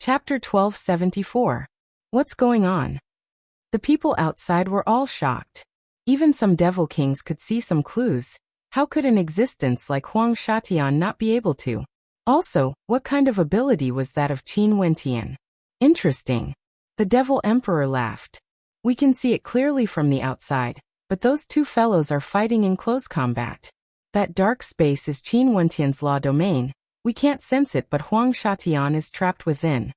Chapter 1274. What's going on? The people outside were all shocked. Even some devil kings could see some clues. How could an existence like Huang Shatian not be able to? Also, what kind of ability was that of Qin Wentian? Interesting. The devil emperor laughed. We can see it clearly from the outside, but those two fellows are fighting in close combat. That dark space is Qin Wentian's law domain. We can't sense it, but Huang Shatian is trapped within.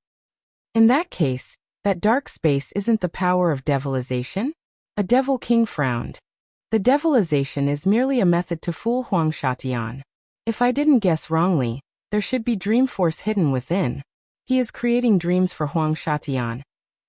In that case, that dark space isn't the power of devilization? A devil king frowned. The devilization is merely a method to fool Huang Shatian. If I didn't guess wrongly, there should be dream force hidden within. He is creating dreams for Huang Shatian.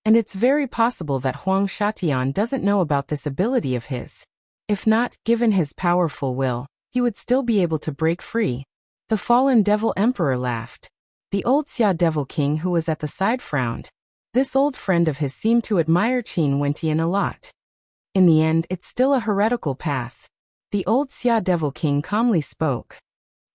And it's very possible that Huang Shatian doesn't know about this ability of his. If not, given his powerful will, he would still be able to break free. The fallen devil emperor laughed. The old Xia devil king who was at the side frowned. This old friend of his seemed to admire Qin Wentian a lot. In the end, it's still a heretical path. The old Xia devil king calmly spoke.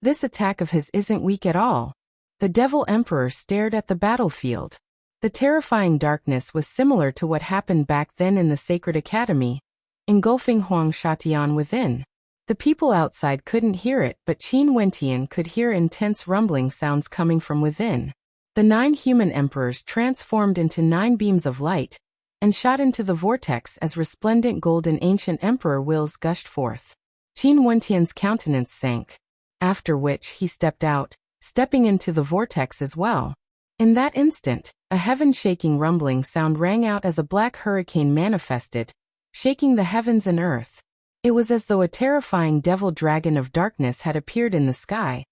This attack of his isn't weak at all. The devil emperor stared at the battlefield. The terrifying darkness was similar to what happened back then in the Sacred Academy, engulfing Huang Shatian within. The people outside couldn't hear it, but Qin Wentian could hear intense rumbling sounds coming from within. The 9 human emperors transformed into 9 beams of light and shot into the vortex as resplendent golden ancient emperor wills gushed forth. Qin Wentian's countenance sank, after which he stepped out, stepping into the vortex as well. In that instant, a heaven-shaking rumbling sound rang out as a black hurricane manifested, shaking the heavens and earth. It was as though a terrifying devil dragon of darkness had appeared in the sky,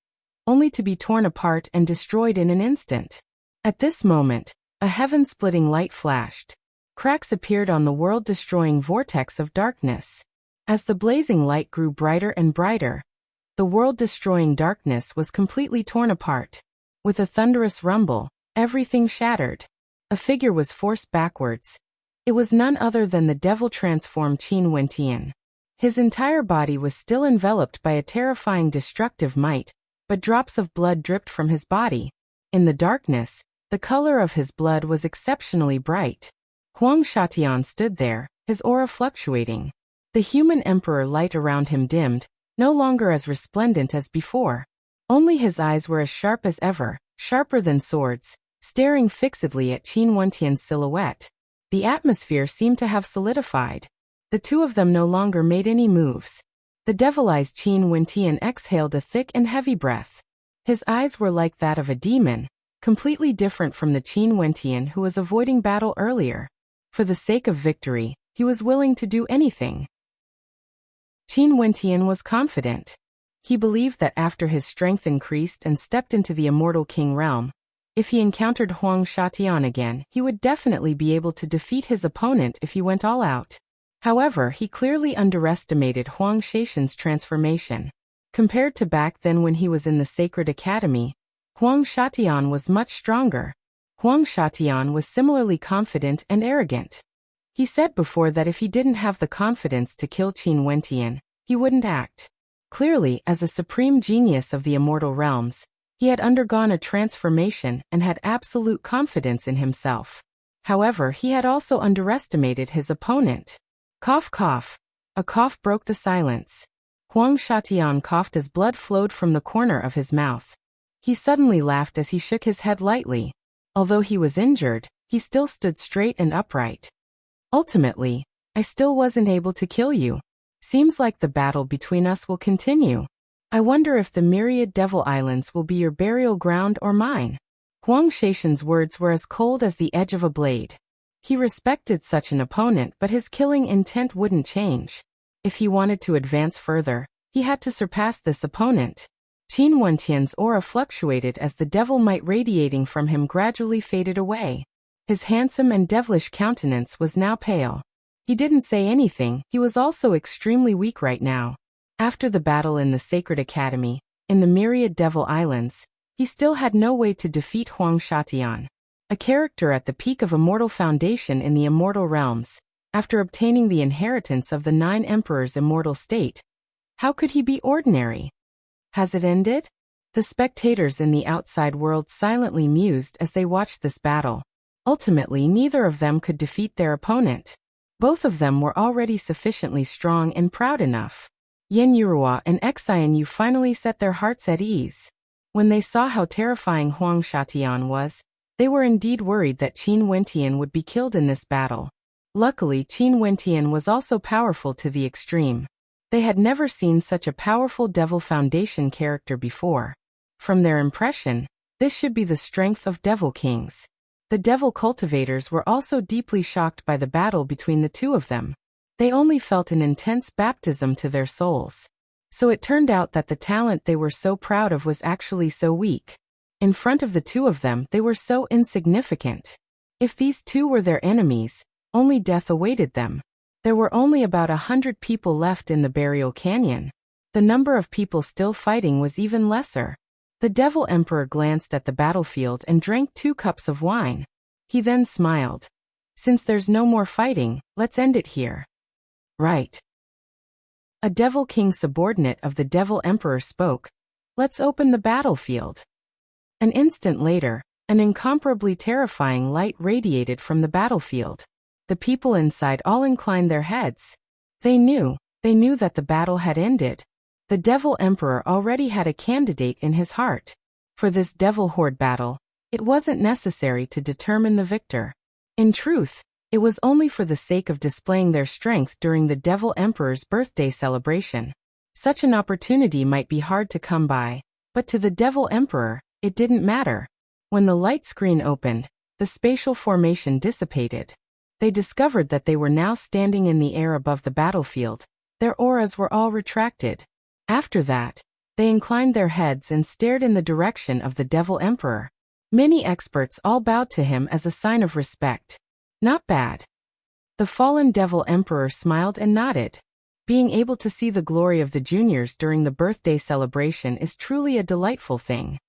only to be torn apart and destroyed in an instant. At this moment, a heaven-splitting light flashed. Cracks appeared on the world-destroying vortex of darkness. As the blazing light grew brighter and brighter, the world-destroying darkness was completely torn apart. With a thunderous rumble, everything shattered. A figure was forced backwards. It was none other than the devil-transformed Qin Wentian. His entire body was still enveloped by a terrifying destructive might, but drops of blood dripped from his body. In the darkness, the color of his blood was exceptionally bright. Huang Shatian stood there, his aura fluctuating. The human emperor light around him dimmed, no longer as resplendent as before. Only his eyes were as sharp as ever, sharper than swords, staring fixedly at Qin Wentian's silhouette. The atmosphere seemed to have solidified. The two of them no longer made any moves. The devilized Qin Wentian exhaled a thick and heavy breath. His eyes were like that of a demon, completely different from the Qin Wentian who was avoiding battle earlier. For the sake of victory, he was willing to do anything. Qin Wentian was confident. He believed that after his strength increased and stepped into the immortal king realm, if he encountered Huang Shatian again, he would definitely be able to defeat his opponent if he went all out. However, he clearly underestimated Huang Shatian's transformation. Compared to back then when he was in the Sacred Academy, Huang Shatian was much stronger. Huang Shatian was similarly confident and arrogant. He said before that if he didn't have the confidence to kill Qin Wentian, he wouldn't act. Clearly, as a supreme genius of the immortal realms, he had undergone a transformation and had absolute confidence in himself. However, he had also underestimated his opponent. Cough cough. A cough broke the silence. Huang Shatian coughed as blood flowed from the corner of his mouth. He suddenly laughed as he shook his head lightly. Although he was injured, he still stood straight and upright. Ultimately, I still wasn't able to kill you. Seems like the battle between us will continue. I wonder if the myriad devil islands will be your burial ground or mine. Huang Shatian's words were as cold as the edge of a blade. He respected such an opponent, but his killing intent wouldn't change. If he wanted to advance further, he had to surpass this opponent. Qin Wentian's aura fluctuated as the devil might radiating from him gradually faded away. His handsome and devilish countenance was now pale. He didn't say anything. He was also extremely weak right now. After the battle in the Sacred Academy, in the myriad devil islands, he still had no way to defeat Huang Shatian. A character at the peak of immortal foundation in the immortal realms, after obtaining the inheritance of the 9 emperors' immortal state. How could he be ordinary? Has it ended? The spectators in the outside world silently mused as they watched this battle. Ultimately, neither of them could defeat their opponent. Both of them were already sufficiently strong and proud enough. Yen Yurua and Xian Yu finally set their hearts at ease. When they saw how terrifying Huang Shatian was, they were indeed worried that Qin Wentian would be killed in this battle. Luckily, Qin Wentian was also powerful to the extreme. They had never seen such a powerful Devil Foundation character before. From their impression, this should be the strength of Devil Kings. The Devil Cultivators were also deeply shocked by the battle between the two of them. They only felt an intense baptism to their souls. So it turned out that the talent they were so proud of was actually so weak. In front of the two of them, they were so insignificant. If these two were their enemies, only death awaited them. There were only about 100 people left in the burial canyon. The number of people still fighting was even lesser. The Devil Emperor glanced at the battlefield and drank 2 cups of wine. He then smiled. Since there's no more fighting, let's end it here. Right. A Devil King subordinate of the Devil Emperor spoke. Let's open the battlefield. An instant later, an incomparably terrifying light radiated from the battlefield. The people inside all inclined their heads. They knew that the battle had ended. The Devil Emperor already had a candidate in his heart. For this Devil Horde battle, it wasn't necessary to determine the victor. In truth, it was only for the sake of displaying their strength during the Devil Emperor's birthday celebration. Such an opportunity might be hard to come by, but to the Devil Emperor, it didn't matter. When the light screen opened, the spatial formation dissipated. They discovered that they were now standing in the air above the battlefield. Their auras were all retracted. After that, they inclined their heads and stared in the direction of the Devil Emperor. Many experts all bowed to him as a sign of respect. Not bad. The fallen Devil Emperor smiled and nodded. Being able to see the glory of the juniors during the birthday celebration is truly a delightful thing.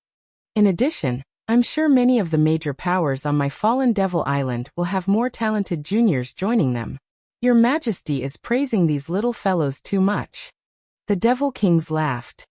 In addition, I'm sure many of the major powers on my fallen Devil Island will have more talented juniors joining them. Your Majesty is praising these little fellows too much. The Devil Kings laughed.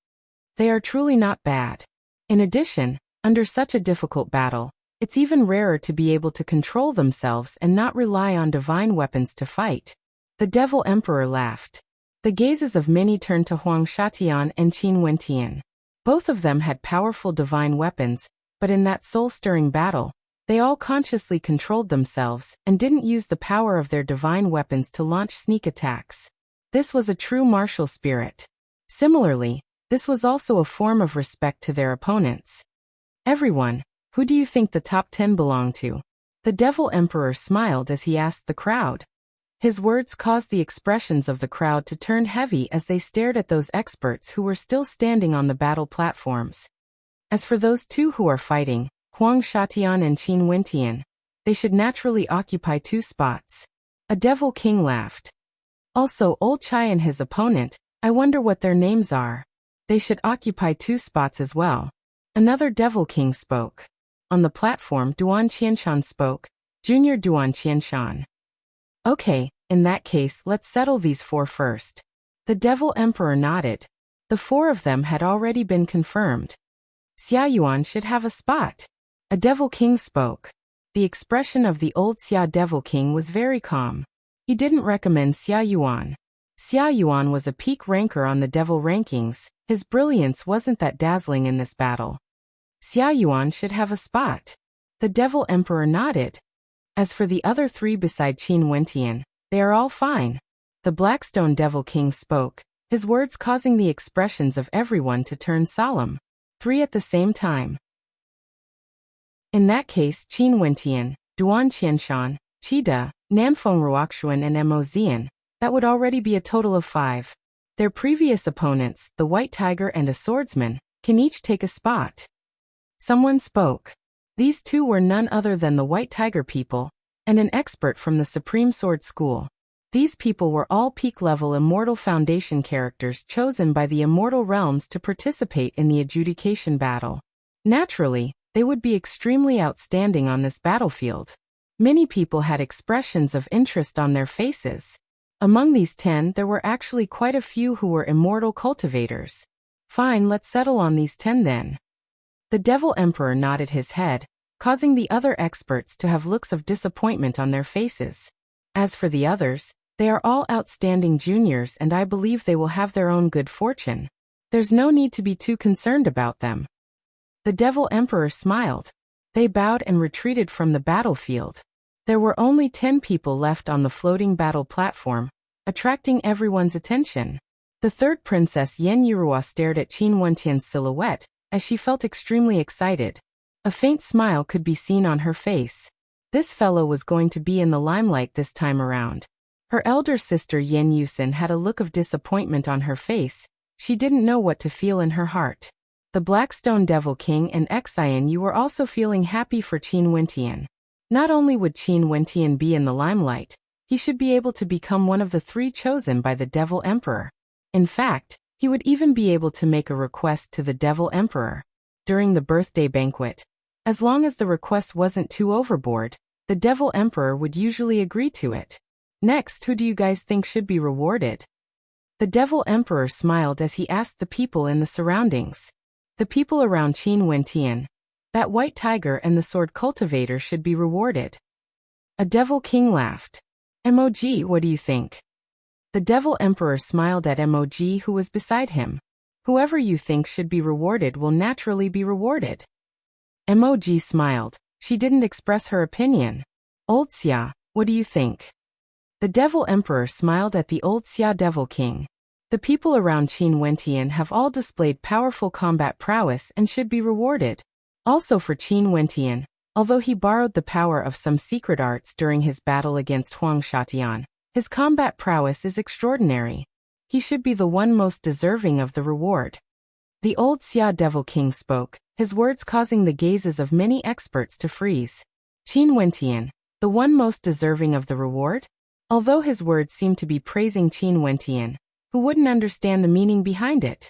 They are truly not bad. In addition, under such a difficult battle, it's even rarer to be able to control themselves and not rely on divine weapons to fight. The Devil Emperor laughed. The gazes of many turned to Huang Shatian and Qin Wentian. Both of them had powerful divine weapons, but in that soul-stirring battle, they all consciously controlled themselves and didn't use the power of their divine weapons to launch sneak attacks. This was a true martial spirit. Similarly, this was also a form of respect to their opponents. Everyone, who do you think the top 10 belong to? The Devil Emperor smiled as he asked the crowd. His words caused the expressions of the crowd to turn heavy as they stared at those experts who were still standing on the battle platforms. As for those two who are fighting, Huang Shatian and Qin Wentian, they should naturally occupy 2 spots. A Devil King laughed. Also, Old Chai and his opponent, I wonder what their names are. They should occupy 2 spots as well. Another Devil King spoke. On the platform, Duan Qianshan spoke. Junior Duan Qianshan. Okay, in that case, let's settle these 4 first. The Devil Emperor nodded. The 4 of them had already been confirmed. Xia Yuan should have a spot. A Devil King spoke. The expression of the old Xia Devil King was very calm. He didn't recommend Xia Yuan. Xia Yuan was a peak ranker on the Devil rankings. His brilliance wasn't that dazzling in this battle. Xia Yuan should have a spot. The Devil Emperor nodded. As for the other 3 beside Qin Wentian, they are all fine. The Blackstone Devil King spoke, his words causing the expressions of everyone to turn solemn. 3 at the same time. In that case, Qin Wentian, Duan Qianshan, Qida, Namfeng Ruoxuan and Mo Zian, that would already be a total of 5. Their previous opponents, the White Tiger and a Swordsman, can each take a spot. Someone spoke. These 2 were none other than the White Tiger people, and an expert from the Supreme Sword School. These people were all peak-level Immortal Foundation characters chosen by the Immortal Realms to participate in the adjudication battle. Naturally, they would be extremely outstanding on this battlefield. Many people had expressions of interest on their faces. Among these 10, there were actually quite a few who were Immortal Cultivators. Fine, let's settle on these 10 then. The Devil Emperor nodded his head, causing the other experts to have looks of disappointment on their faces. As for the others, they are all outstanding juniors and I believe they will have their own good fortune. There's no need to be too concerned about them. The Devil Emperor smiled. They bowed and retreated from the battlefield. There were only 10 people left on the floating battle platform, attracting everyone's attention. The third princess Yen Yurua stared at Qin Wentian's silhouette, as she felt extremely excited. A faint smile could be seen on her face. This fellow was going to be in the limelight this time around. Her elder sister Yen Yusin had a look of disappointment on her face. She didn't know what to feel in her heart. The Blackstone Devil King and Xian Yu were also feeling happy for Qin Wentian. Not only would Qin Wentian be in the limelight, he should be able to become one of the 3 chosen by the Devil Emperor. In fact, he would even be able to make a request to the Devil Emperor during the birthday banquet. As long as the request wasn't too overboard, the Devil Emperor would usually agree to it. Next, who do you guys think should be rewarded? The Devil Emperor smiled as he asked the people in the surroundings. The people around Qin Wentian, that white tiger and the sword cultivator should be rewarded. A Devil King laughed. MOG, what do you think? The Devil Emperor smiled at MOG who was beside him. Whoever you think should be rewarded will naturally be rewarded. MOG smiled. She didn't express her opinion. Old Xia, what do you think? The Devil Emperor smiled at the Old Xia Devil King. The people around Qin Wentian have all displayed powerful combat prowess and should be rewarded. Also for Qin Wentian, although he borrowed the power of some secret arts during his battle against Huang Shatian, his combat prowess is extraordinary. He should be the one most deserving of the reward. The Old Xia Devil King spoke, his words causing the gazes of many experts to freeze. Qin Wentian, the one most deserving of the reward? Although his words seemed to be praising Qin Wentian, who wouldn't understand the meaning behind it.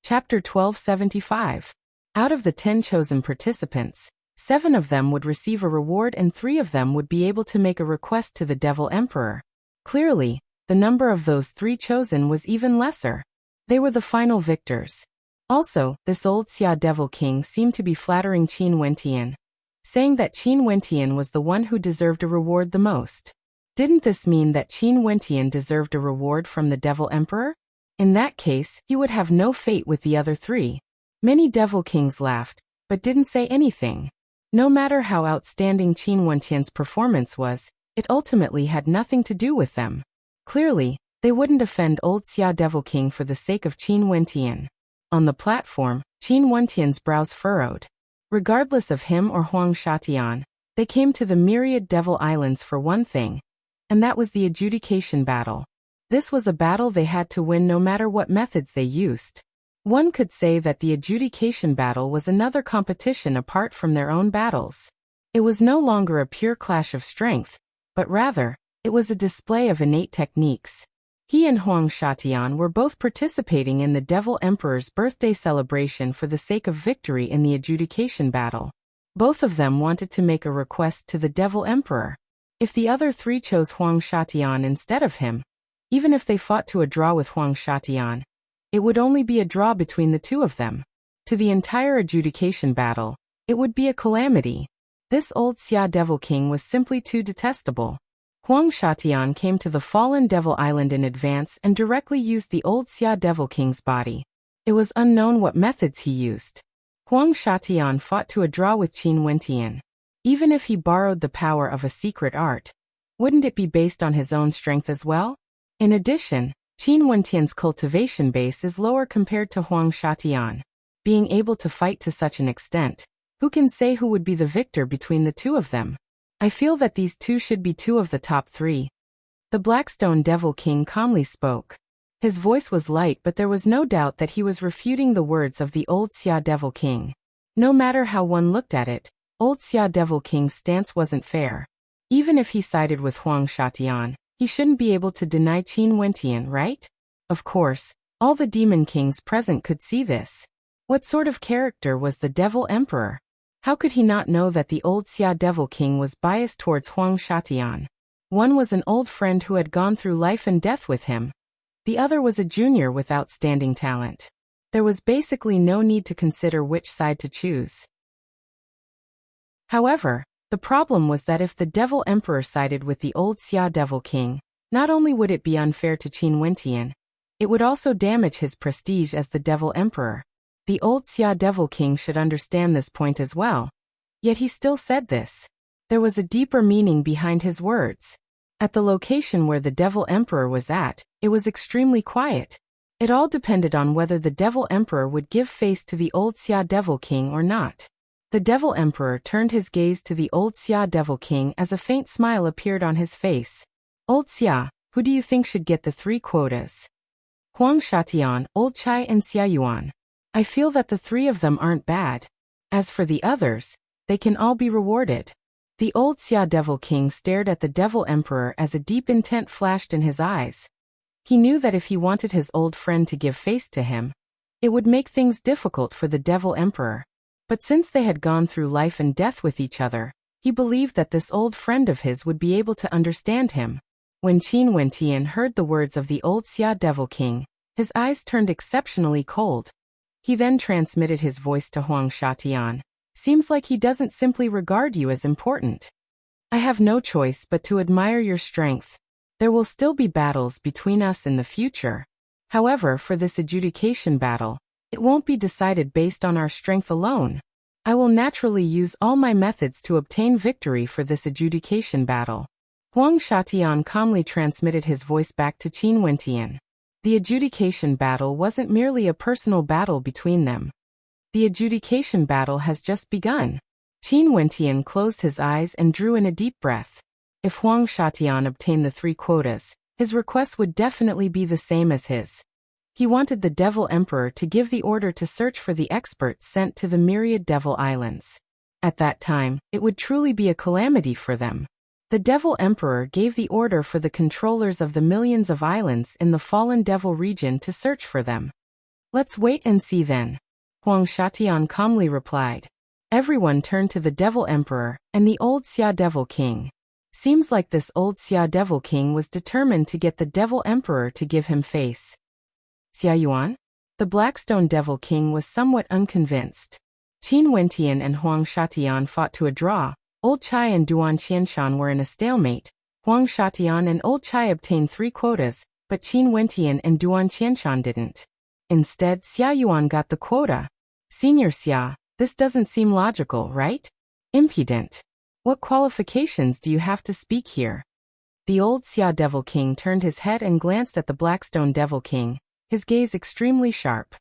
Chapter 1275. Out of the 10 chosen participants, 7 of them would receive a reward and 3 of them would be able to make a request to the Devil Emperor. Clearly, the number of those 3 chosen was even lesser. They were the final victors. Also, this Old Xia Devil King seemed to be flattering Qin Wentian, saying that Qin Wentian was the one who deserved a reward the most. Didn't this mean that Qin Wentian deserved a reward from the Devil Emperor? In that case, he would have no fate with the other 3. Many Devil Kings laughed, but didn't say anything. No matter how outstanding Qin Wentian's performance was, it ultimately had nothing to do with them. Clearly, they wouldn't offend Old Xia Devil King for the sake of Qin Wentian. On the platform, Qin Wentian's brows furrowed. Regardless of him or Huang Shatian, they came to the myriad Devil Islands for one thing, and that was the adjudication battle. This was a battle they had to win no matter what methods they used. One could say that the adjudication battle was another competition apart from their own battles. It was no longer a pure clash of strength, but rather, it was a display of innate techniques. He and Huang Shatian were both participating in the Devil Emperor's birthday celebration for the sake of victory in the adjudication battle. Both of them wanted to make a request to the Devil Emperor. If the other 3 chose Huang Shatian instead of him, even if they fought to a draw with Huang Shatian, it would only be a draw between the 2 of them. To the entire adjudication battle, it would be a calamity. This Old Xia Devil King was simply too detestable. Huang Shatian came to the fallen Devil Island in advance and directly used the Old Xia Devil King's body. It was unknown what methods he used. Huang Shatian fought to a draw with Qin Wentian. Even if he borrowed the power of a secret art, wouldn't it be based on his own strength as well? In addition, Qin Wentian's cultivation base is lower compared to Huang Shatian. Being able to fight to such an extent, who can say who would be the victor between the 2 of them? I feel that these 2 should be 2 of the top 3. The Blackstone Devil King calmly spoke. His voice was light, but there was no doubt that he was refuting the words of the Old Xia Devil King. No matter how one looked at it, Old Xia Devil King's stance wasn't fair. Even if he sided with Huang Shatian, he shouldn't be able to deny Qin Wentian, right? Of course, all the Demon Kings present could see this. What sort of character was the Devil Emperor? How could he not know that the Old Xia Devil King was biased towards Huang Shatian? One was an old friend who had gone through life and death with him. The other was a junior with outstanding talent. There was basically no need to consider which side to choose. However, the problem was that if the Devil Emperor sided with the old Xia Devil King, not only would it be unfair to Qin Wentian, it would also damage his prestige as the Devil Emperor. The old Xia Devil King should understand this point as well. Yet he still said this. There was a deeper meaning behind his words. At the location where the Devil Emperor was at, it was extremely quiet. It all depended on whether the Devil Emperor would give face to the old Xia Devil King or not. The Devil Emperor turned his gaze to the old Xia Devil King as a faint smile appeared on his face. Old Xia, who do you think should get the 3 quotas? Huang Shatian, Old Chai and Xia Yuan. I feel that the 3 of them aren't bad. As for the others, they can all be rewarded. The old Xia Devil King stared at the Devil Emperor as a deep intent flashed in his eyes. He knew that if he wanted his old friend to give face to him, it would make things difficult for the Devil Emperor. But since they had gone through life and death with each other, he believed that this old friend of his would be able to understand him. When Qin Wentian heard the words of the old Xia Devil King, his eyes turned exceptionally cold. He then transmitted his voice to Huang Shatian. Seems like he doesn't simply regard you as important. I have no choice but to admire your strength. There will still be battles between us in the future. However, for this adjudication battle, it won't be decided based on our strength alone. I will naturally use all my methods to obtain victory for this adjudication battle. Huang Shatian calmly transmitted his voice back to Qin Wentian. The adjudication battle wasn't merely a personal battle between them. The adjudication battle has just begun. Qin Wentian closed his eyes and drew in a deep breath. If Huang Shatian obtained the 3 quotas, his request would definitely be the same as his. He wanted the Devil Emperor to give the order to search for the experts sent to the myriad Devil Islands. At that time, it would truly be a calamity for them. The Devil Emperor gave the order for the controllers of the millions of islands in the Fallen Devil region to search for them. Let's wait and see then. Huang Shatian calmly replied. Everyone turned to the Devil Emperor and the old Xia Devil King. Seems like this old Xia Devil King was determined to get the Devil Emperor to give him face. Xia Yuan? The Blackstone Devil King was somewhat unconvinced. Qin Wentian and Huang Shatian fought to a draw. Old Chai and Duan Qianshan were in a stalemate. Huang Shatian and Old Chai obtained 3 quotas, but Qin Wentian and Duan Qianshan didn't. Instead, Xia Yuan got the quota. Senior Xia, this doesn't seem logical, right? Impudent. What qualifications do you have to speak here? The old Xia Devil King turned his head and glanced at the Blackstone Devil King, his gaze extremely sharp.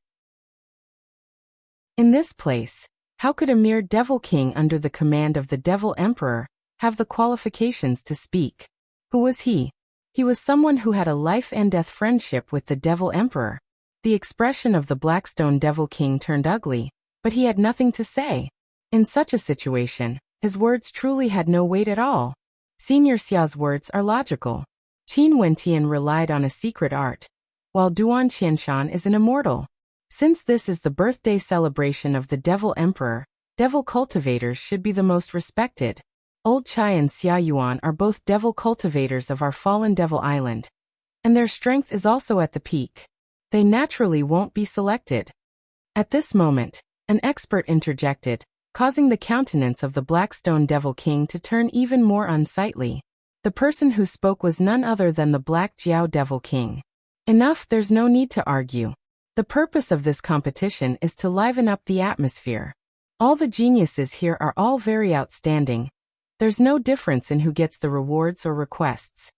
In this place, how could a mere Devil King under the command of the Devil Emperor have the qualifications to speak? Who was he? He was someone who had a life-and-death friendship with the Devil Emperor. The expression of the Blackstone Devil King turned ugly, but he had nothing to say. In such a situation, his words truly had no weight at all. Senior Xia's words are logical. Qin Wentian relied on a secret art, while Duan Qianshan is an immortal. Since this is the birthday celebration of the Devil Emperor, devil cultivators should be the most respected. Old Chai and Xia Yuan are both devil cultivators of our fallen Devil Island, and their strength is also at the peak. They naturally won't be selected. At this moment, an expert interjected, causing the countenance of the Blackstone Devil King to turn even more unsightly. The person who spoke was none other than the Black Jiao Devil King. Enough, there's no need to argue. The purpose of this competition is to liven up the atmosphere. All the geniuses here are all very outstanding. There's no difference in who gets the rewards or requests.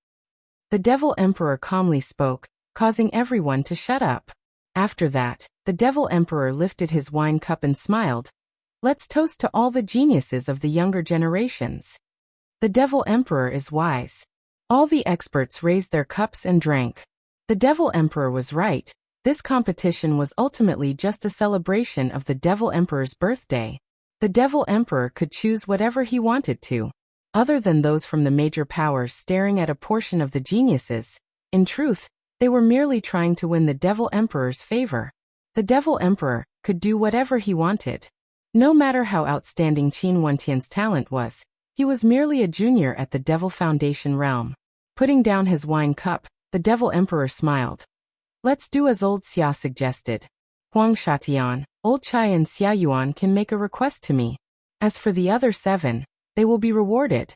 The Devil Emperor calmly spoke, causing everyone to shut up. After that, the Devil Emperor lifted his wine cup and smiled. Let's toast to all the geniuses of the younger generations. The Devil Emperor is wise. All the experts raised their cups and drank. The Devil Emperor was right. This competition was ultimately just a celebration of the Devil Emperor's birthday. The Devil Emperor could choose whatever he wanted to. Other than those from the major powers staring at a portion of the geniuses, in truth, they were merely trying to win the Devil Emperor's favor. The Devil Emperor could do whatever he wanted. No matter how outstanding Qin Wentian's talent was, he was merely a junior at the Devil Foundation realm. Putting down his wine cup, the Devil Emperor smiled. Let's do as old Xia suggested. Huang Shatian, Old Chai and Xia Yuan can make a request to me. As for the other 7, they will be rewarded.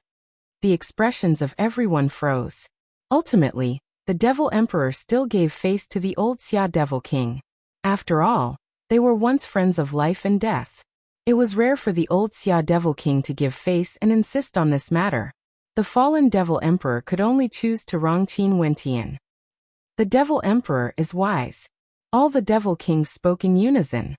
The expressions of everyone froze. Ultimately, the Devil Emperor still gave face to the old Xia Devil King. After all, they were once friends of life and death. It was rare for the old Xia Devil King to give face and insist on this matter. The fallen Devil Emperor could only choose to wrong Qin Wentian. The Devil Emperor is wise. All the Devil Kings spoke in unison.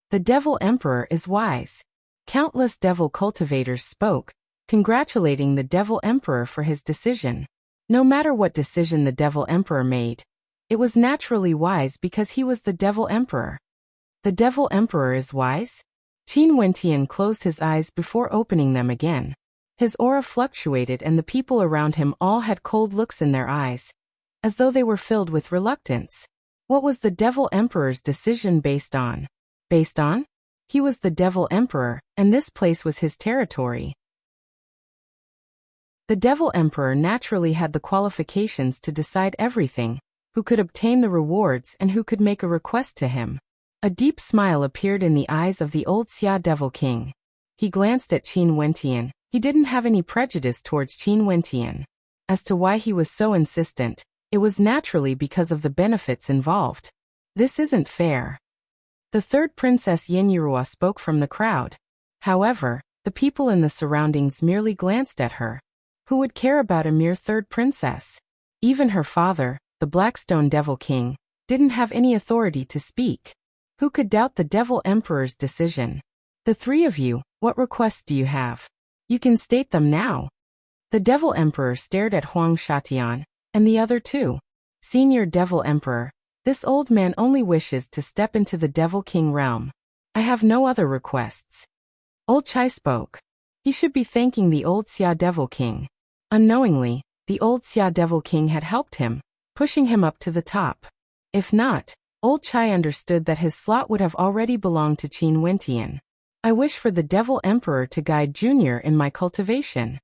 The Devil Emperor is wise. Countless Devil cultivators spoke, congratulating the Devil Emperor for his decision. No matter what decision the Devil Emperor made, it was naturally wise because he was the Devil Emperor. The Devil Emperor is wise? Qin Wentian closed his eyes before opening them again. His aura fluctuated and the people around him all had cold looks in their eyes, as though they were filled with reluctance. What was the Devil Emperor's decision based on? Based on? He was the Devil Emperor, and this place was his territory. The Devil Emperor naturally had the qualifications to decide everything, who could obtain the rewards and who could make a request to him. A deep smile appeared in the eyes of the old Xia Devil King. He glanced at Qin Wentian. He didn't have any prejudice towards Qin Wentian. As to why he was so insistent, it was naturally because of the benefits involved. This isn't fair. The third Princess Yin Yurua spoke from the crowd. However, the people in the surroundings merely glanced at her. Who would care about a mere third princess? Even her father, the Blackstone Devil King, didn't have any authority to speak. Who could doubt the Devil Emperor's decision? The 3 of you, what requests do you have? You can state them now. The Devil Emperor stared at Huang Shatian, and the other 2. Senior Devil Emperor, this old man only wishes to step into the Devil King realm. I have no other requests. Old Chai spoke. He should be thanking the old Xia Devil King. Unknowingly, the old Xia Devil King had helped him, pushing him up to the top. If not, Old Chai understood that his slot would have already belonged to Qin Wentian. I wish for the Devil Emperor to guide Junior in my cultivation.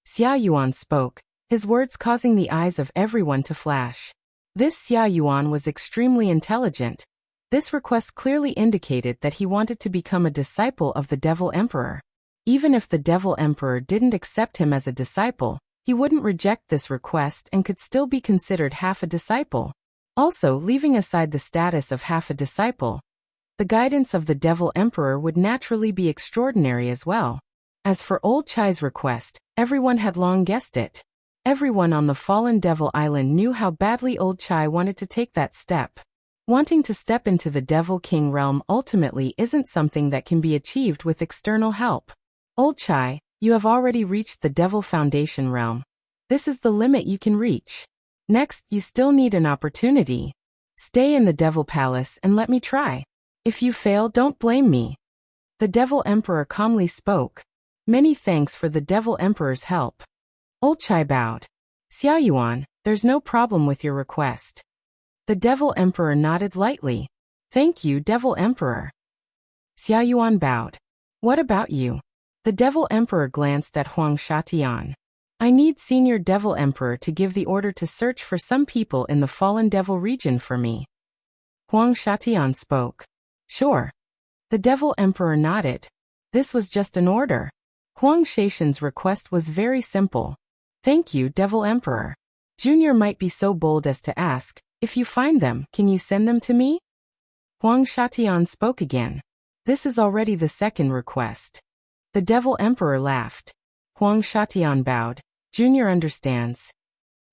Xia Yuan spoke, his words causing the eyes of everyone to flash. This Xia Yuan was extremely intelligent. This request clearly indicated that he wanted to become a disciple of the Devil Emperor. Even if the Devil Emperor didn't accept him as a disciple, he wouldn't reject this request and could still be considered half a disciple. Also, leaving aside the status of half a disciple, the guidance of the Devil Emperor would naturally be extraordinary as well. As for Old Chai's request, everyone had long guessed it. Everyone on the fallen Devil Island knew how badly Old Chai wanted to take that step. Wanting to step into the Devil King realm ultimately isn't something that can be achieved with external help. Old Chai, you have already reached the Devil Foundation realm. This is the limit you can reach. Next, you still need an opportunity. Stay in the Devil Palace and let me try. If you fail, don't blame me. The Devil Emperor calmly spoke. Many thanks for the Devil Emperor's help. Old Chai bowed. Xia Yuan, there's no problem with your request. The Devil Emperor nodded lightly. Thank you, Devil Emperor. Xia Yuan bowed. What about you? The Devil Emperor glanced at Huang Shatian. I need Senior Devil Emperor to give the order to search for some people in the Fallen Devil region for me. Huang Shatian spoke. Sure. The Devil Emperor nodded. This was just an order. Huang Shatian's request was very simple. Thank you, Devil Emperor. Junior might be so bold as to ask, if you find them, can you send them to me? Huang Shatian spoke again. This is already the second request. The Devil Emperor laughed. Huang Shatian bowed. Junior understands.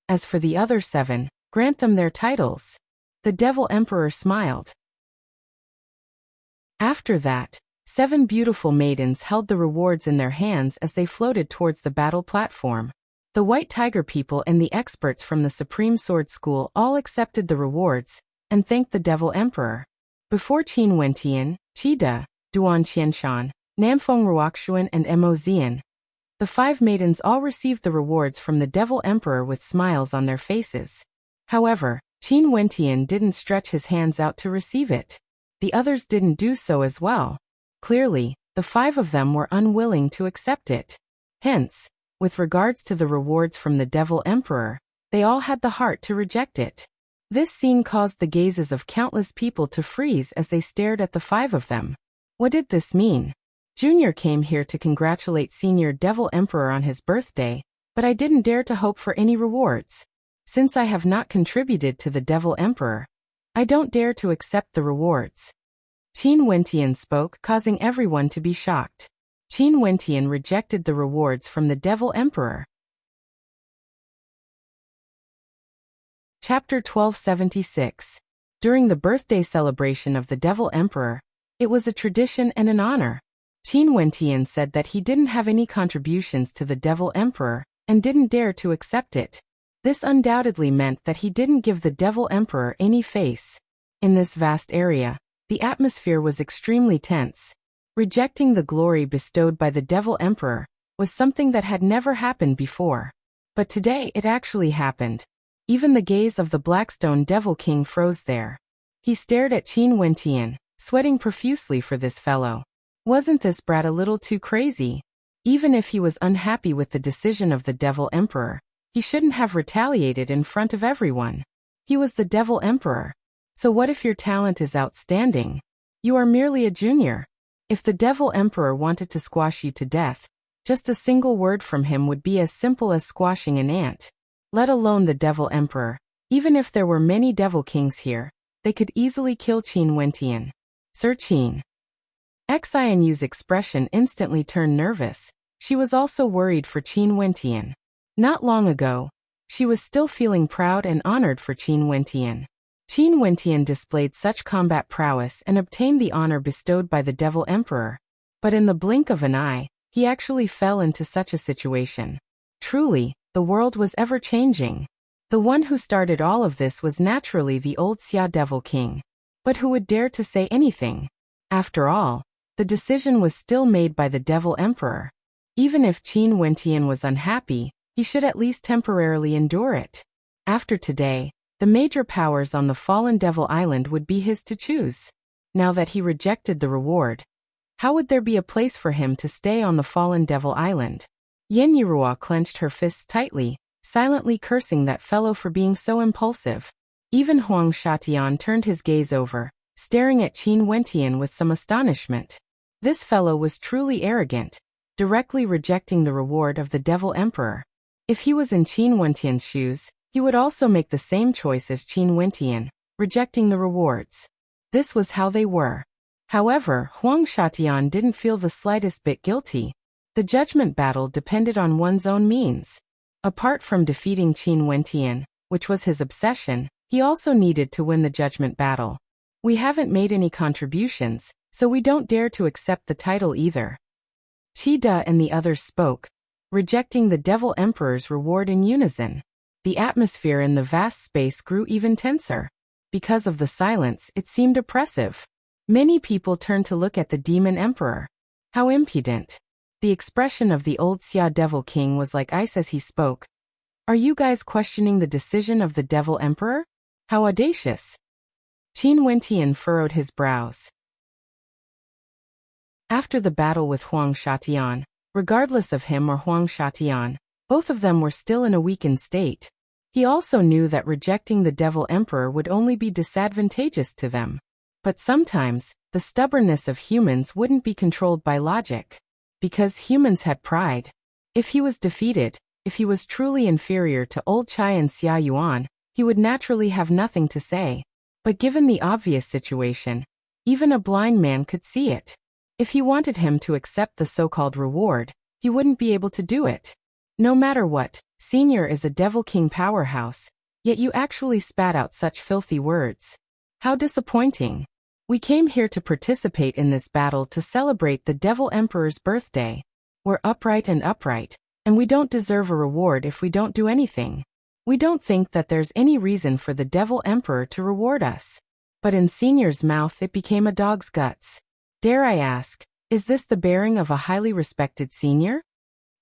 As for the other 7, grant them their titles. The Devil Emperor smiled. After that, 7 beautiful maidens held the rewards in their hands as they floated towards the battle platform. The White Tiger people and the experts from the Supreme Sword School all accepted the rewards and thanked the Devil Emperor. Before Qin Wentian, Qida, Duan Qianshan, Namfeng Ruoxuan and Mo Zian, the 5 maidens all received the rewards from the Devil Emperor with smiles on their faces. However, Qin Wentian didn't stretch his hands out to receive it. The others didn't do so as well. Clearly, the 5 of them were unwilling to accept it. Hence, with regards to the rewards from the Devil Emperor, they all had the heart to reject it. This scene caused the gazes of countless people to freeze as they stared at the five of them. What did this mean? Junior came here to congratulate Senior Devil Emperor on his birthday, but I didn't dare to hope for any rewards. Since I have not contributed to the Devil Emperor, I don't dare to accept the rewards. Qin Wentian spoke, causing everyone to be shocked. Qin Wentian rejected the rewards from the Devil Emperor. Chapter 1276. During the birthday celebration of the Devil Emperor, it was a tradition and an honor. Qin Wentian said that he didn't have any contributions to the Devil Emperor and didn't dare to accept it. This undoubtedly meant that he didn't give the Devil Emperor any face. In this vast area, the atmosphere was extremely tense. Rejecting the glory bestowed by the Devil Emperor was something that had never happened before. But today it actually happened. Even the gaze of the Blackstone Devil King froze there. He stared at Qin Wentian, sweating profusely for this fellow. Wasn't this brat a little too crazy? Even if he was unhappy with the decision of the Devil Emperor, he shouldn't have retaliated in front of everyone. He was the Devil Emperor. So what if your talent is outstanding? You are merely a junior. If the Devil Emperor wanted to squash you to death, just a single word from him would be as simple as squashing an ant. Let alone the Devil Emperor. Even if there were many Devil Kings here, they could easily kill Qin Wentian. Sir Qin. Xianyu's expression instantly turned nervous. She was also worried for Qin Wentian. Not long ago, she was still feeling proud and honored for Qin Wentian. Qin Wentian displayed such combat prowess and obtained the honor bestowed by the Devil Emperor. But in the blink of an eye, he actually fell into such a situation. Truly, the world was ever-changing. The one who started all of this was naturally the old Xia Devil King. But who would dare to say anything? After all, the decision was still made by the Devil Emperor. Even if Qin Wentian was unhappy, he should at least temporarily endure it. After today, the major powers on the fallen Devil Island would be his to choose. Now that he rejected the reward, how would there be a place for him to stay on the fallen Devil Island? Yin Yirua clenched her fists tightly, silently cursing that fellow for being so impulsive. Even Huang Shatian turned his gaze over, staring at Qin Wentian with some astonishment. This fellow was truly arrogant, directly rejecting the reward of the Devil Emperor. If he was in Qin Wentian's shoes, he would also make the same choice as Qin Wentian, rejecting the rewards. This was how they were. However, Huang Shatian didn't feel the slightest bit guilty. The judgment battle depended on one's own means. Apart from defeating Qin Wentian, which was his obsession, he also needed to win the judgment battle. We haven't made any contributions, so we don't dare to accept the title either. Qi De and the others spoke, rejecting the Devil Emperor's reward in unison. The atmosphere in the vast space grew even tenser. Because of the silence, it seemed oppressive. Many people turned to look at the Demon Emperor. How impudent. The expression of the old Xia Devil King was like ice as he spoke. Are you guys questioning the decision of the Devil Emperor? How audacious. Qin Wentian furrowed his brows. After the battle with Huang Shatian, regardless of him or Huang Shatian, both of them were still in a weakened state. He also knew that rejecting the Devil Emperor would only be disadvantageous to them. But sometimes, the stubbornness of humans wouldn't be controlled by logic. Because humans had pride. If he was defeated, if he was truly inferior to old Chai and Xia Yuan, he would naturally have nothing to say. But given the obvious situation, even a blind man could see it. If he wanted him to accept the so-called reward, he wouldn't be able to do it. No matter what, Senior is a Devil King powerhouse, yet you actually spat out such filthy words. How disappointing. We came here to participate in this battle to celebrate the Devil Emperor's birthday. We're upright, and we don't deserve a reward if we don't do anything. We don't think that there's any reason for the Devil Emperor to reward us. But in Senior's mouth it became a dog's guts. Dare I ask, is this the bearing of a highly respected senior?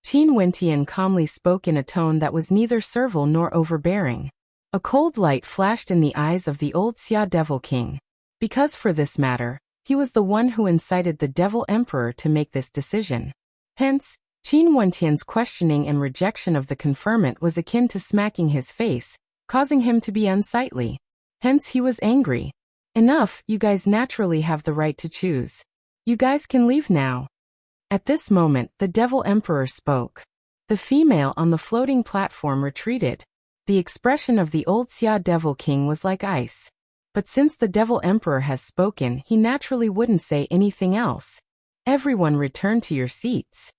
Qin Wentian calmly spoke in a tone that was neither servile nor overbearing. A cold light flashed in the eyes of the old Xia Devil King. Because for this matter, he was the one who incited the Devil Emperor to make this decision. Hence, Qin Wentian's questioning and rejection of the conferment was akin to smacking his face, causing him to be unsightly. Hence he was angry. Enough, you guys naturally have the right to choose. You guys can leave now. At this moment, the Devil Emperor spoke. The female on the floating platform retreated. The expression of the old Xia Devil King was like ice. But since the Devil Emperor has spoken, he naturally wouldn't say anything else. Everyone return to your seats.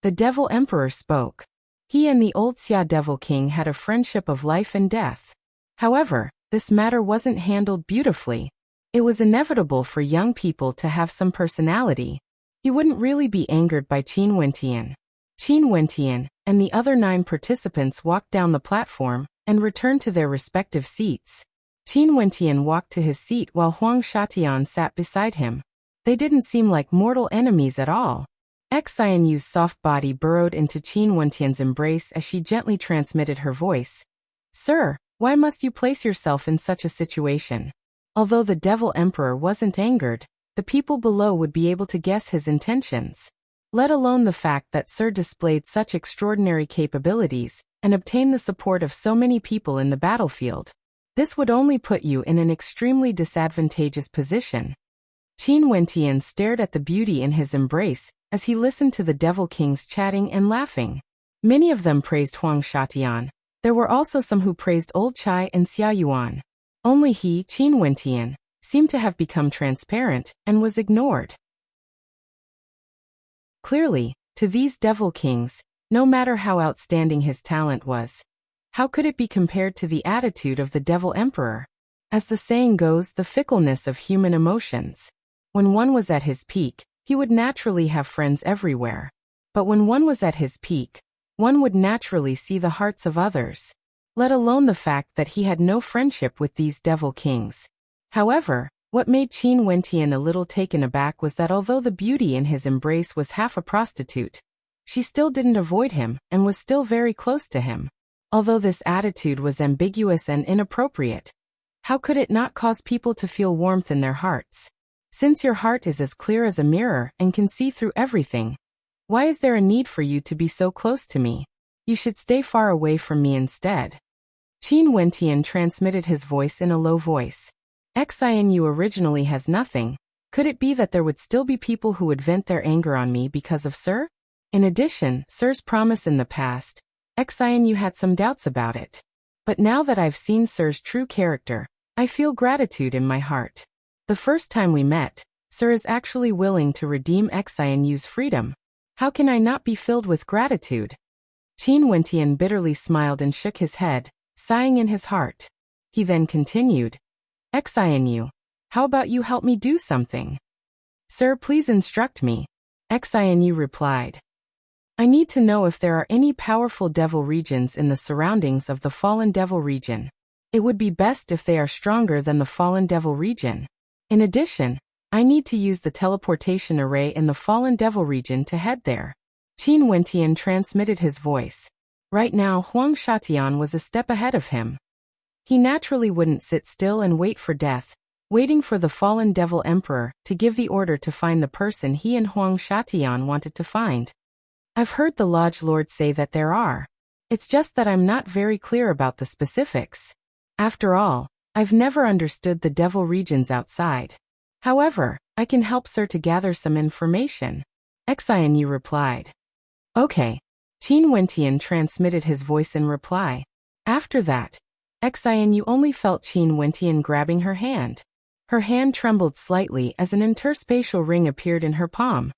The Devil Emperor spoke. He and the old Xia Devil King had a friendship of life and death. However, this matter wasn't handled beautifully. It was inevitable for young people to have some personality. He wouldn't really be angered by Qin Wentian. Qin Wentian and the other 9 participants walked down the platform and returned to their respective seats. Qin Wentian walked to his seat while Huang Shatian sat beside him. They didn't seem like mortal enemies at all. Xianyu's soft body burrowed into Qin Wentian's embrace as she gently transmitted her voice. Sir, why must you place yourself in such a situation? Although the Devil Emperor wasn't angered, the people below would be able to guess his intentions. Let alone the fact that Sir displayed such extraordinary capabilities and obtained the support of so many people in the battlefield. This would only put you in an extremely disadvantageous position. Qin Wentian stared at the beauty in his embrace as he listened to the Devil Kings chatting and laughing. Many of them praised Huang Shatian. There were also some who praised Old Chai and Xia Yuan. Only he, Qin Wentian, seemed to have become transparent and was ignored. Clearly, to these Devil Kings, no matter how outstanding his talent was, how could it be compared to the attitude of the Devil Emperor? As the saying goes, the fickleness of human emotions. When one was at his peak, he would naturally have friends everywhere. But when one was at his peak, one would naturally see the hearts of others, let alone the fact that he had no friendship with these Devil Kings. However, what made Qin Wentian a little taken aback was that although the beauty in his embrace was half a prostitute, she still didn't avoid him and was still very close to him. Although this attitude was ambiguous and inappropriate, how could it not cause people to feel warmth in their hearts? Since your heart is as clear as a mirror and can see through everything, why is there a need for you to be so close to me? You should stay far away from me instead. Qin Wentian transmitted his voice in a low voice. Xianyu originally has nothing. Could it be that there would still be people who would vent their anger on me because of Sir? In addition, Sir's promise in the past, Xianyu had some doubts about it. But now that I've seen Sir's true character, I feel gratitude in my heart. The first time we met, Sir is actually willing to redeem Xianyu's freedom. How can I not be filled with gratitude? Qin Wentian bitterly smiled and shook his head, sighing in his heart. He then continued, Xianyu, how about you help me do something? Sir, please instruct me. Xianyu replied. I need to know if there are any powerful devil regions in the surroundings of the fallen devil region. It would be best if they are stronger than the fallen devil region. In addition, I need to use the teleportation array in the fallen devil region to head there. Qin Wentian transmitted his voice. Right now, Huang Shatian was a step ahead of him. He naturally wouldn't sit still and wait for death, waiting for the fallen Devil Emperor to give the order to find the person he and Huang Shatian wanted to find. I've heard the Lodge Lord say that there are. It's just that I'm not very clear about the specifics. After all, I've never understood the devil regions outside. However, I can help Sir to gather some information. Xianyu replied. Okay. Qin Wentian transmitted his voice in reply. After that, Xianyu only felt Qin Wentian grabbing her hand. Her hand trembled slightly as an interspatial ring appeared in her palm.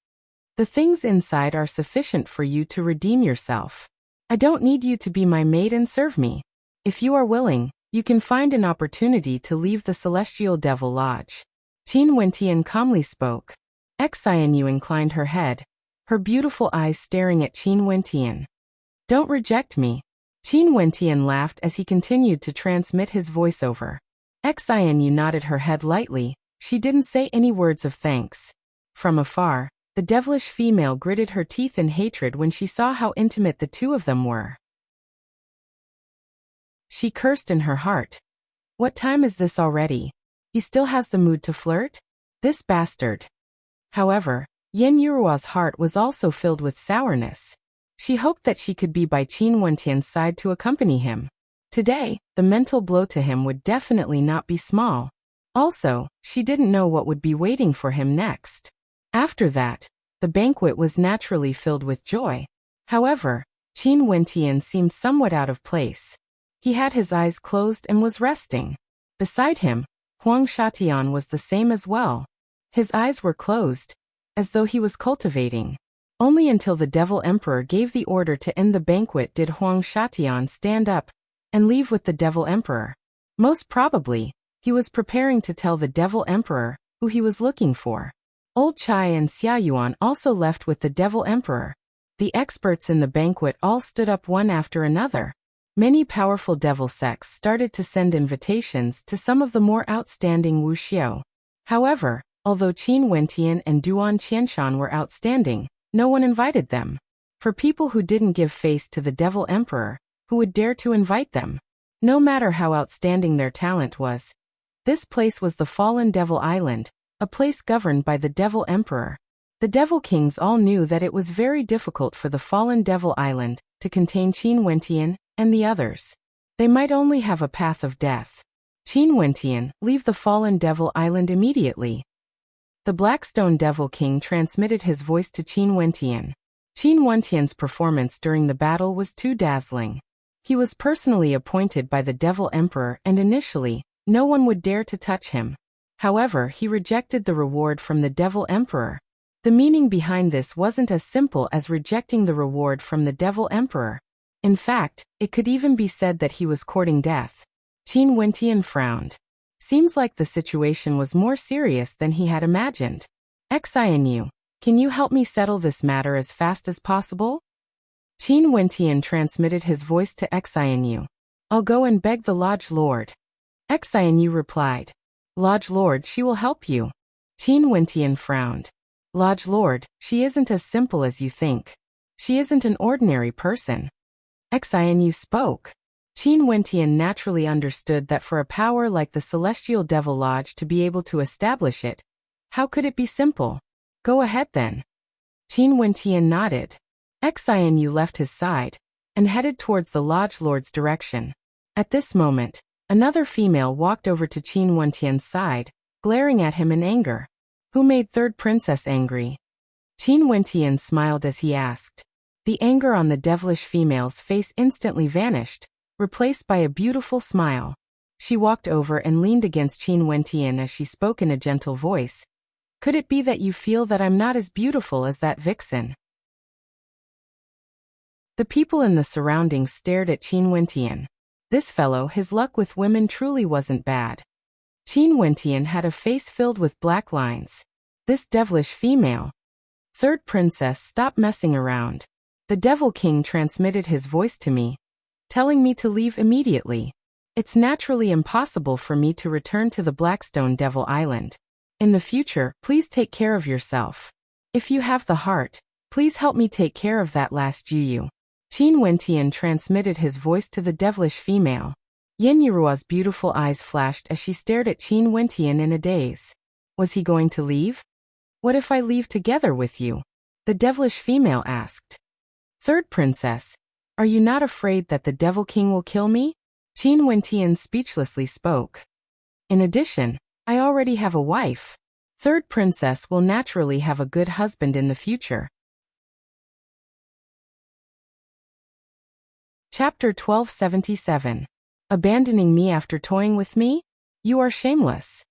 The things inside are sufficient for you to redeem yourself. I don't need you to be my maid and serve me. If you are willing, you can find an opportunity to leave the Celestial Devil Lodge. Qin Wentian calmly spoke. Xianyu inclined her head, her beautiful eyes staring at Qin Wentian. Don't reject me. Qin Wentian laughed as he continued to transmit his voiceover. Xianyu nodded her head lightly. She didn't say any words of thanks. From afar, the devilish female gritted her teeth in hatred when she saw how intimate the two of them were. She cursed in her heart. What time is this already? He still has the mood to flirt? This bastard. However, Yen Yurua's heart was also filled with sourness. She hoped that she could be by Qin Wentian's side to accompany him. Today, the mental blow to him would definitely not be small. Also, she didn't know what would be waiting for him next. After that, the banquet was naturally filled with joy. However, Qin Wentian seemed somewhat out of place. He had his eyes closed and was resting. Beside him, Huang Shatian was the same as well. His eyes were closed, as though he was cultivating. Only until the Devil Emperor gave the order to end the banquet did Huang Shatian stand up and leave with the Devil Emperor. Most probably, he was preparing to tell the Devil Emperor who he was looking for. Old Chai and Xiaoyuan also left with the Devil Emperor. The experts in the banquet all stood up one after another. Many powerful devil sects started to send invitations to some of the more outstanding Wuxia. However, although Qin Wentian and Duan Qianshan were outstanding, no one invited them. For people who didn't give face to the Devil Emperor, who would dare to invite them? No matter how outstanding their talent was. This place was the Fallen Devil Island, a place governed by the Devil Emperor. The Devil Kings all knew that it was very difficult for the Fallen Devil Island to contain Qin Wentian and the others. They might only have a path of death. Qin Wentian, leave the Fallen Devil Island immediately. The Blackstone Devil King transmitted his voice to Qin Wentian. Qin Wentian's performance during the battle was too dazzling. He was personally appointed by the Devil Emperor and initially, no one would dare to touch him. However, he rejected the reward from the Devil Emperor. The meaning behind this wasn't as simple as rejecting the reward from the Devil Emperor. In fact, it could even be said that he was courting death. Qin Wentian frowned. Seems like the situation was more serious than he had imagined. Xianyu, can you help me settle this matter as fast as possible? Qin Wentian transmitted his voice to Xianyu. I'll go and beg the Lodge Lord. Xianyu replied. Lodge Lord, she will help you. Qin Wentian frowned. Lodge Lord, she isn't as simple as you think. She isn't an ordinary person. Xianyu spoke. Qin Wentian naturally understood that for a power like the Celestial Devil Lodge to be able to establish it, how could it be simple? Go ahead then. Qin Wentian nodded. Xianyu left his side and headed towards the Lodge Lord's direction. At this moment, another female walked over to Qin Wentian's side, glaring at him in anger. Who made Third Princess angry? Qin Wentian smiled as he asked. The anger on the devilish female's face instantly vanished, replaced by a beautiful smile. She walked over and leaned against Qin Wentian as she spoke in a gentle voice. Could it be that you feel that I'm not as beautiful as that vixen? The people in the surroundings stared at Qin Wentian. This fellow, his luck with women truly wasn't bad. Qin Wentian had a face filled with black lines. This devilish female. Third Princess, stop messing around. The Devil King transmitted his voice to me, telling me to leave immediately. It's naturally impossible for me to return to the Blackstone Devil Island. In the future, please take care of yourself. If you have the heart, please help me take care of that last Juyu. Qin Wentian transmitted his voice to the devilish female. Yin Yurua's beautiful eyes flashed as she stared at Qin Wentian in a daze. Was he going to leave? What if I leave together with you? The devilish female asked. Third Princess, are you not afraid that the Devil King will kill me? Qin Wentian speechlessly spoke. In addition, I already have a wife. Third Princess will naturally have a good husband in the future. Chapter 1277. Abandoning me after toying with me? You are shameless.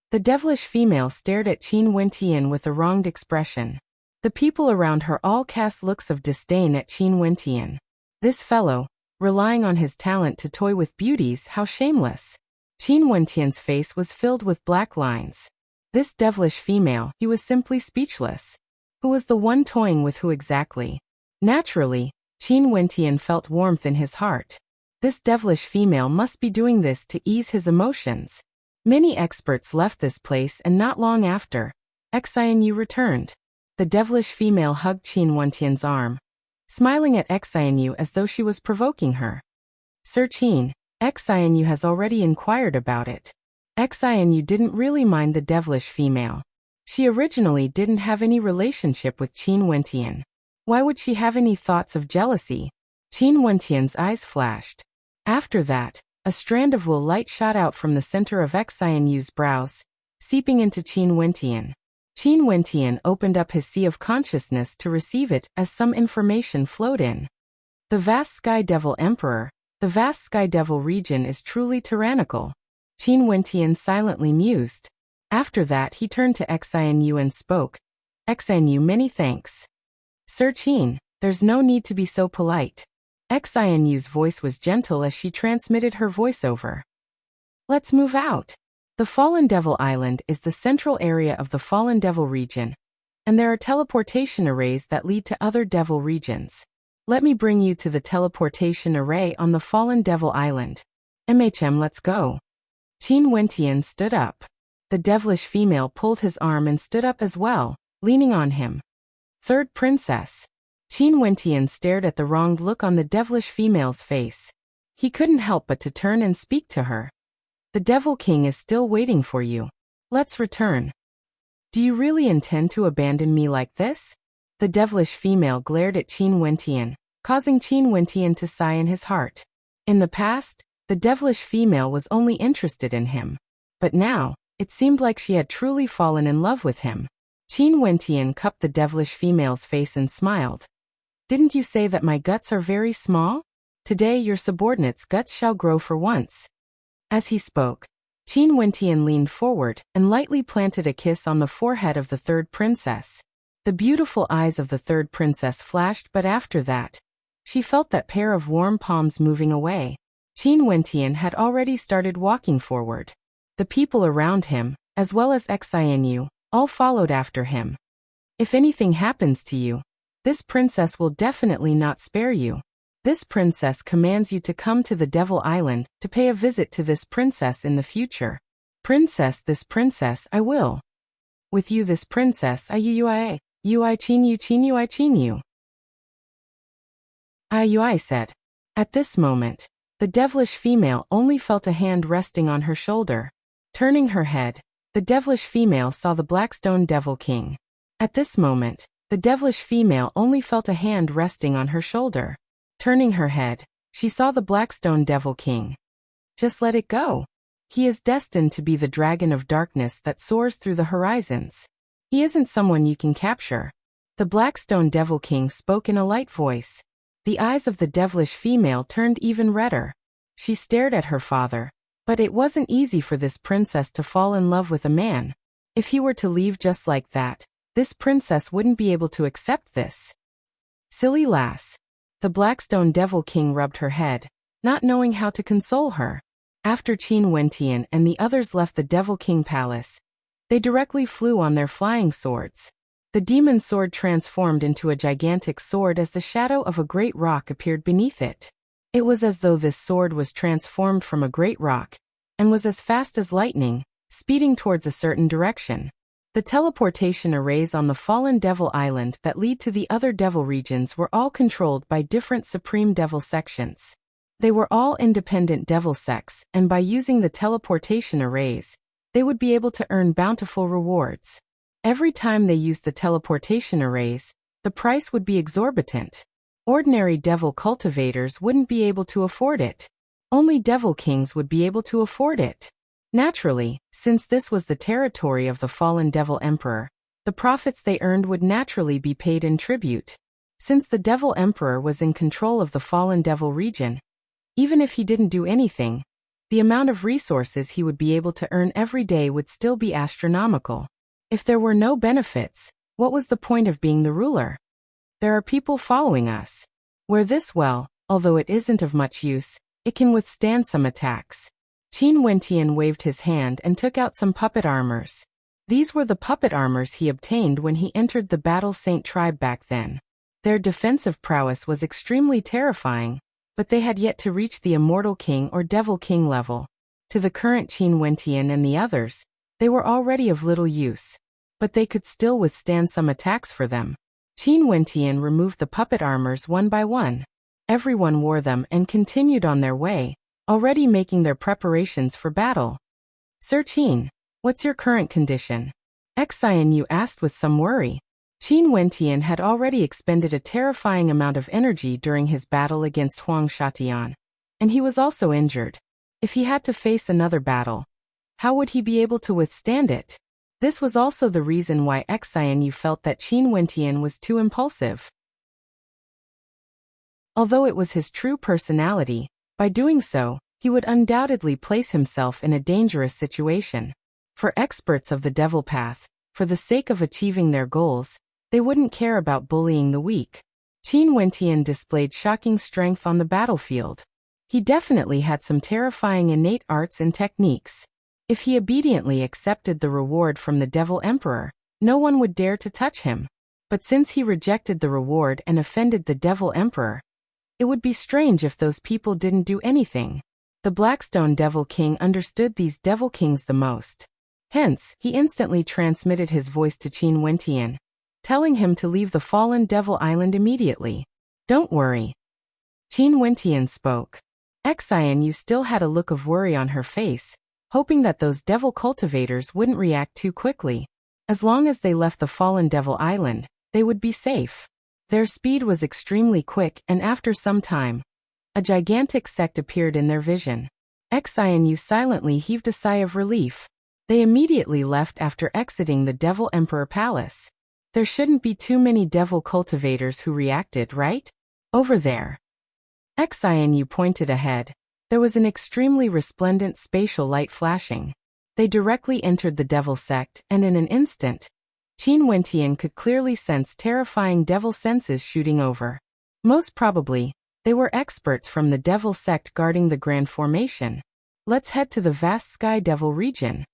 The devilish female stared at Qin Wentian with a wronged expression. The people around her all cast looks of disdain at Qin Wentian. This fellow, relying on his talent to toy with beauties, how shameless. Qin Wentian's face was filled with black lines. This devilish female, he was simply speechless. Who was the one toying with who exactly? Naturally, Qin Wentian felt warmth in his heart. This devilish female must be doing this to ease his emotions. Many experts left this place and not long after, Xianyu returned. The devilish female hugged Qin Wentian's arm, smiling at Xianyu as though she was provoking her. Sir Qin, Xianyu has already inquired about it. Xianyu didn't really mind the devilish female. She originally didn't have any relationship with Qin Wentian. Why would she have any thoughts of jealousy? Qin Wentian's eyes flashed. After that, a strand of wool light shot out from the center of Xianyu's brows, seeping into Qin Wentian. Qin Wentian opened up his sea of consciousness to receive it as some information flowed in. The vast Sky Devil Emperor, the vast Sky Devil region is truly tyrannical. Qin Wentian silently mused. After that he turned to Xianyu and spoke. Xianyu, many thanks. Sir Qin, there's no need to be so polite. Xianyu's voice was gentle as she transmitted her voiceover. Let's move out. The Fallen Devil Island is the central area of the Fallen Devil region, and there are teleportation arrays that lead to other devil regions. Let me bring you to the teleportation array on the Fallen Devil Island. Let's go. Qin Wentian stood up. The devilish female pulled his arm and stood up as well, leaning on him. Third Princess. Qin Wentian stared at the wronged look on the devilish female's face. He couldn't help but to turn and speak to her. The Devil King is still waiting for you. Let's return. Do you really intend to abandon me like this? The devilish female glared at Qin Wentian, causing Qin Wentian to sigh in his heart. In the past, the devilish female was only interested in him. But now, it seemed like she had truly fallen in love with him. Qin Wentian cupped the devilish female's face and smiled. Didn't you say that my guts are very small? Today your subordinate's guts shall grow for once. As he spoke, Qin Wentian leaned forward and lightly planted a kiss on the forehead of the third princess. The beautiful eyes of the third princess flashed, but after that, she felt that pair of warm palms moving away. Qin Wentian had already started walking forward. The people around him, as well as Xianyu, all followed after him. If anything happens to you, this princess will definitely not spare you. This princess commands you to come to the Devil Island to pay a visit to this princess in the future. Princess, this princess, I will. With you, this princess, I chin you. I said. At this moment, the devilish female only felt a hand resting on her shoulder. Turning her head, the devilish female saw the Blackstone Devil King. At this moment, the devilish female only felt a hand resting on her shoulder. Turning her head, she saw the Blackstone Devil King. Just let it go. He is destined to be the dragon of darkness that soars through the horizons. He isn't someone you can capture. The Blackstone Devil King spoke in a light voice. The eyes of the devilish female turned even redder. She stared at her father, but it wasn't easy for this princess to fall in love with a man. If he were to leave just like that, this princess wouldn't be able to accept this. Silly lass. The Blackstone Devil King rubbed her head, not knowing how to console her. After Qin Wentian and the others left the Devil King Palace, they directly flew on their flying swords. The demon sword transformed into a gigantic sword as the shadow of a great rock appeared beneath it. It was as though this sword was transformed from a great rock, and was as fast as lightning, speeding towards a certain direction. The teleportation arrays on the Fallen Devil Island that lead to the other devil regions were all controlled by different Supreme Devil sections. They were all independent devil sects, and by using the teleportation arrays, they would be able to earn bountiful rewards. Every time they used the teleportation arrays, the price would be exorbitant. Ordinary devil cultivators wouldn't be able to afford it. Only devil kings would be able to afford it. Naturally, since this was the territory of the fallen devil emperor, the profits they earned would naturally be paid in tribute. Since the devil emperor was in control of the fallen devil region, even if he didn't do anything, the amount of resources he would be able to earn every day would still be astronomical. If there were no benefits, what was the point of being the ruler? There are people following us. Wear this well, although it isn't of much use, it can withstand some attacks. Qin Wentian waved his hand and took out some puppet armors. These were the puppet armors he obtained when he entered the Battle Saint tribe back then. Their defensive prowess was extremely terrifying, but they had yet to reach the Immortal King or Devil King level. To the current Qin Wentian and the others, they were already of little use, but they could still withstand some attacks for them. Qin Wentian removed the puppet armors one by one. Everyone wore them and continued on their way, already making their preparations for battle. Sir Qin, what's your current condition? Xianyu asked with some worry. Qin Wentian had already expended a terrifying amount of energy during his battle against Huang Shatian. And he was also injured. If he had to face another battle, how would he be able to withstand it? This was also the reason why Xianyu felt that Qin Wentian was too impulsive. Although it was his true personality, by doing so, he would undoubtedly place himself in a dangerous situation. For experts of the devil path, for the sake of achieving their goals, they wouldn't care about bullying the weak. Qin Wentian displayed shocking strength on the battlefield. He definitely had some terrifying innate arts and techniques. If he obediently accepted the reward from the Devil Emperor, no one would dare to touch him. But since he rejected the reward and offended the Devil Emperor, it would be strange if those people didn't do anything. The Blackstone Devil King understood these Devil Kings the most. Hence, he instantly transmitted his voice to Qin Wentian, telling him to leave the fallen Devil Island immediately. Don't worry. Qin Wentian spoke. Xianyu still had a look of worry on her face, hoping that those devil cultivators wouldn't react too quickly. As long as they left the fallen Devil Island, they would be safe. Their speed was extremely quick, and after some time, a gigantic sect appeared in their vision. Xianyu silently heaved a sigh of relief. They immediately left after exiting the Devil Emperor Palace. There shouldn't be too many devil cultivators who reacted, right? Over there. Xianyu pointed ahead. There was an extremely resplendent spatial light flashing. They directly entered the devil sect, and in an instant, Qin Wentian could clearly sense terrifying devil senses shooting over. Most probably, they were experts from the devil sect guarding the Grand Formation. Let's head to the vast Sky Devil region.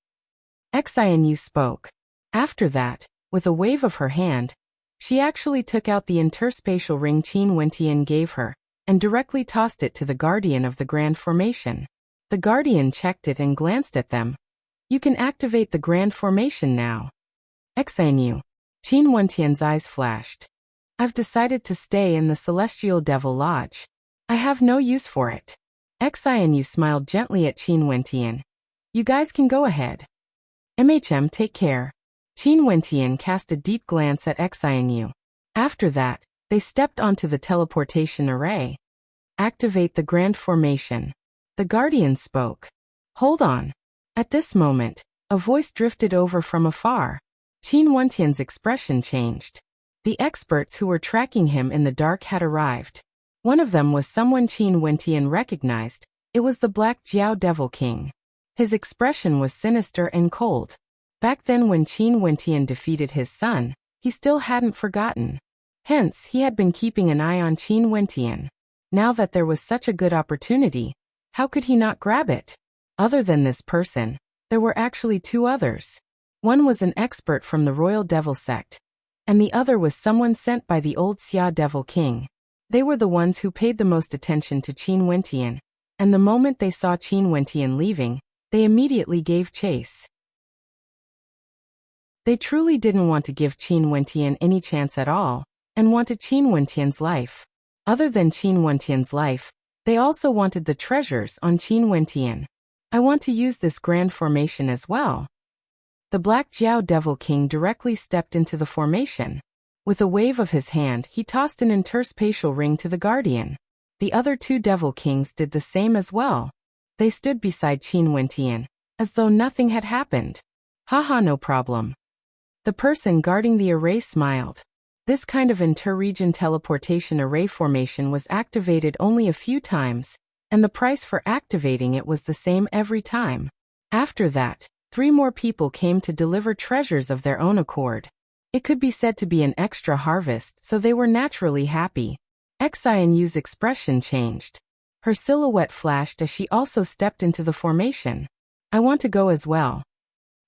Xianyu spoke. After that, with a wave of her hand, she actually took out the interspatial ring Qin Wentian gave her, and directly tossed it to the Guardian of the Grand Formation. The Guardian checked it and glanced at them. You can activate the Grand Formation now. Xianyu. Qin Wentian's eyes flashed. I've decided to stay in the Celestial Devil Lodge. I have no use for it. Xianyu smiled gently at Qin Wentian. You guys can go ahead. Take care. Qin Wentian cast a deep glance at Xianyu. After that, they stepped onto the teleportation array. Activate the Grand Formation. The Guardian spoke. Hold on. At this moment, a voice drifted over from afar. Qin Wentian's expression changed. The experts who were tracking him in the dark had arrived. One of them was someone Qin Wentian recognized. It was the Black Jiao Devil King. His expression was sinister and cold. Back then when Qin Wentian defeated his son, he still hadn't forgotten. Hence, he had been keeping an eye on Qin Wentian. Now that there was such a good opportunity, how could he not grab it? Other than this person, there were actually two others. One was an expert from the Royal Devil Sect, and the other was someone sent by the old Xia Devil King. They were the ones who paid the most attention to Qin Wentian, and the moment they saw Qin Wentian leaving, they immediately gave chase. They truly didn't want to give Qin Wentian any chance at all, and wanted Qin Wentian's life. Other than Qin Wentian's life, they also wanted the treasures on Qin Wentian. I want to use this Grand Formation as well. The Black Jiao Devil King directly stepped into the formation. With a wave of his hand, he tossed an interspatial ring to the Guardian. The other two Devil Kings did the same as well. They stood beside Qin Wentian, as though nothing had happened. Haha, no problem. The person guarding the array smiled. This kind of inter-region teleportation array formation was activated only a few times, and the price for activating it was the same every time. After that, 3 more people came to deliver treasures of their own accord. It could be said to be an extra harvest, so they were naturally happy. Xianyu's expression changed. Her silhouette flashed as she also stepped into the formation. I want to go as well.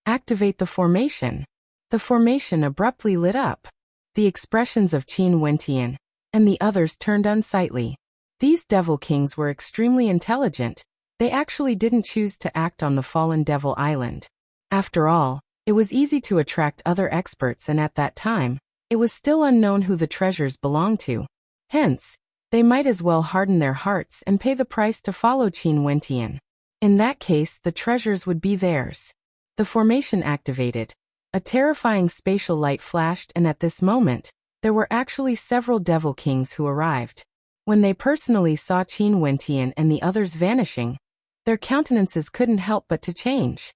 Activate the formation. The formation abruptly lit up. The expressions of Qin Wentian and the others turned unsightly. These Devil Kings were extremely intelligent. They actually didn't choose to act on the fallen Devil Island. After all, it was easy to attract other experts, and at that time, it was still unknown who the treasures belonged to. Hence, they might as well harden their hearts and pay the price to follow Qin Wentian. In that case, the treasures would be theirs. The formation activated. A terrifying spatial light flashed, and at this moment, there were actually several Devil Kings who arrived. When they personally saw Qin Wentian and the others vanishing, their countenances couldn't help but to change.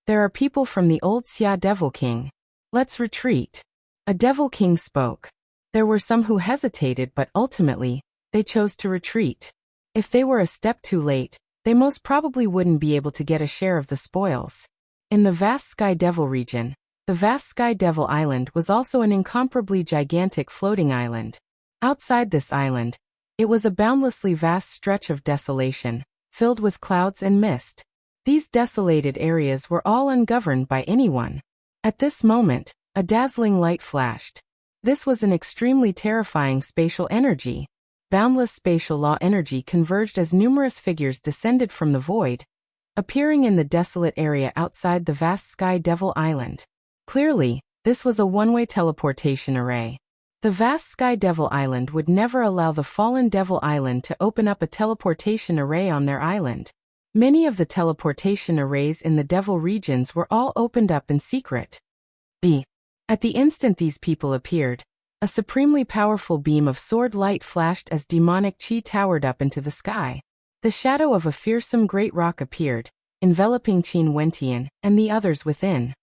There are people from the old Xia Devil King. Let's retreat. A Devil King spoke. There were some who hesitated, but ultimately, they chose to retreat. If they were a step too late, they most probably wouldn't be able to get a share of the spoils. In the vast Sky Devil region, the vast Sky Devil Island was also an incomparably gigantic floating island. Outside this island, it was a boundlessly vast stretch of desolation, filled with clouds and mist. These desolated areas were all ungoverned by anyone. At this moment, a dazzling light flashed. This was an extremely terrifying spatial energy. Boundless spatial law energy converged as numerous figures descended from the void, appearing in the desolate area outside the vast Sky Devil Island. Clearly, this was a one-way teleportation array. The vast Sky Devil Island would never allow the fallen Devil Island to open up a teleportation array on their island. Many of the teleportation arrays in the Devil regions were all opened up in secret. At the instant these people appeared, a supremely powerful beam of sword light flashed as demonic chi towered up into the sky. The shadow of a fearsome great rock appeared, enveloping Qin Wentian and the others within.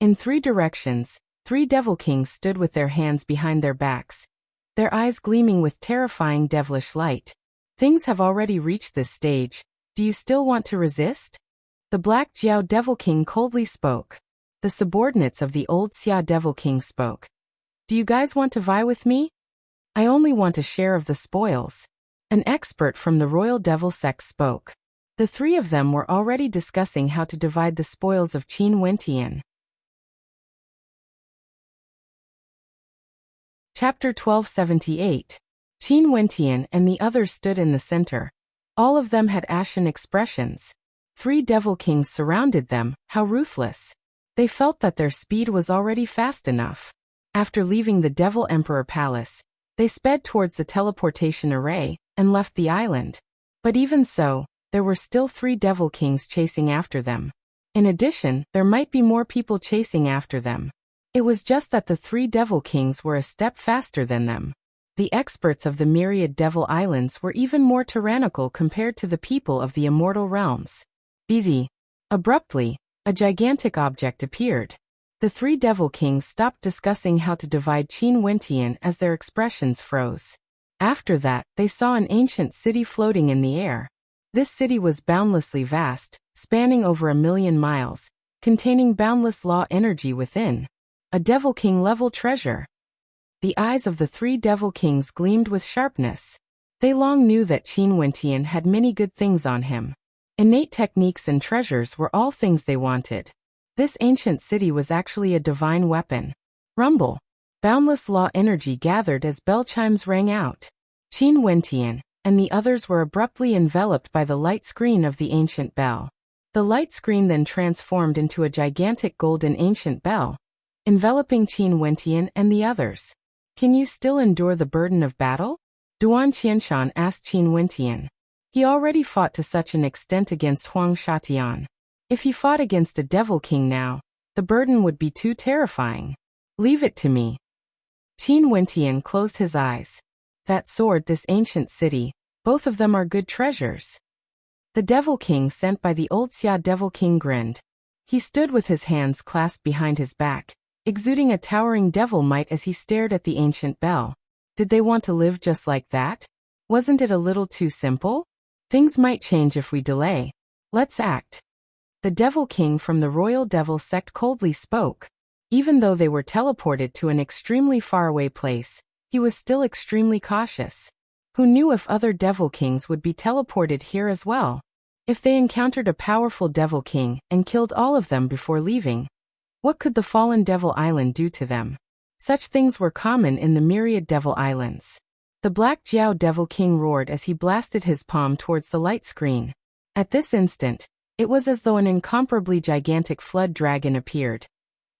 In three directions, 3 Devil Kings stood with their hands behind their backs, their eyes gleaming with terrifying devilish light. Things have already reached this stage. Do you still want to resist? The Black Jiao Devil King coldly spoke. The subordinates of the old Xia Devil King spoke. Do you guys want to vie with me? I only want a share of the spoils. An expert from the Royal Devil Sect spoke. The three of them were already discussing how to divide the spoils of Qin Wentian. Chapter 1278. Qin Wentian and the others stood in the center. All of them had ashen expressions. 3 Devil Kings surrounded them. How ruthless. They felt that their speed was already fast enough. After leaving the Devil Emperor Palace, they sped towards the teleportation array and left the island. But even so, there were still 3 Devil Kings chasing after them. In addition, there might be more people chasing after them. It was just that the 3 Devil Kings were a step faster than them. The experts of the myriad Devil Islands were even more tyrannical compared to the people of the immortal realms. Busy. Abruptly, a gigantic object appeared. The 3 Devil Kings stopped discussing how to divide Qin Wentian as their expressions froze. After that, they saw an ancient city floating in the air. This city was boundlessly vast, spanning over 1,000,000 miles, containing boundless law energy within. A Devil King-level treasure. The eyes of the 3 Devil Kings gleamed with sharpness. They long knew that Qin Wentian had many good things on him. Innate techniques and treasures were all things they wanted. This ancient city was actually a divine weapon. Rumble. Boundless law energy gathered as bell chimes rang out. Qin Wentian and the others were abruptly enveloped by the light screen of the ancient bell. The light screen then transformed into a gigantic golden ancient bell, enveloping Qin Wentian and the others. Can you still endure the burden of battle? Duan Qianshan asked Qin Wentian. He already fought to such an extent against Huang Shatian. If he fought against a Devil King now, the burden would be too terrifying. Leave it to me. Qin Wentian closed his eyes. That sword, this ancient city, both of them are good treasures. The Devil King sent by the old Xia Devil King grinned. He stood with his hands clasped behind his back, exuding a towering devil might as he stared at the ancient bell. Did they want to live just like that? Wasn't it a little too simple? Things might change if we delay. Let's act. The Devil King from the Royal Devil Sect coldly spoke. Even though they were teleported to an extremely faraway place, he was still extremely cautious. Who knew if other Devil Kings would be teleported here as well? If they encountered a powerful Devil King and killed all of them before leaving, what could the fallen Devil Island do to them? Such things were common in the myriad Devil Islands. The Black Jiao Devil King roared as he blasted his palm towards the light screen. At this instant, it was as though an incomparably gigantic flood dragon appeared,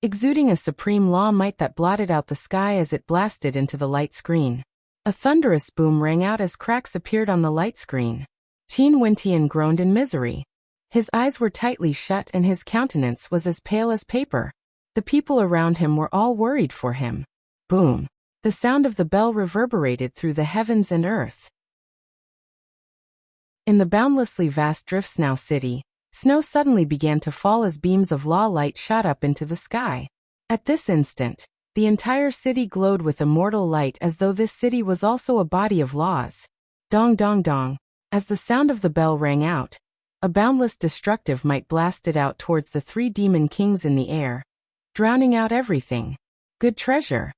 exuding a supreme law might that blotted out the sky as it blasted into the light screen. A thunderous boom rang out as cracks appeared on the light screen. Qin Wentian groaned in misery. His eyes were tightly shut and his countenance was as pale as paper. The people around him were all worried for him. Boom. The sound of the bell reverberated through the heavens and earth. In the boundlessly vast Driftsnow city, snow suddenly began to fall as beams of law light shot up into the sky. At this instant, the entire city glowed with immortal light as though this city was also a body of laws. Dong dong dong. As the sound of the bell rang out, a boundless destructive might blasted out towards the 3 demon kings in the air, drowning out everything. Good treasure.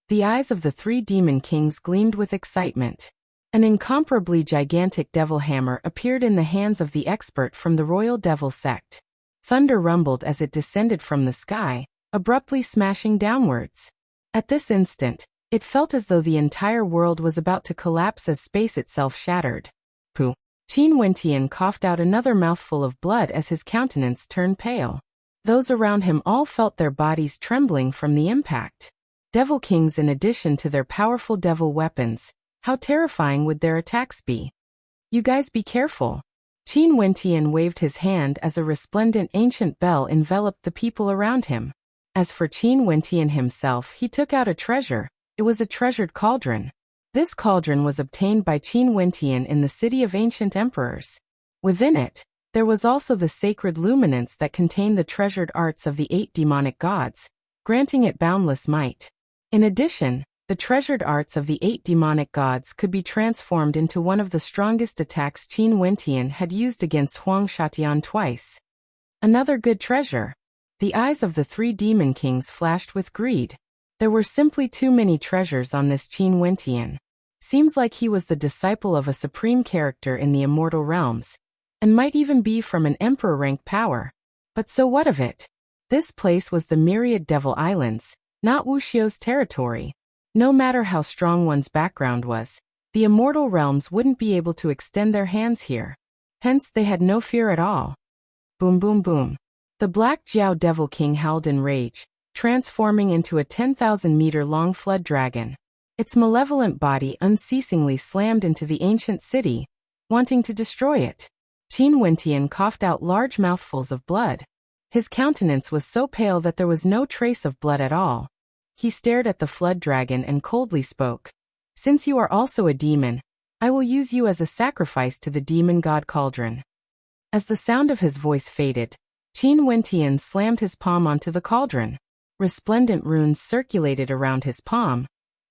The eyes of the 3 demon kings gleamed with excitement. An incomparably gigantic devil hammer appeared in the hands of the expert from the royal devil sect. Thunder rumbled as it descended from the sky, abruptly smashing downwards. At this instant, it felt as though the entire world was about to collapse as space itself shattered. Pooh. Qin Wentian coughed out another mouthful of blood as his countenance turned pale. Those around him all felt their bodies trembling from the impact. Devil kings, in addition to their powerful devil weapons, how terrifying would their attacks be? You guys be careful. Qin Wentian waved his hand as a resplendent ancient bell enveloped the people around him. As for Qin Wentian himself, he took out a treasure. It was a treasured cauldron. This cauldron was obtained by Qin Wentian in the city of ancient emperors. Within it, there was also the sacred luminance that contained the treasured arts of the 8 demonic gods, granting it boundless might. In addition, the treasured arts of the 8 demonic gods could be transformed into one of the strongest attacks Qin Wentian had used against Huang Shatian twice. Another good treasure. The eyes of the 3 demon kings flashed with greed. There were simply too many treasures on this Qin Wentian. Seems like he was the disciple of a supreme character in the immortal realms, and might even be from an emperor-rank power. But so what of it? This place was the myriad devil islands, not Wuxia's territory. No matter how strong one's background was, the immortal realms wouldn't be able to extend their hands here. Hence they had no fear at all. Boom boom boom. The Black Jiao Devil King howled in rage, transforming into a 10,000-meter-long flood dragon. Its malevolent body unceasingly slammed into the ancient city, wanting to destroy it. Qin Wentian coughed out large mouthfuls of blood. His countenance was so pale that there was no trace of blood at all. He stared at the flood dragon and coldly spoke. Since you are also a demon, I will use you as a sacrifice to the demon god cauldron. As the sound of his voice faded, Qin Wentian slammed his palm onto the cauldron. Resplendent runes circulated around his palm.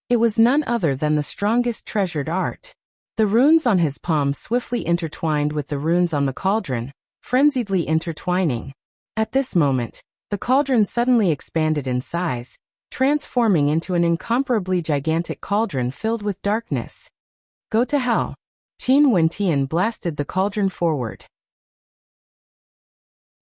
It was none other than the strongest treasured art. The runes on his palm swiftly intertwined with the runes on the cauldron, frenziedly intertwining. At this moment, the cauldron suddenly expanded in size, transforming into an incomparably gigantic cauldron filled with darkness. Go to hell. Qin Wentian blasted the cauldron forward.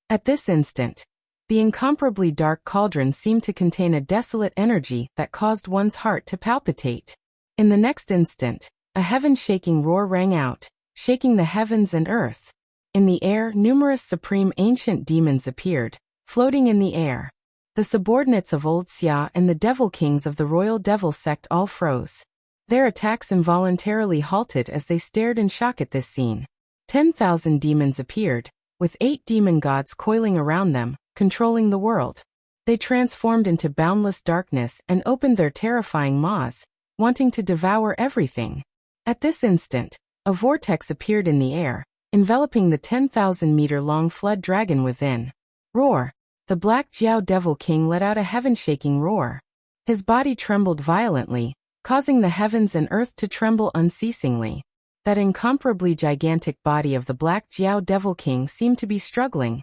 At this instant, the incomparably dark cauldron seemed to contain a desolate energy that caused one's heart to palpitate. In the next instant, a heaven-shaking roar rang out, shaking the heavens and earth. In the air, numerous supreme ancient demons appeared, floating in the air. The subordinates of Wuxia and the devil kings of the royal devil sect all froze. Their attacks involuntarily halted as they stared in shock at this scene. 10,000 demons appeared, with 8 demon gods coiling around them, controlling the world. They transformed into boundless darkness and opened their terrifying maws, wanting to devour everything. At this instant, a vortex appeared in the air, enveloping the 10,000-meter-long flood dragon within. Roar! The Black Jiao Devil King let out a heaven-shaking roar. His body trembled violently, causing the heavens and earth to tremble unceasingly. That incomparably gigantic body of the Black Jiao Devil King seemed to be struggling,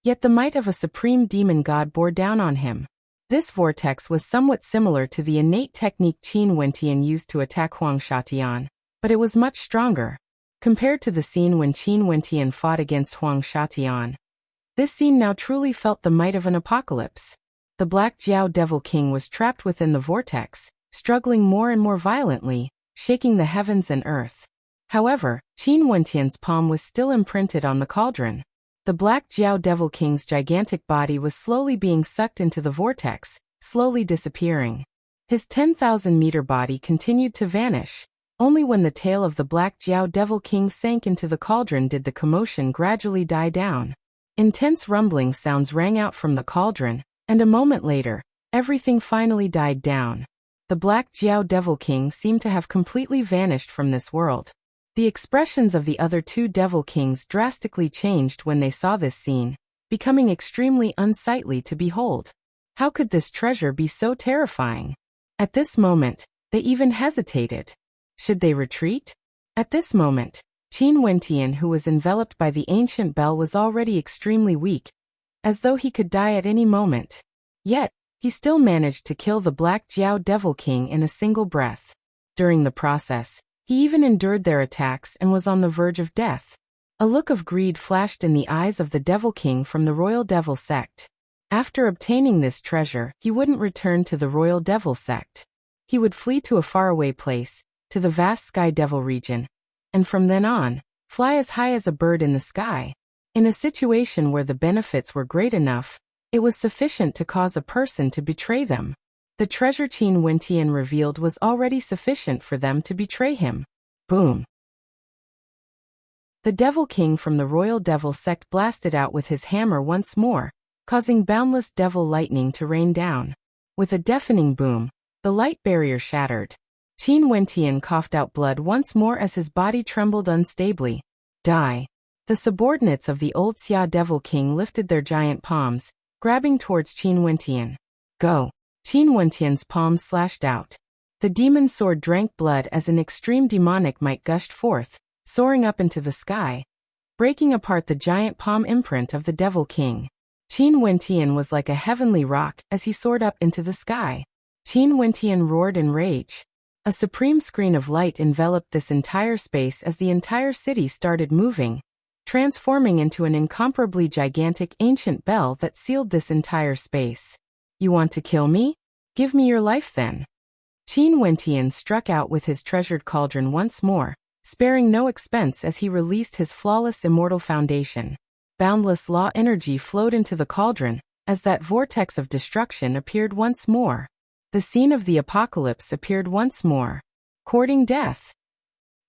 yet the might of a supreme demon god bore down on him. This vortex was somewhat similar to the innate technique Qin Wentian used to attack Huang Shatian, but it was much stronger. Compared to the scene when Qin Wentian fought against Huang Shatian, this scene now truly felt the might of an apocalypse. The Black Jiao Devil King was trapped within the vortex, struggling more and more violently, shaking the heavens and earth. However, Qin Wentian's palm was still imprinted on the cauldron. The Black Jiao Devil King's gigantic body was slowly being sucked into the vortex, slowly disappearing. His 10,000-meter body continued to vanish. Only when the tail of the Black Jiao Devil King sank into the cauldron did the commotion gradually die down. Intense rumbling sounds rang out from the cauldron, and a moment later, everything finally died down. the Black Jiao Devil King seemed to have completely vanished from this world. The expressions of the other two Devil Kings drastically changed when they saw this scene, becoming extremely unsightly to behold. How could this treasure be so terrifying? At this moment, they even hesitated. Should they retreat? At this moment, Qin Wentian, who was enveloped by the ancient bell, was already extremely weak, as though he could die at any moment. Yet, he still managed to kill the Black Jiao Devil King in a single breath. During the process, he even endured their attacks and was on the verge of death. A look of greed flashed in the eyes of the Devil King from the Royal Devil Sect. After obtaining this treasure, he wouldn't return to the Royal Devil Sect. He would flee to a faraway place, to the vast Sky Devil region, and from then on, fly as high as a bird in the sky. In a situation where the benefits were great enough, it was sufficient to cause a person to betray them. The treasure Qin Wentian revealed was already sufficient for them to betray him. Boom! The Devil King from the Royal Devil Sect blasted out with his hammer once more, causing boundless devil lightning to rain down. With a deafening boom, the light barrier shattered. Qin Wentian coughed out blood once more as his body trembled unstably. Die! The subordinates of the old Xia Devil King lifted their giant palms, grabbing towards Qin Wentian. Go! Qin Wentian's palms slashed out. The demon sword drank blood as an extreme demonic might gushed forth, soaring up into the sky, breaking apart the giant palm imprint of the Devil King. Qin Wentian was like a heavenly rock as he soared up into the sky. Qin Wentian roared in rage. A supreme screen of light enveloped this entire space as the entire city started moving, transforming into an incomparably gigantic ancient bell that sealed this entire space. You want to kill me? Give me your life then. Qin Wentian struck out with his treasured cauldron once more, sparing no expense as he released his flawless immortal foundation. Boundless law energy flowed into the cauldron, as that vortex of destruction appeared once more. The scene of the apocalypse appeared once more. Courting death.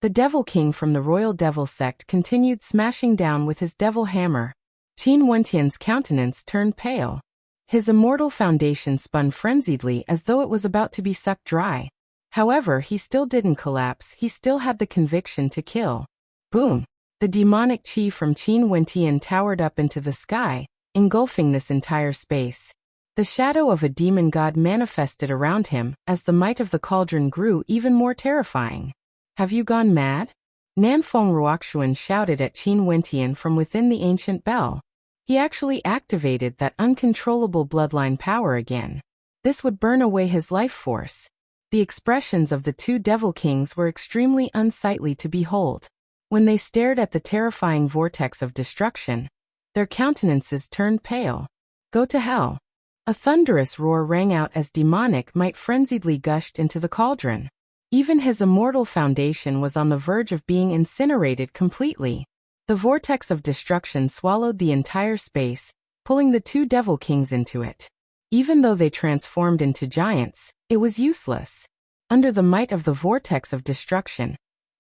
The Devil King from the Royal Devil Sect continued smashing down with his devil hammer. Qin Wentian's countenance turned pale. His immortal foundation spun frenziedly as though it was about to be sucked dry. However, he still didn't collapse, he still had the conviction to kill. Boom! The demonic chi from Qin Wentian towered up into the sky, engulfing this entire space. The shadow of a demon god manifested around him as the might of the cauldron grew even more terrifying. Have you gone mad? Nanfeng Ruoxuan shouted at Qin Wentian from within the ancient bell. He actually activated that uncontrollable bloodline power again. This would burn away his life force. The expressions of the two Devil Kings were extremely unsightly to behold. When they stared at the terrifying vortex of destruction, their countenances turned pale. Go to hell! A thunderous roar rang out as demonic might frenziedly gushed into the cauldron. Even his immortal foundation was on the verge of being incinerated completely. The vortex of destruction swallowed the entire space, pulling the two Devil Kings into it. Even though they transformed into giants, it was useless. Under the might of the vortex of destruction,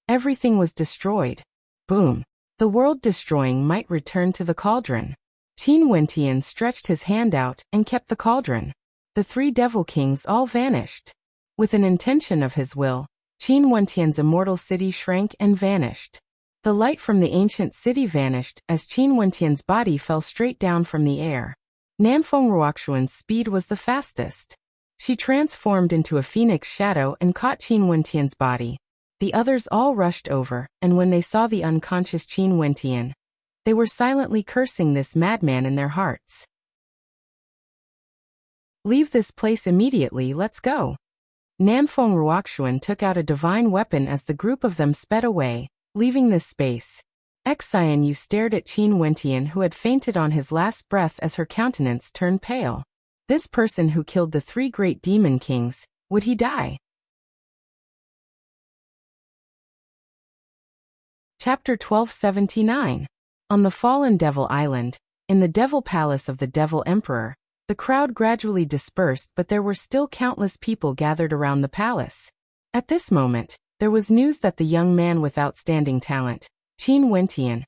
everything was destroyed. Boom! The world-destroying might returned to the cauldron. Qin Wentian stretched his hand out and kept the cauldron. The three Devil Kings all vanished. With an intention of his will, Qin Wentian's immortal city shrank and vanished. The light from the ancient city vanished as Qin Wentian's body fell straight down from the air. Nanfeng Ruoxuan's speed was the fastest. She transformed into a phoenix shadow and caught Qin Wentian's body. The others all rushed over, and when they saw the unconscious Qin Wentian, they were silently cursing this madman in their hearts. Leave this place immediately, let's go. Nanfeng Ruoxuan took out a divine weapon as the group of them sped away, leaving this space. Xianyu stared at Qin Wentian, who had fainted on his last breath as her countenance turned pale. This person who killed the three great demon kings, would he die? Chapter 1279. On the fallen Devil Island, in the Devil Palace of the Devil Emperor, the crowd gradually dispersed, but there were still countless people gathered around the palace. At this moment, there was news that the young man with outstanding talent, Qin Wentian,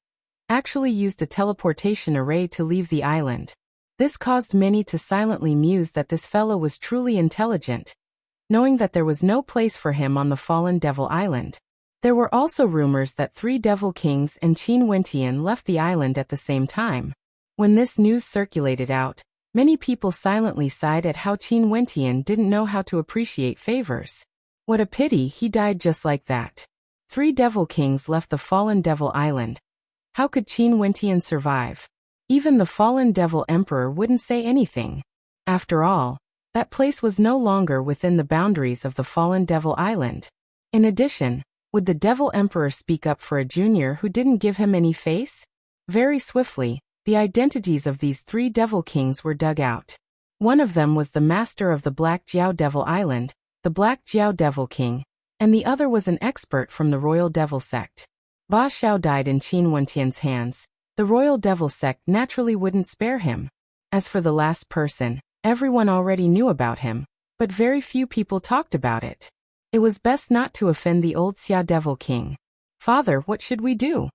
actually used a teleportation array to leave the island. This caused many to silently muse that this fellow was truly intelligent. knowing that there was no place for him on the fallen Devil Island. There were also rumors that 3 Devil Kings and Qin Wentian left the island at the same time. When this news circulated out, many people silently sighed at how Qin Wentian didn't know how to appreciate favors. What a pity he died just like that. 3 Devil Kings left the fallen Devil Island. How could Qin Wentian survive? Even the fallen Devil Emperor wouldn't say anything. After all, that place was no longer within the boundaries of the fallen Devil Island. In addition, would the Devil Emperor speak up for a junior who didn't give him any face? Very swiftly, the identities of these 3 Devil Kings were dug out. One of them was the master of the Black Jiao Devil Island, the Black Jiao Devil King, and the other was an expert from the Royal Devil Sect. Ba Xiao died in Qin Wentian's hands. The Royal Devil Sect naturally wouldn't spare him. As for the last person, everyone already knew about him, but very few people talked about it. It was best not to offend the old Xia Devil King. Father, what should we do?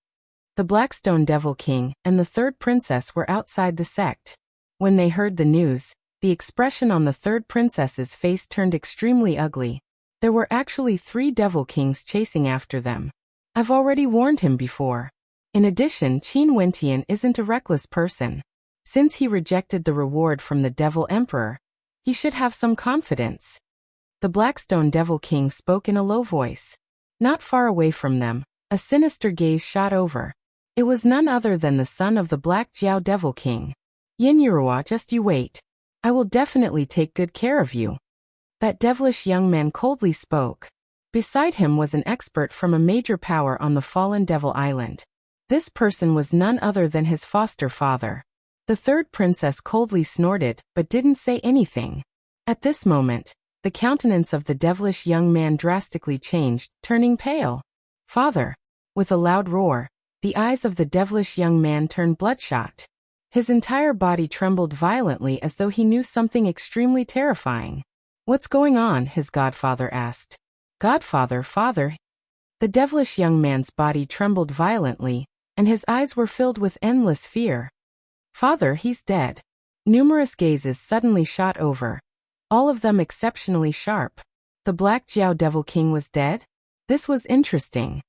The Blackstone Devil King and the 3rd princess were outside the sect. When they heard the news, the expression on the 3rd princess's face turned extremely ugly. There were actually 3 Devil Kings chasing after them. I've already warned him before. In addition, Qin Wentian isn't a reckless person. Since he rejected the reward from the Devil Emperor, he should have some confidence. The Blackstone Devil King spoke in a low voice. Not far away from them, a sinister gaze shot over. It was none other than the son of the Black Jiao Devil King. Yin Yuruwa, just you wait. I will definitely take good care of you. That devilish young man coldly spoke. Beside him was an expert from a major power on the fallen Devil Island. This person was none other than his foster father. The 3rd princess coldly snorted, but didn't say anything. At this moment, the countenance of the devilish young man drastically changed, turning pale. Father! With a loud roar, the eyes of the devilish young man turned bloodshot. His entire body trembled violently as though he knew something extremely terrifying. What's going on? His godfather asked. Godfather, father. The devilish young man's body trembled violently, and his eyes were filled with endless fear. Father, he's dead. Numerous gazes suddenly shot over. All of them exceptionally sharp. The Black Jiao Devil King was dead? This was interesting.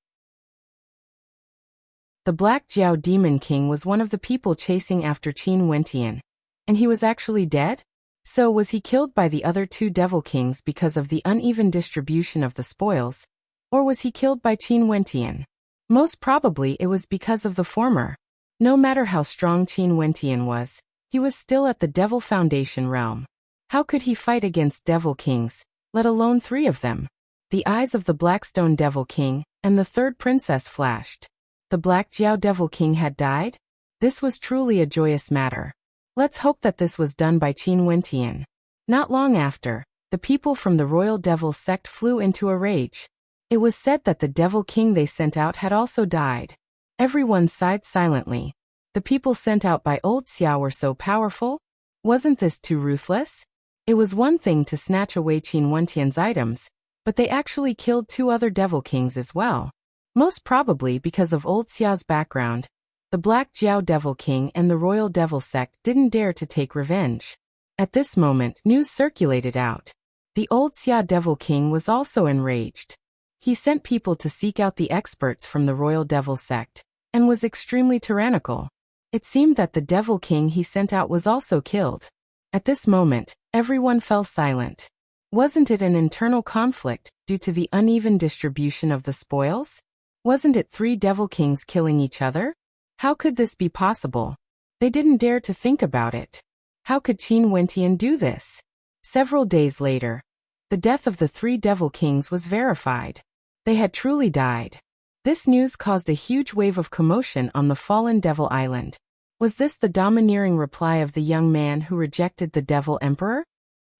The Black Jiao Demon King was one of the people chasing after Qin Wentian. And he was actually dead? So was he killed by the other 2 Devil Kings because of the uneven distribution of the spoils? Or was he killed by Qin Wentian? Most probably it was because of the former. No matter how strong Qin Wentian was, he was still at the Devil Foundation realm. How could he fight against Devil Kings, let alone 3 of them? The eyes of the Blackstone Devil King and the 3rd princess flashed. The Black Jiao Devil King had died? This was truly a joyous matter. Let's hope that this was done by Qin Wentian. Not long after, the people from the Royal Devil Sect flew into a rage. It was said that the Devil King they sent out had also died. Everyone sighed silently. The people sent out by old Xia were so powerful? Wasn't this too ruthless? It was one thing to snatch away Qin Wentian's items, but they actually killed 2 other Devil Kings as well. Most probably because of old Xia's background, the Black Jiao Devil King and the Royal Devil Sect didn't dare to take revenge. At this moment, news circulated out. The old Xia Devil King was also enraged. He sent people to seek out the experts from the Royal Devil Sect, and was extremely tyrannical. It seemed that the Devil King he sent out was also killed. At this moment, everyone fell silent. Wasn't it an internal conflict, due to the uneven distribution of the spoils? Wasn't it 3 Devil Kings killing each other? How could this be possible? They didn't dare to think about it. How could Qin Wentian do this? Several days later, the death of the 3 Devil Kings was verified. They had truly died. This news caused a huge wave of commotion on the fallen Devil Island. Was this the domineering reply of the young man who rejected the Devil Emperor?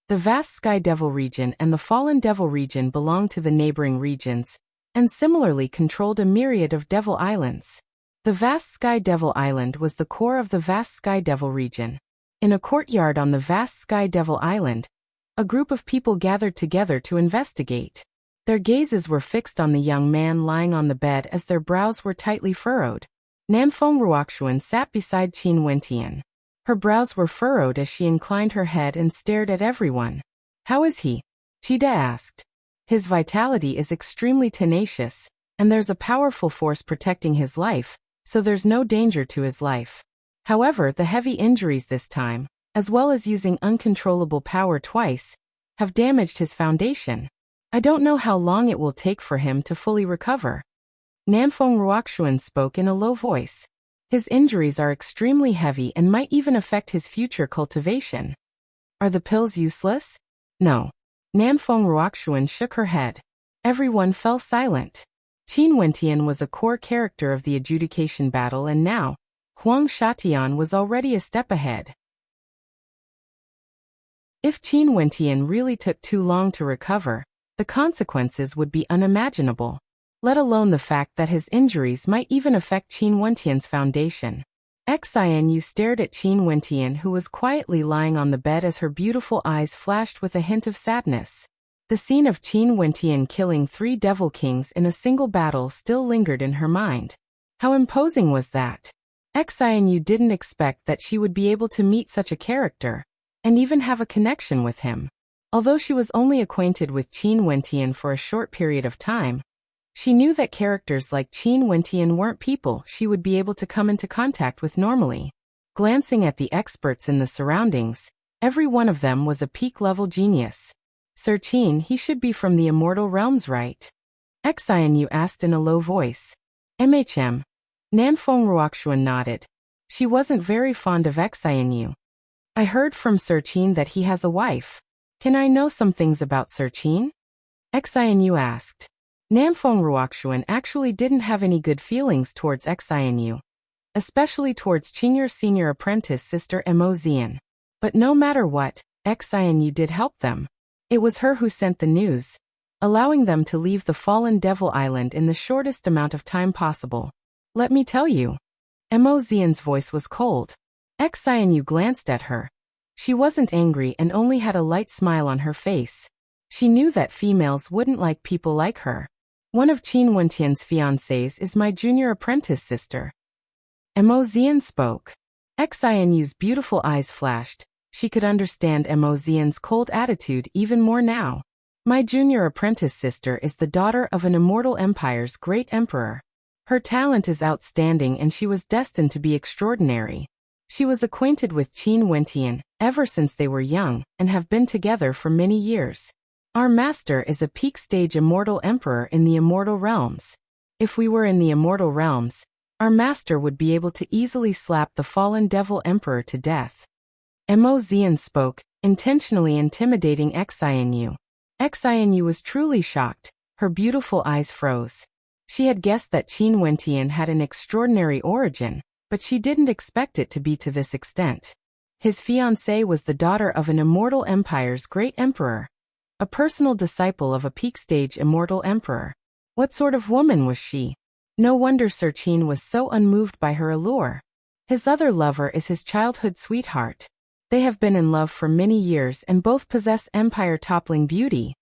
The vast Sky Devil region and the fallen Devil region belonged to the neighboring regions, and similarly controlled a myriad of Devil Islands. The vast Sky Devil Island was the core of the vast Sky Devil region. In a courtyard on the vast Sky Devil Island, a group of people gathered together to investigate. Their gazes were fixed on the young man lying on the bed as their brows were tightly furrowed. Namfeng Ruoxuan sat beside Qin Wentian. Her brows were furrowed as she inclined her head and stared at everyone. How is he? Cheetah asked. His vitality is extremely tenacious, and there's a powerful force protecting his life, so there's no danger to his life. However, the heavy injuries this time, as well as using uncontrollable power twice, have damaged his foundation. I don't know how long it will take for him to fully recover. Namfeng Ruoxuan spoke in a low voice. His injuries are extremely heavy and might even affect his future cultivation. Are the pills useless? No. Namfeng Ruoxuan shook her head. Everyone fell silent. Qin Wentian was a core character of the adjudication battle, and now, Huang Shatian was already a step ahead. If Qin Wentian really took too long to recover, the consequences would be unimaginable, let alone the fact that his injuries might even affect Qin Wentian's foundation. Xianyu stared at Qin Wentian, who was quietly lying on the bed, as her beautiful eyes flashed with a hint of sadness. The scene of Qin Wentian killing 3 devil kings in a single battle still lingered in her mind. How imposing was that? Xianyu didn't expect that she would be able to meet such a character, and even have a connection with him. Although she was only acquainted with Qin Wentian for a short period of time, she knew that characters like Qin Wentian weren't people she would be able to come into contact with normally. Glancing at the experts in the surroundings, every one of them was a peak-level genius. Sir Qin, he should be from the immortal realms, right? Xianyu asked in a low voice. MHM. Namfeng Ruoxuan nodded. She wasn't very fond of Xianyu. I heard from Sir Qin that he has a wife. Can I know some things about Sir Qin? Xianyu asked. Namfeng Ruoxuan actually didn't have any good feelings towards Xianyu, especially towards Qing'er's senior apprentice sister Mo Zian. But no matter what, Xianyu did help them. It was her who sent the news, allowing them to leave the fallen Devil Island in the shortest amount of time possible. Let me tell you. Mo Zian's voice was cold. Xianyu glanced at her. She wasn't angry and only had a light smile on her face. She knew that females wouldn't like people like her. One of Qin Wentian's fiancées is my junior apprentice sister. Mo Zian spoke. Xianyu's beautiful eyes flashed. She could understand Mo Zian's cold attitude even more now. My junior apprentice sister is the daughter of an immortal empire's great emperor. Her talent is outstanding and she was destined to be extraordinary. She was acquainted with Qin Wentian ever since they were young and have been together for many years. Our master is a peak-stage immortal emperor in the immortal realms. If we were in the immortal realms, our master would be able to easily slap the fallen devil emperor to death. Mo Zian spoke, intentionally intimidating Xianyu. Xianyu was truly shocked. Her beautiful eyes froze. She had guessed that Qin Wentian had an extraordinary origin, but she didn't expect it to be to this extent. His fiancée was the daughter of an immortal empire's great emperor, a personal disciple of a peak-stage immortal emperor. What sort of woman was she? No wonder Sir Qin was so unmoved by her allure. His other lover is his childhood sweetheart. They have been in love for many years and both possess empire-toppling beauty.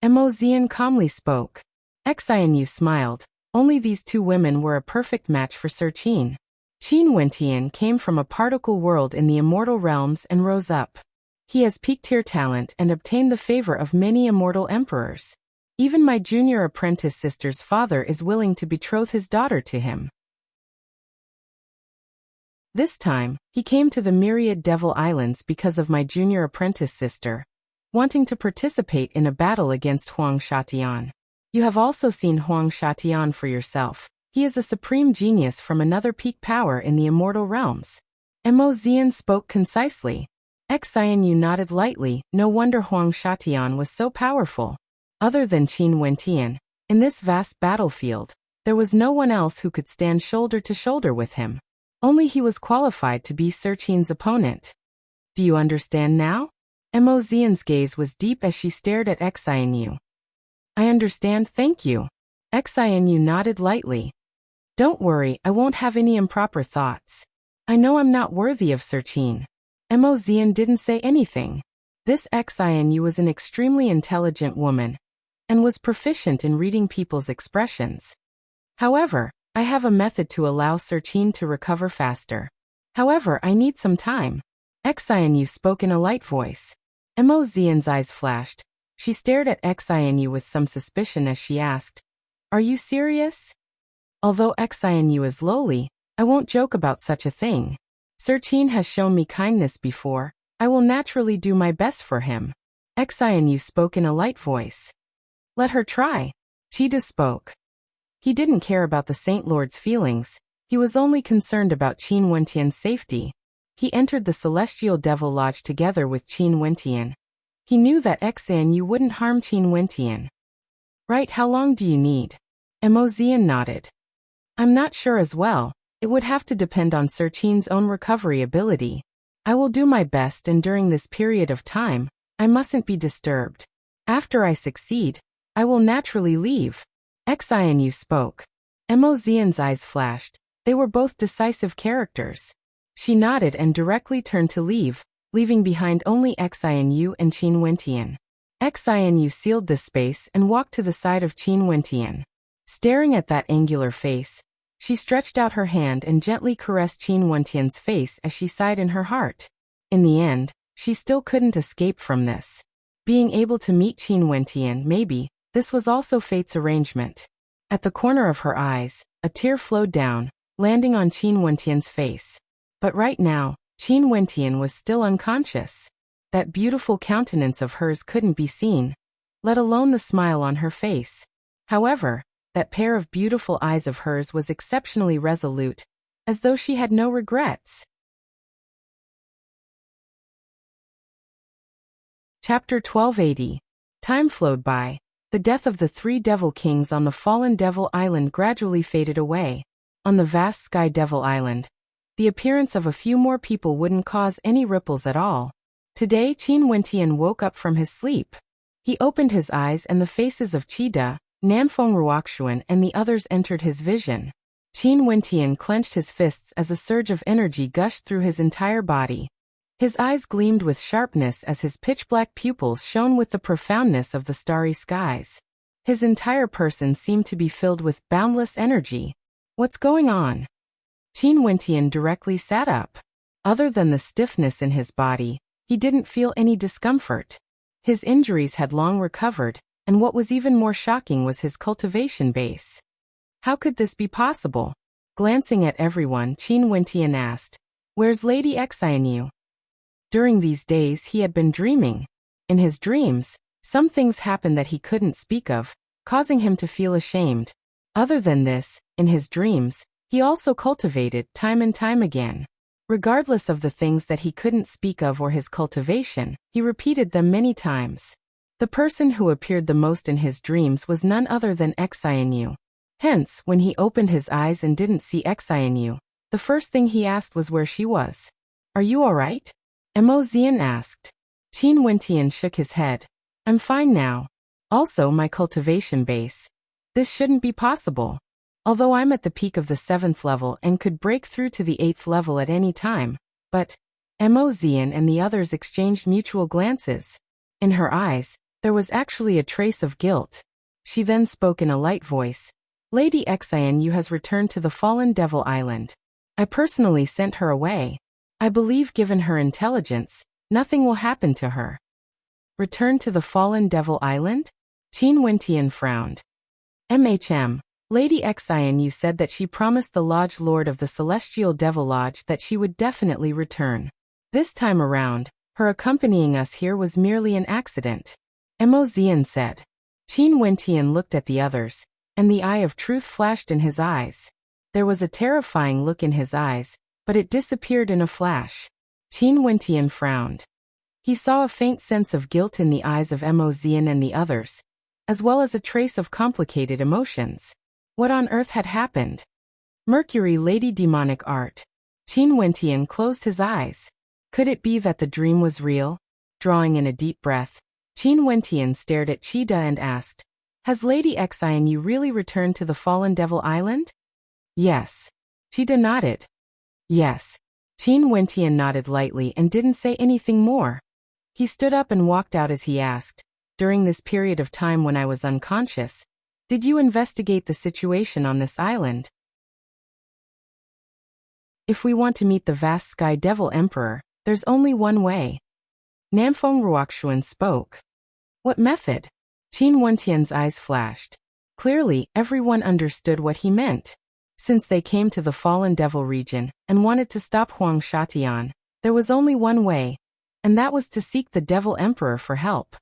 Mo Zian calmly spoke. Xianyu smiled. Only these 2 women were a perfect match for Sir Qin. Qin Wentian came from a particle world in the immortal realms and rose up. He has peak-tier talent and obtained the favor of many immortal emperors. Even my junior apprentice sister's father is willing to betroth his daughter to him. This time, he came to the myriad Devil Islands because of my junior apprentice sister, wanting to participate in a battle against Huang Shatian. You have also seen Huang Shatian for yourself. He is a supreme genius from another peak power in the immortal realms. Mo Zian spoke concisely. Xianyu nodded lightly. No wonder Huang Shatian was so powerful. Other than Qin Wentian, in this vast battlefield, there was no one else who could stand shoulder to shoulder with him. Only he was qualified to be Sir Qin's opponent. Do you understand now? Mo Zian's gaze was deep as she stared at Xianyu. I understand, thank you. Xianyu nodded lightly. Don't worry, I won't have any improper thoughts. I know I'm not worthy of Sir Qin. Mo Zian didn't say anything. This Xianyu was an extremely intelligent woman, and was proficient in reading people's expressions. However, I have a method to allow Sir Qin to recover faster. However, I need some time. Xianyu spoke in a light voice. Mo Zian's eyes flashed. She stared at Xianyu with some suspicion as she asked, "Are you serious?" Although Xianyu is lowly, I won't joke about such a thing. Sir Qin has shown me kindness before, I will naturally do my best for him. Xianyu spoke in a light voice. Let her try. Qida spoke. He didn't care about the Saint Lord's feelings, he was only concerned about Qin Wentian's safety. He entered the Celestial Devil Lodge together with Qin Wentian. He knew that Xianyu wouldn't harm Qin Wentian. Right, how long do you need? Emozian nodded. I'm not sure as well, it would have to depend on Sir Qin's own recovery ability. I will do my best, and during this period of time, I mustn't be disturbed. After I succeed, I will naturally leave. Xianyu spoke. Emozian's eyes flashed. They were both decisive characters. She nodded and directly turned to leave, leaving behind only Xianyu and Qin Wentian. Xianyu sealed the space and walked to the side of Qin Wentian. Staring at that angular face, she stretched out her hand and gently caressed Qin Wentian's face as she sighed in her heart. In the end, she still couldn't escape from this. Being able to meet Qin Wentian, maybe, this was also fate's arrangement. At the corner of her eyes, a tear flowed down, landing on Qin Wentian's face. But right now, Qin Wentian was still unconscious. That beautiful countenance of hers couldn't be seen, let alone the smile on her face. However, that pair of beautiful eyes of hers was exceptionally resolute, as though she had no regrets. Chapter 1280. Time flowed by. The death of the 3 devil kings on the fallen Devil Island gradually faded away. On the vast Sky Devil Island, the appearance of a few more people wouldn't cause any ripples at all. Today Qin Wentian woke up from his sleep. He opened his eyes and the faces of Qida, Nanfeng Ruoxuan and the others entered his vision. Qin Wentian clenched his fists as a surge of energy gushed through his entire body. His eyes gleamed with sharpness as his pitch-black pupils shone with the profoundness of the starry skies. His entire person seemed to be filled with boundless energy. What's going on? Qin Wentian directly sat up. Other than the stiffness in his body, he didn't feel any discomfort. His injuries had long recovered, and what was even more shocking was his cultivation base. How could this be possible? Glancing at everyone, Qin Wentian asked, "Where's Lady Xianyu?" During these days he had been dreaming. In his dreams, some things happened that he couldn't speak of, causing him to feel ashamed. Other than this, in his dreams, he also cultivated time and time again. Regardless of the things that he couldn't speak of or his cultivation, he repeated them many times. The person who appeared the most in his dreams was none other than Xianyu. Hence, when he opened his eyes and didn't see Xianyu, the first thing he asked was where she was. "Are you alright?" Emozian asked. Qin Wentian shook his head. "I'm fine now. Also my cultivation base. This shouldn't be possible. Although I'm at the peak of the 7th level and could break through to the 8th level at any time, but..." Emozian and the others exchanged mutual glances. In her eyes, there was actually a trace of guilt. She then spoke in a light voice. "Lady Xianyu has returned to the fallen Devil Island. I personally sent her away. I believe given her intelligence, nothing will happen to her." "Return to the fallen Devil Island?" Qin Wentian frowned. Lady Xianyu said that she promised the Lodge Lord of the Celestial Devil Lodge that she would definitely return. This time around, her accompanying us here was merely an accident. Emozian said. Qin Wentian looked at the others, and the eye of truth flashed in his eyes. There was a terrifying look in his eyes, but it disappeared in a flash. Qin Wentian frowned. He saw a faint sense of guilt in the eyes of Emozian and the others, as well as a trace of complicated emotions. What on earth had happened? Mercury Lady Demonic Art. Qin Wentian closed his eyes. Could it be that the dream was real? Drawing in a deep breath, Qin Wentian stared at Qida and asked, "Has Lady Xianyu really returned to the fallen Devil Island?" "Yes." Qida nodded. "Yes." Qin Wentian nodded lightly and didn't say anything more. He stood up and walked out as he asked, "During this period of time when I was unconscious, did you investigate the situation on this island?" "If we want to meet the vast Sky Devil Emperor, there's only one way." Nanfeng Ruoxuan spoke. What method? Qin Wentian's eyes flashed. Clearly, everyone understood what he meant. Since they came to the fallen devil region and wanted to stop Huang Shatian, there was only one way, and that was to seek the Devil Emperor for help.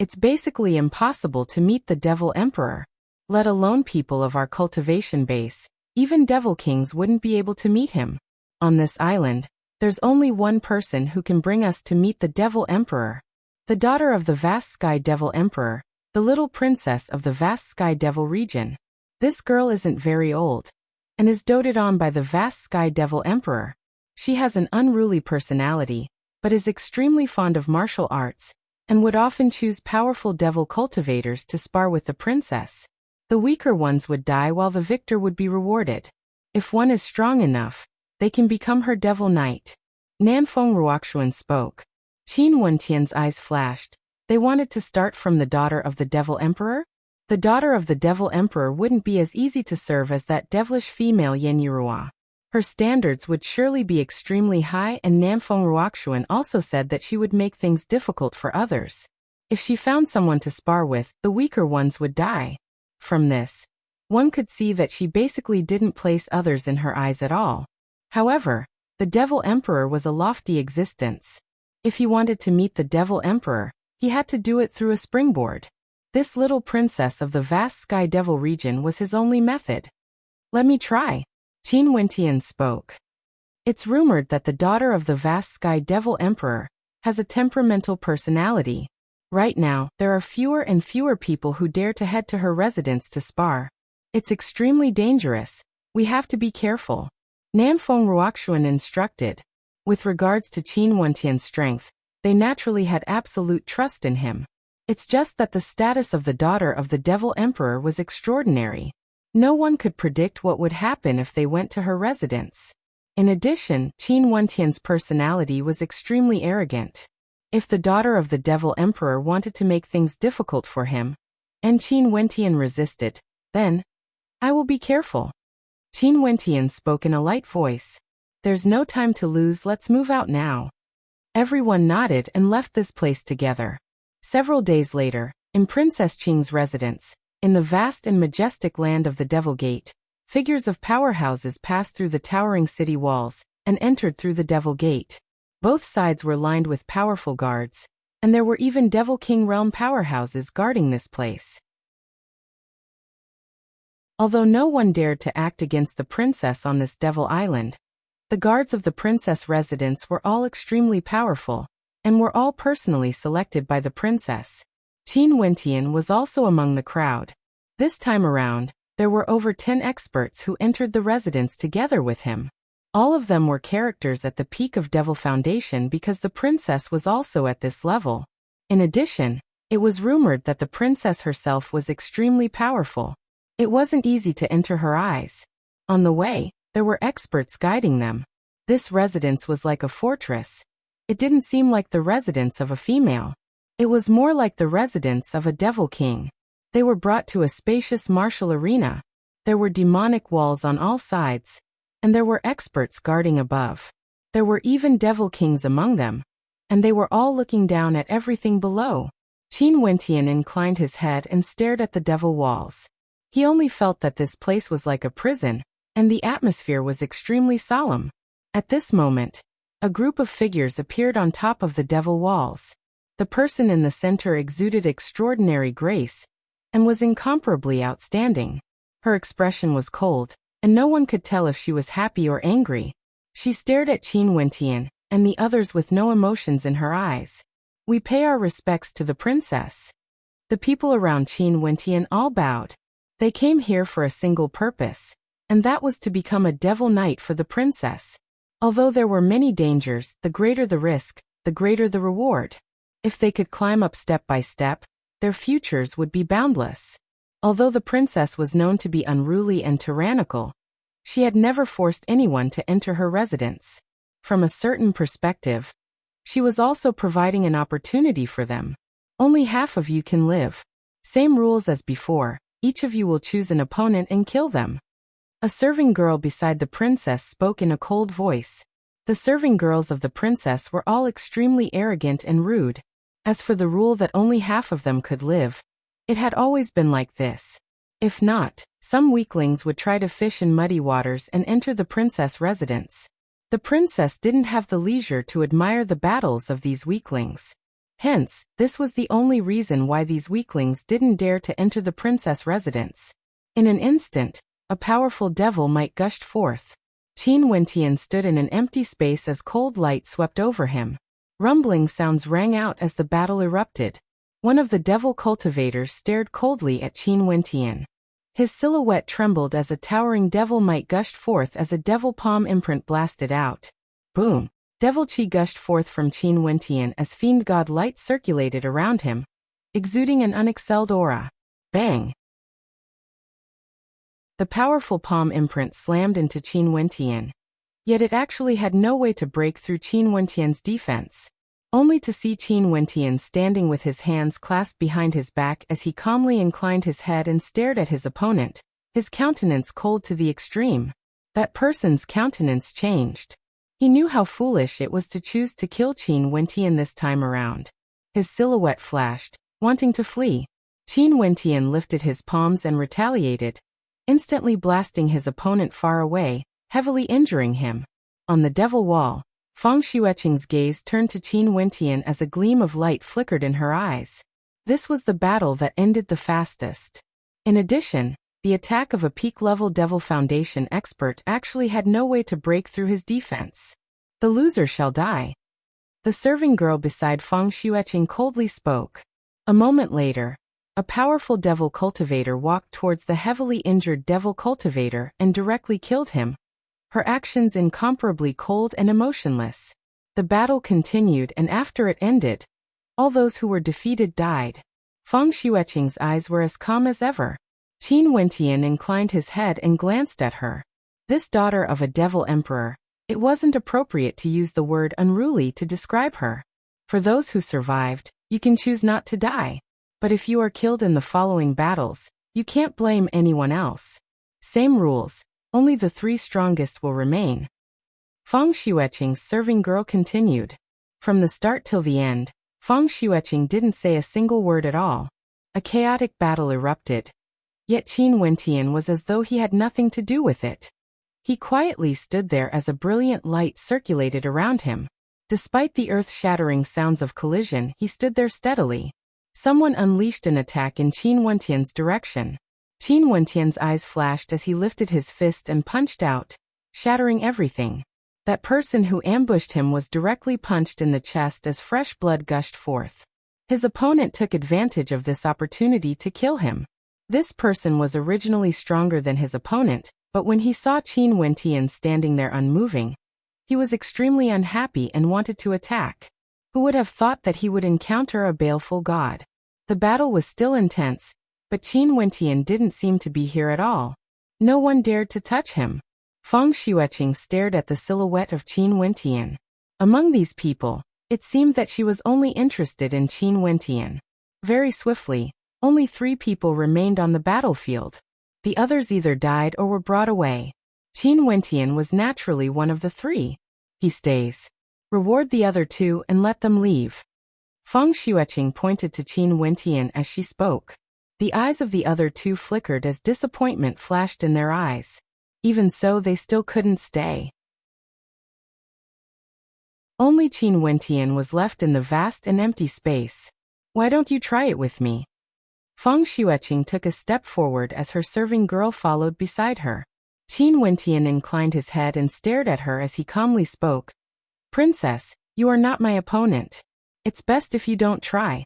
It's basically impossible to meet the Devil Emperor. Let alone people of our cultivation base, even Devil Kings wouldn't be able to meet him. On this island, there's only one person who can bring us to meet the Devil Emperor. The daughter of the vast Sky Devil Emperor, the little princess of the vast Sky Devil region. This girl isn't very old, and is doted on by the vast Sky Devil Emperor. She has an unruly personality, but is extremely fond of martial arts, and would often choose powerful devil cultivators to spar with the princess. The weaker ones would die while the victor would be rewarded. If one is strong enough, they can become her devil knight. Nanfeng Ruoxuan spoke. Qin Wentian's eyes flashed. They wanted to start from the daughter of the Devil Emperor? The daughter of the Devil Emperor wouldn't be as easy to serve as that devilish female Yen Yurua. Her standards would surely be extremely high, and Nanfeng Ruoxuan also said that she would make things difficult for others. If she found someone to spar with, the weaker ones would die. From this, one could see that she basically didn't place others in her eyes at all. However, the Devil Emperor was a lofty existence. If he wanted to meet the Devil Emperor, he had to do it through a springboard. This little princess of the vast Sky Devil region was his only method. Let me try. Qin Wentian spoke. It's rumored that the daughter of the vast Sky Devil Emperor has a temperamental personality. Right now, there are fewer and fewer people who dare to head to her residence to spar. It's extremely dangerous. We have to be careful. Nanfeng Ruoxuan instructed. With regards to Qin Wentian's strength, they naturally had absolute trust in him. It's just that the status of the daughter of the Devil Emperor was extraordinary. No one could predict what would happen if they went to her residence. In addition, Qin Wentian's personality was extremely arrogant. If the daughter of the Devil Emperor wanted to make things difficult for him, and Qin Wentian resisted, then, I will be careful. Qin Wentian spoke in a light voice. There's no time to lose, let's move out now. Everyone nodded and left this place together. Several days later, in Princess Qing's residence, in the vast and majestic land of the Devil Gate, figures of powerhouses passed through the towering city walls and entered through the Devil Gate. Both sides were lined with powerful guards, and there were even Devil King realm powerhouses guarding this place. Although no one dared to act against the princess on this Devil Island, the guards of the princess residence were all extremely powerful, and were all personally selected by the princess. Qin Wentian was also among the crowd. This time around, there were over 10 experts who entered the residence together with him. All of them were characters at the peak of Devil Foundation because the princess was also at this level. In addition, it was rumored that the princess herself was extremely powerful. It wasn't easy to enter her eyes. On the way, there were experts guiding them. This residence was like a fortress. It didn't seem like the residence of a female. It was more like the residence of a Devil King. They were brought to a spacious martial arena. There were demonic walls on all sides, and there were experts guarding above. There were even Devil Kings among them, and they were all looking down at everything below. Qin Wentian inclined his head and stared at the devil walls. He only felt that this place was like a prison, and the atmosphere was extremely solemn. At this moment, a group of figures appeared on top of the devil walls. The person in the center exuded extraordinary grace, and was incomparably outstanding. Her expression was cold, and no one could tell if she was happy or angry. She stared at Qin Wentian, and the others with no emotions in her eyes. We pay our respects to the princess. The people around Qin Wentian all bowed. They came here for a single purpose, and that was to become a devil knight for the princess. Although there were many dangers, the greater the risk, the greater the reward. If they could climb up step by step, their futures would be boundless. Although the princess was known to be unruly and tyrannical, she had never forced anyone to enter her residence. From a certain perspective, she was also providing an opportunity for them. Only half of you can live. Same rules as before, each of you will choose an opponent and kill them. A serving girl beside the princess spoke in a cold voice. The serving girls of the princess were all extremely arrogant and rude. As for the rule that only half of them could live, it had always been like this. If not, some weaklings would try to fish in muddy waters and enter the princess residence. The princess didn't have the leisure to admire the battles of these weaklings. Hence, this was the only reason why these weaklings didn't dare to enter the princess residence. In an instant, a powerful devil might gushed forth. Qin Wentian stood in an empty space as cold light swept over him. Rumbling sounds rang out as the battle erupted. One of the devil cultivators stared coldly at Qin Wentian. His silhouette trembled as a towering devil might gushed forth as a devil palm imprint blasted out. Boom! Devil chi gushed forth from Qin Wentian as fiend god light circulated around him, exuding an unexcelled aura. Bang! The powerful palm imprint slammed into Qin Wentian. Yet it actually had no way to break through Qin Wentian's defense. Only to see Qin Wentian standing with his hands clasped behind his back as he calmly inclined his head and stared at his opponent, his countenance cold to the extreme. That person's countenance changed. He knew how foolish it was to choose to kill Qin Wentian this time around. His silhouette flashed, wanting to flee. Qin Wentian lifted his palms and retaliated, instantly blasting his opponent far away, heavily injuring him. On the devil wall, Feng Xueqing's gaze turned to Qin Wentian as a gleam of light flickered in her eyes. This was the battle that ended the fastest. In addition, the attack of a peak-level Devil Foundation expert actually had no way to break through his defense. The loser shall die. The serving girl beside Feng Xueqing coldly spoke. A moment later, a powerful Devil Cultivator walked towards the heavily injured Devil Cultivator and directly killed him, her actions incomparably cold and emotionless. The battle continued, and after it ended, all those who were defeated died. Feng Xueqing's eyes were as calm as ever. Qin Wentian inclined his head and glanced at her. This daughter of a devil emperor, it wasn't appropriate to use the word unruly to describe her. For those who survived, you can choose not to die. But if you are killed in the following battles, you can't blame anyone else. Same rules, only the 3 strongest will remain. Feng Xueqing's serving girl continued. From the start till the end, Feng Xueqing didn't say a single word at all. A chaotic battle erupted. Yet Qin Wentian was as though he had nothing to do with it. He quietly stood there as a brilliant light circulated around him. Despite the earth-shattering sounds of collision, he stood there steadily. Someone unleashed an attack in Qin Wentian's direction. Qin Wentian's eyes flashed as he lifted his fist and punched out, shattering everything. That person who ambushed him was directly punched in the chest as fresh blood gushed forth. His opponent took advantage of this opportunity to kill him. This person was originally stronger than his opponent, but when he saw Qin Wentian standing there unmoving, he was extremely unhappy and wanted to attack. Who would have thought that he would encounter a baleful god? The battle was still intense, but Qin Wentian didn't seem to be here at all. No one dared to touch him. Feng Xueqing stared at the silhouette of Qin Wentian. Among these people, it seemed that she was only interested in Qin Wentian. Very swiftly, only 3 people remained on the battlefield. The others either died or were brought away. Qin Wentian was naturally one of the 3. He stays. Reward the other 2 and let them leave. Feng Xueqing pointed to Qin Wentian as she spoke. The eyes of the other 2 flickered as disappointment flashed in their eyes. Even so, they still couldn't stay. Only Qin Wentian was left in the vast and empty space. Why don't you try it with me? Feng Xueqing took a step forward as her serving girl followed beside her. Qin Wentian inclined his head and stared at her as he calmly spoke. Princess, you are not my opponent. It's best if you don't try.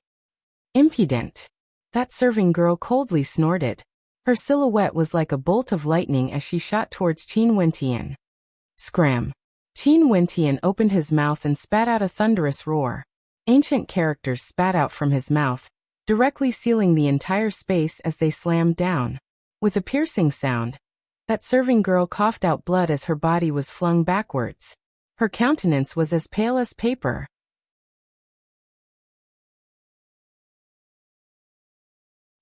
Impudent. That serving girl coldly snorted. Her silhouette was like a bolt of lightning as she shot towards Qin Wentian. Scram. Qin Wentian opened his mouth and spat out a thunderous roar. Ancient characters spat out from his mouth, directly sealing the entire space as they slammed down. With a piercing sound, that serving girl coughed out blood as her body was flung backwards. Her countenance was as pale as paper.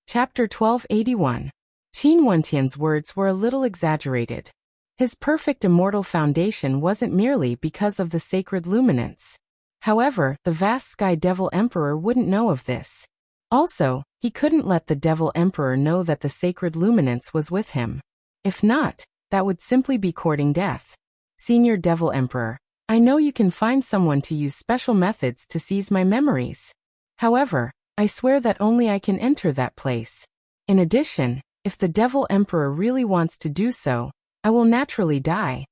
Chapter 1281. Qin Wentian's words were a little exaggerated. His perfect immortal foundation wasn't merely because of the sacred luminance. However, the vast Sky Devil Emperor wouldn't know of this. Also, he couldn't let the Devil Emperor know that the sacred luminance was with him. If not, that would simply be courting death. Senior Devil Emperor, I know you can find someone to use special methods to seize my memories. However, I swear that only I can enter that place. In addition, if the Devil Emperor really wants to do so, I will naturally die.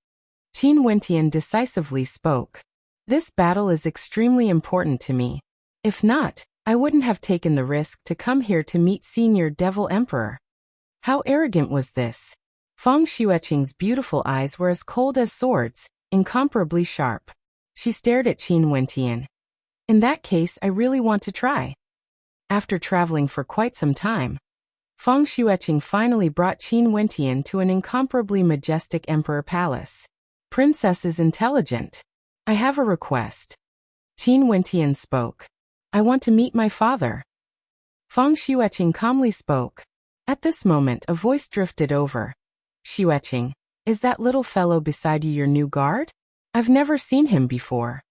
Qin Wentian decisively spoke. This battle is extremely important to me. If not, I wouldn't have taken the risk to come here to meet Senior Devil Emperor. How arrogant was this? Feng Xueqing's beautiful eyes were as cold as swords, incomparably sharp. She stared at Qin Wentian. In that case, I really want to try. After traveling for quite some time, Feng Xueqing finally brought Qin Wentian to an incomparably majestic emperor palace. Princess is intelligent. I have a request. Qin Wentian spoke. I want to meet my father. Feng Xueqing calmly spoke. At this moment a voice drifted over. Xueqing, is that little fellow beside you your new guard? I've never seen him before.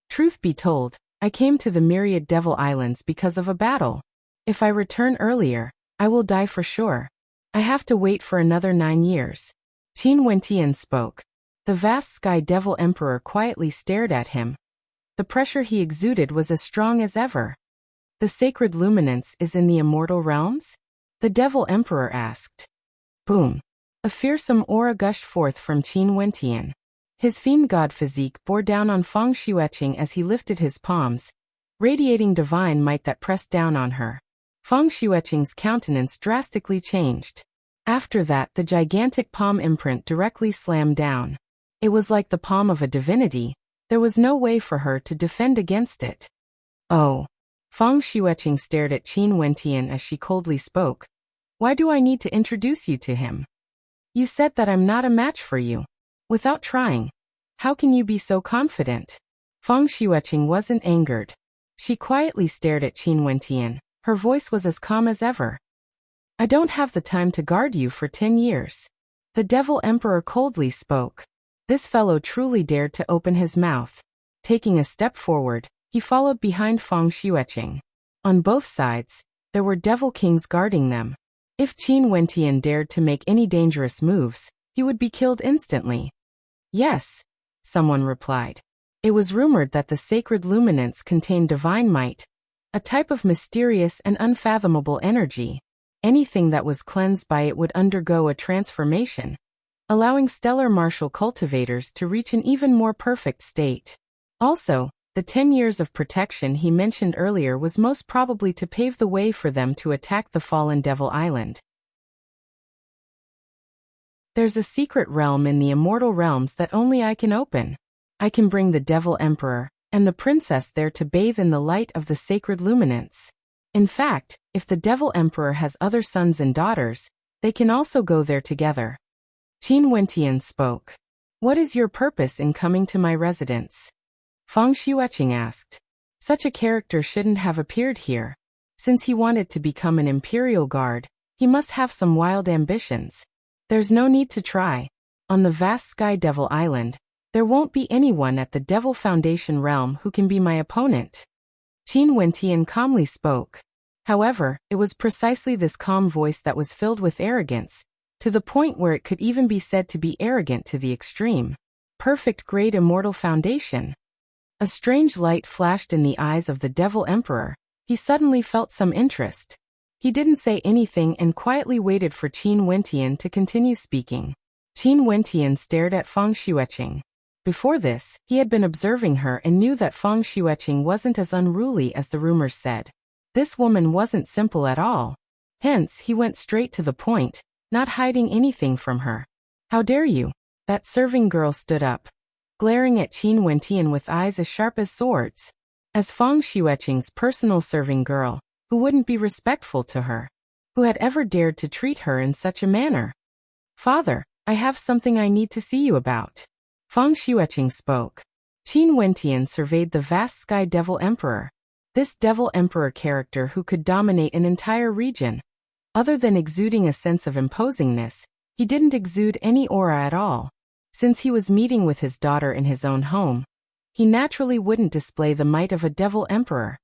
Truth be told, I came to the Myriad Devil Islands because of a battle. If I return earlier, I will die for sure. I have to wait for another 9 years. Qin Wentian spoke. The vast Sky Devil Emperor quietly stared at him. The pressure he exuded was as strong as ever. The sacred luminance is in the immortal realms? The Devil Emperor asked. Boom. A fearsome aura gushed forth from Qin Wentian. His fiend god physique bore down on Feng Xueqing as he lifted his palms, radiating divine might that pressed down on her. Feng Xueqing's countenance drastically changed. After that, the gigantic palm imprint directly slammed down. It was like the palm of a divinity. There was no way for her to defend against it. Oh. Feng Xueqing stared at Qin Wentian as she coldly spoke. Why do I need to introduce you to him? You said that I'm not a match for you. Without trying. How can you be so confident? Feng Xueqing wasn't angered. She quietly stared at Qin Wentian. Her voice was as calm as ever. I don't have the time to guard you for 10 years. The Devil Emperor coldly spoke. This fellow truly dared to open his mouth. Taking a step forward, he followed behind Feng Xueqing. On both sides, there were Devil Kings guarding them. If Qin Wentian dared to make any dangerous moves, he would be killed instantly. Yes, someone replied. It was rumored that the sacred luminance contained divine might, a type of mysterious and unfathomable energy. Anything that was cleansed by it would undergo a transformation, allowing stellar martial cultivators to reach an even more perfect state. Also, the 10 years of protection he mentioned earlier was most probably to pave the way for them to attack the fallen Devil Island. There's a secret realm in the immortal realms that only I can open. I can bring the Devil Emperor and the princess there to bathe in the light of the sacred luminance. In fact, if the Devil Emperor has other sons and daughters, they can also go there together. Qin Wentian spoke. What is your purpose in coming to my residence? Feng Xueqing asked. Such a character shouldn't have appeared here. Since he wanted to become an imperial guard, he must have some wild ambitions. There's no need to try. On the vast Sky Devil Island, there won't be anyone at the Devil Foundation realm who can be my opponent. Qin Wentian calmly spoke. However, it was precisely this calm voice that was filled with arrogance, to the point where it could even be said to be arrogant to the extreme. Perfect great immortal foundation. A strange light flashed in the eyes of the Devil Emperor. He suddenly felt some interest. He didn't say anything and quietly waited for Qin Wentian to continue speaking. Qin Wentian stared at Feng Xueqing. Before this, he had been observing her and knew that Feng Xueqing wasn't as unruly as the rumors said. This woman wasn't simple at all. Hence, he went straight to the point, not hiding anything from her. How dare you? That serving girl stood up, glaring at Qin Wentian with eyes as sharp as swords. As Feng Xueqing's personal serving girl, who wouldn't be respectful to her? Who had ever dared to treat her in such a manner? Father, I have something I need to see you about. Feng Xueqing spoke. Qin Wentian surveyed the vast Sky Devil Emperor. This Devil Emperor character who could dominate an entire region. Other than exuding a sense of imposingness, he didn't exude any aura at all. Since he was meeting with his daughter in his own home, he naturally wouldn't display the might of a devil emperor.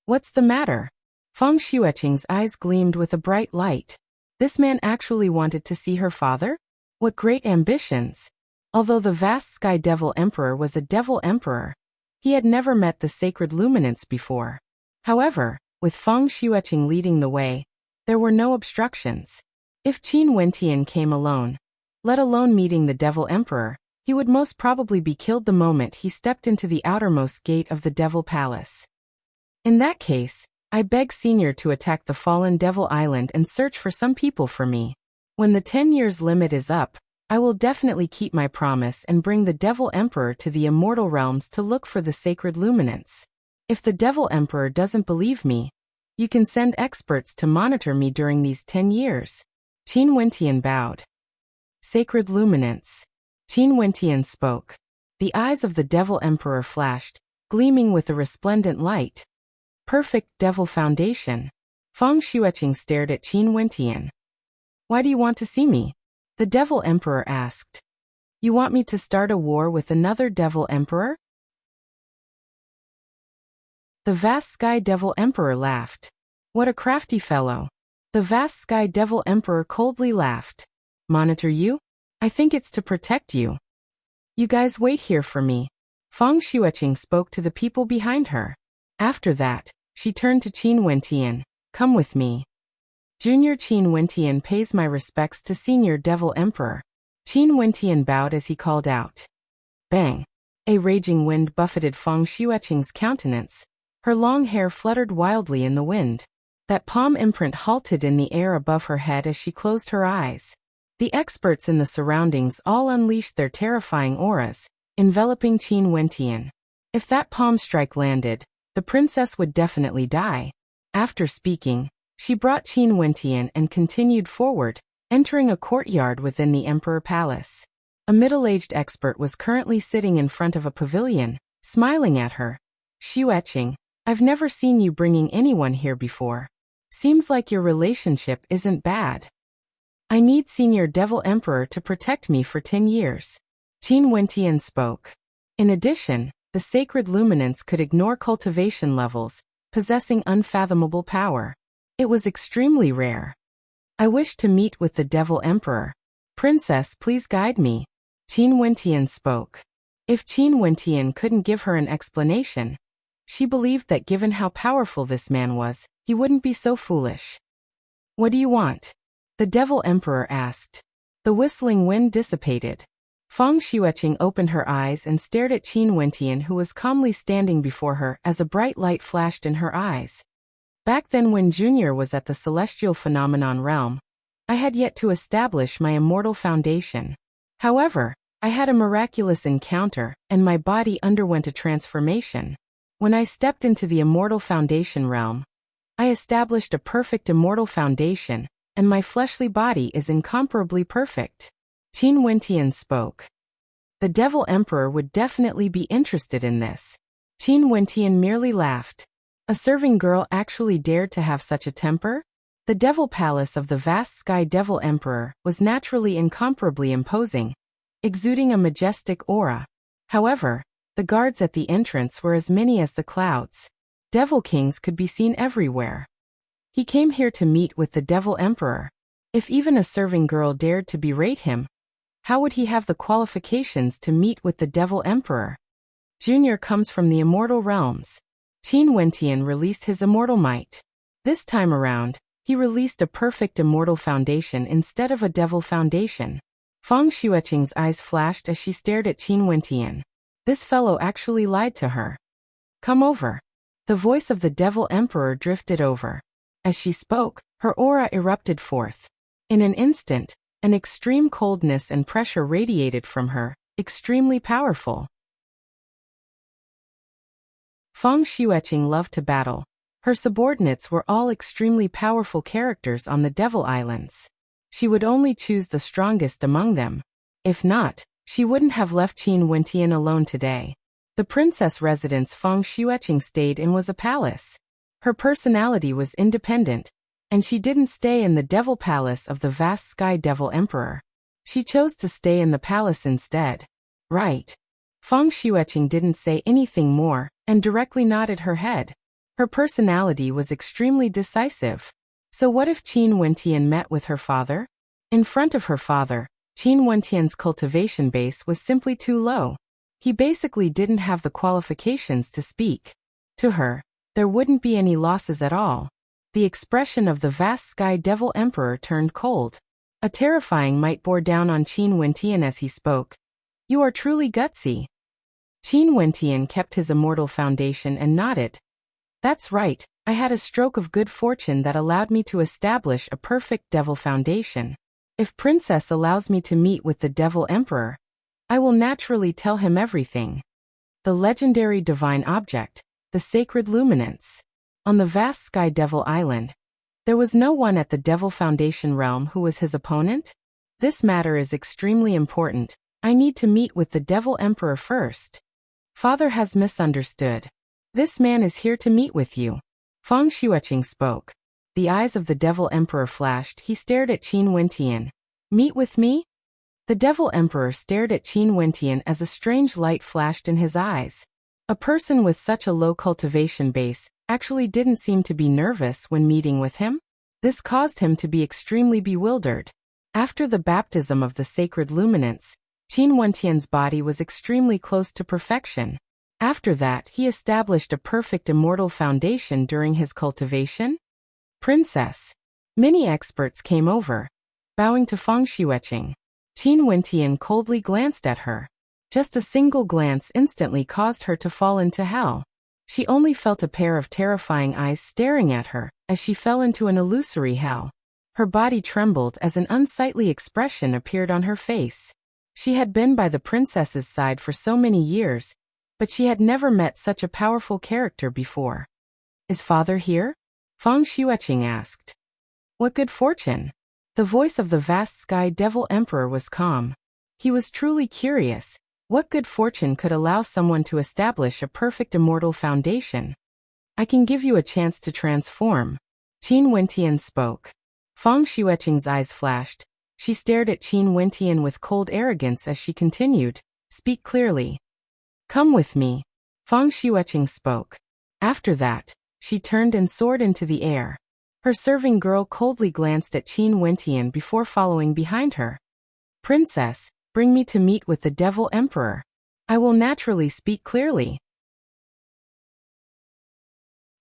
What's the matter? Feng Xueqing's eyes gleamed with a bright light. This man actually wanted to see her father? What great ambitions! Although the vast Sky Devil Emperor was a devil emperor, he had never met the sacred luminance before. However, with Feng Xueqing leading the way, there were no obstructions. If Qin Wentian came alone, let alone meeting the devil emperor, he would most probably be killed the moment he stepped into the outermost gate of the Devil Palace. In that case, I beg Senior to attack the fallen Devil Island and search for some people for me. When the 10 years limit is up, I will definitely keep my promise and bring the Devil Emperor to the immortal realms to look for the sacred luminance. If the Devil Emperor doesn't believe me, you can send experts to monitor me during these 10 years. Qin Wentian bowed. Sacred luminance. Qin Wentian spoke. The eyes of the Devil Emperor flashed, gleaming with a resplendent light. Perfect devil foundation. Feng Xueqing stared at Qin Wentian. Why do you want to see me? The Devil Emperor asked. You want me to start a war with another Devil Emperor? The vast Sky Devil Emperor laughed. What a crafty fellow. The vast Sky Devil Emperor coldly laughed. Monitor you? I think it's to protect you. You guys wait here for me. Feng Xueqing spoke to the people behind her. After that, she turned to Qin Wentian. Come with me. Junior Qin Wentian pays my respects to Senior Devil Emperor. Qin Wentian bowed as he called out. Bang! A raging wind buffeted Feng Xueqing's countenance. Her long hair fluttered wildly in the wind. That palm imprint halted in the air above her head as she closed her eyes. The experts in the surroundings all unleashed their terrifying auras, enveloping Qin Wentian. If that palm strike landed, the princess would definitely die. After speaking, she brought Qin Wentian and continued forward, entering a courtyard within the Emperor Palace. A middle-aged expert was currently sitting in front of a pavilion, smiling at her. Xueqing, I've never seen you bringing anyone here before. Seems like your relationship isn't bad. I need Senior Devil Emperor to protect me for 10 years. Qin Wentian spoke. In addition, the sacred luminance could ignore cultivation levels, possessing unfathomable power. It was extremely rare. I wish to meet with the Devil Emperor. Princess, please guide me. Qin Wentian spoke. If Qin Wentian couldn't give her an explanation, she believed that given how powerful this man was, he wouldn't be so foolish. What do you want? The Devil Emperor asked. The whistling wind dissipated. Feng Xueqing opened her eyes and stared at Qin Wentian, who was calmly standing before her as a bright light flashed in her eyes. Back then when Junior was at the Celestial Phenomenon Realm, I had yet to establish my immortal foundation. However, I had a miraculous encounter, and my body underwent a transformation. When I stepped into the Immortal Foundation realm, I established a perfect immortal foundation, and my fleshly body is incomparably perfect. Qin Wentian spoke. The Devil Emperor would definitely be interested in this. Qin Wentian merely laughed. A serving girl actually dared to have such a temper? The Devil Palace of the vast Sky Devil Emperor was naturally incomparably imposing, exuding a majestic aura. However, the guards at the entrance were as many as the clouds. Devil Kings could be seen everywhere. He came here to meet with the Devil Emperor. If even a serving girl dared to berate him, how would he have the qualifications to meet with the Devil Emperor? Junior comes from the immortal realms. Qin Wentian released his immortal might. This time around, he released a perfect immortal foundation instead of a devil foundation. Feng Xueqing's eyes flashed as she stared at Qin Wentian. This fellow actually lied to her. Come over. The voice of the Devil Emperor drifted over. As she spoke, her aura erupted forth. In an instant, an extreme coldness and pressure radiated from her, extremely powerful. Feng Xueqing loved to battle. Her subordinates were all extremely powerful characters on the Devil Islands. She would only choose the strongest among them. If not, she wouldn't have left Qin Wentian alone today. The princess residence Feng Xueqing stayed in was a palace. Her personality was independent, and she didn't stay in the Devil Palace of the vast Sky Devil Emperor. She chose to stay in the palace instead. Right. Feng Xueqing didn't say anything more, and directly nodded her head. Her personality was extremely decisive. So what if Qin Wentian met with her father? In front of her father, Qin Wentian's cultivation base was simply too low. He basically didn't have the qualifications to speak. To her, there wouldn't be any losses at all. The expression of the vast Sky Devil Emperor turned cold. A terrifying might bore down on Qin Wentian as he spoke. You are truly gutsy. Qin Wentian kept his immortal foundation and nodded. That's right, I had a stroke of good fortune that allowed me to establish a perfect devil foundation. If Princess allows me to meet with the Devil Emperor, I will naturally tell him everything. The legendary divine object, the sacred luminance. On the vast Sky Devil Island, there was no one at the Devil Foundation realm who was his opponent? This matter is extremely important. I need to meet with the Devil Emperor first. Father has misunderstood. This man is here to meet with you. Feng Xueqing spoke. The eyes of the Devil Emperor flashed. He stared at Qin Wentian. Meet with me? The Devil Emperor stared at Qin Wentian as a strange light flashed in his eyes. A person with such a low cultivation base actually didn't seem to be nervous when meeting with him. This caused him to be extremely bewildered. After the baptism of the sacred luminance, Qin Wentian's body was extremely close to perfection. After that, he established a perfect immortal foundation during his cultivation. Princess. Many experts came over. Bowing to Feng Xueqing, Qin Wentian coldly glanced at her. Just a single glance instantly caused her to fall into hell. She only felt a pair of terrifying eyes staring at her as she fell into an illusory hell. Her body trembled as an unsightly expression appeared on her face. She had been by the princess's side for so many years, but she had never met such a powerful character before. Is father here? Feng Xueqing asked. What good fortune? The voice of the vast Sky Devil Emperor was calm. He was truly curious. What good fortune could allow someone to establish a perfect immortal foundation? I can give you a chance to transform. Qin Wentian spoke. Feng Xueqing's eyes flashed. She stared at Qin Wentian with cold arrogance as she continued. Speak clearly. Come with me. Feng Xueqing spoke. After that, she turned and soared into the air. Her serving girl coldly glanced at Qin Wentian before following behind her. Princess, bring me to meet with the Devil Emperor. I will naturally speak clearly.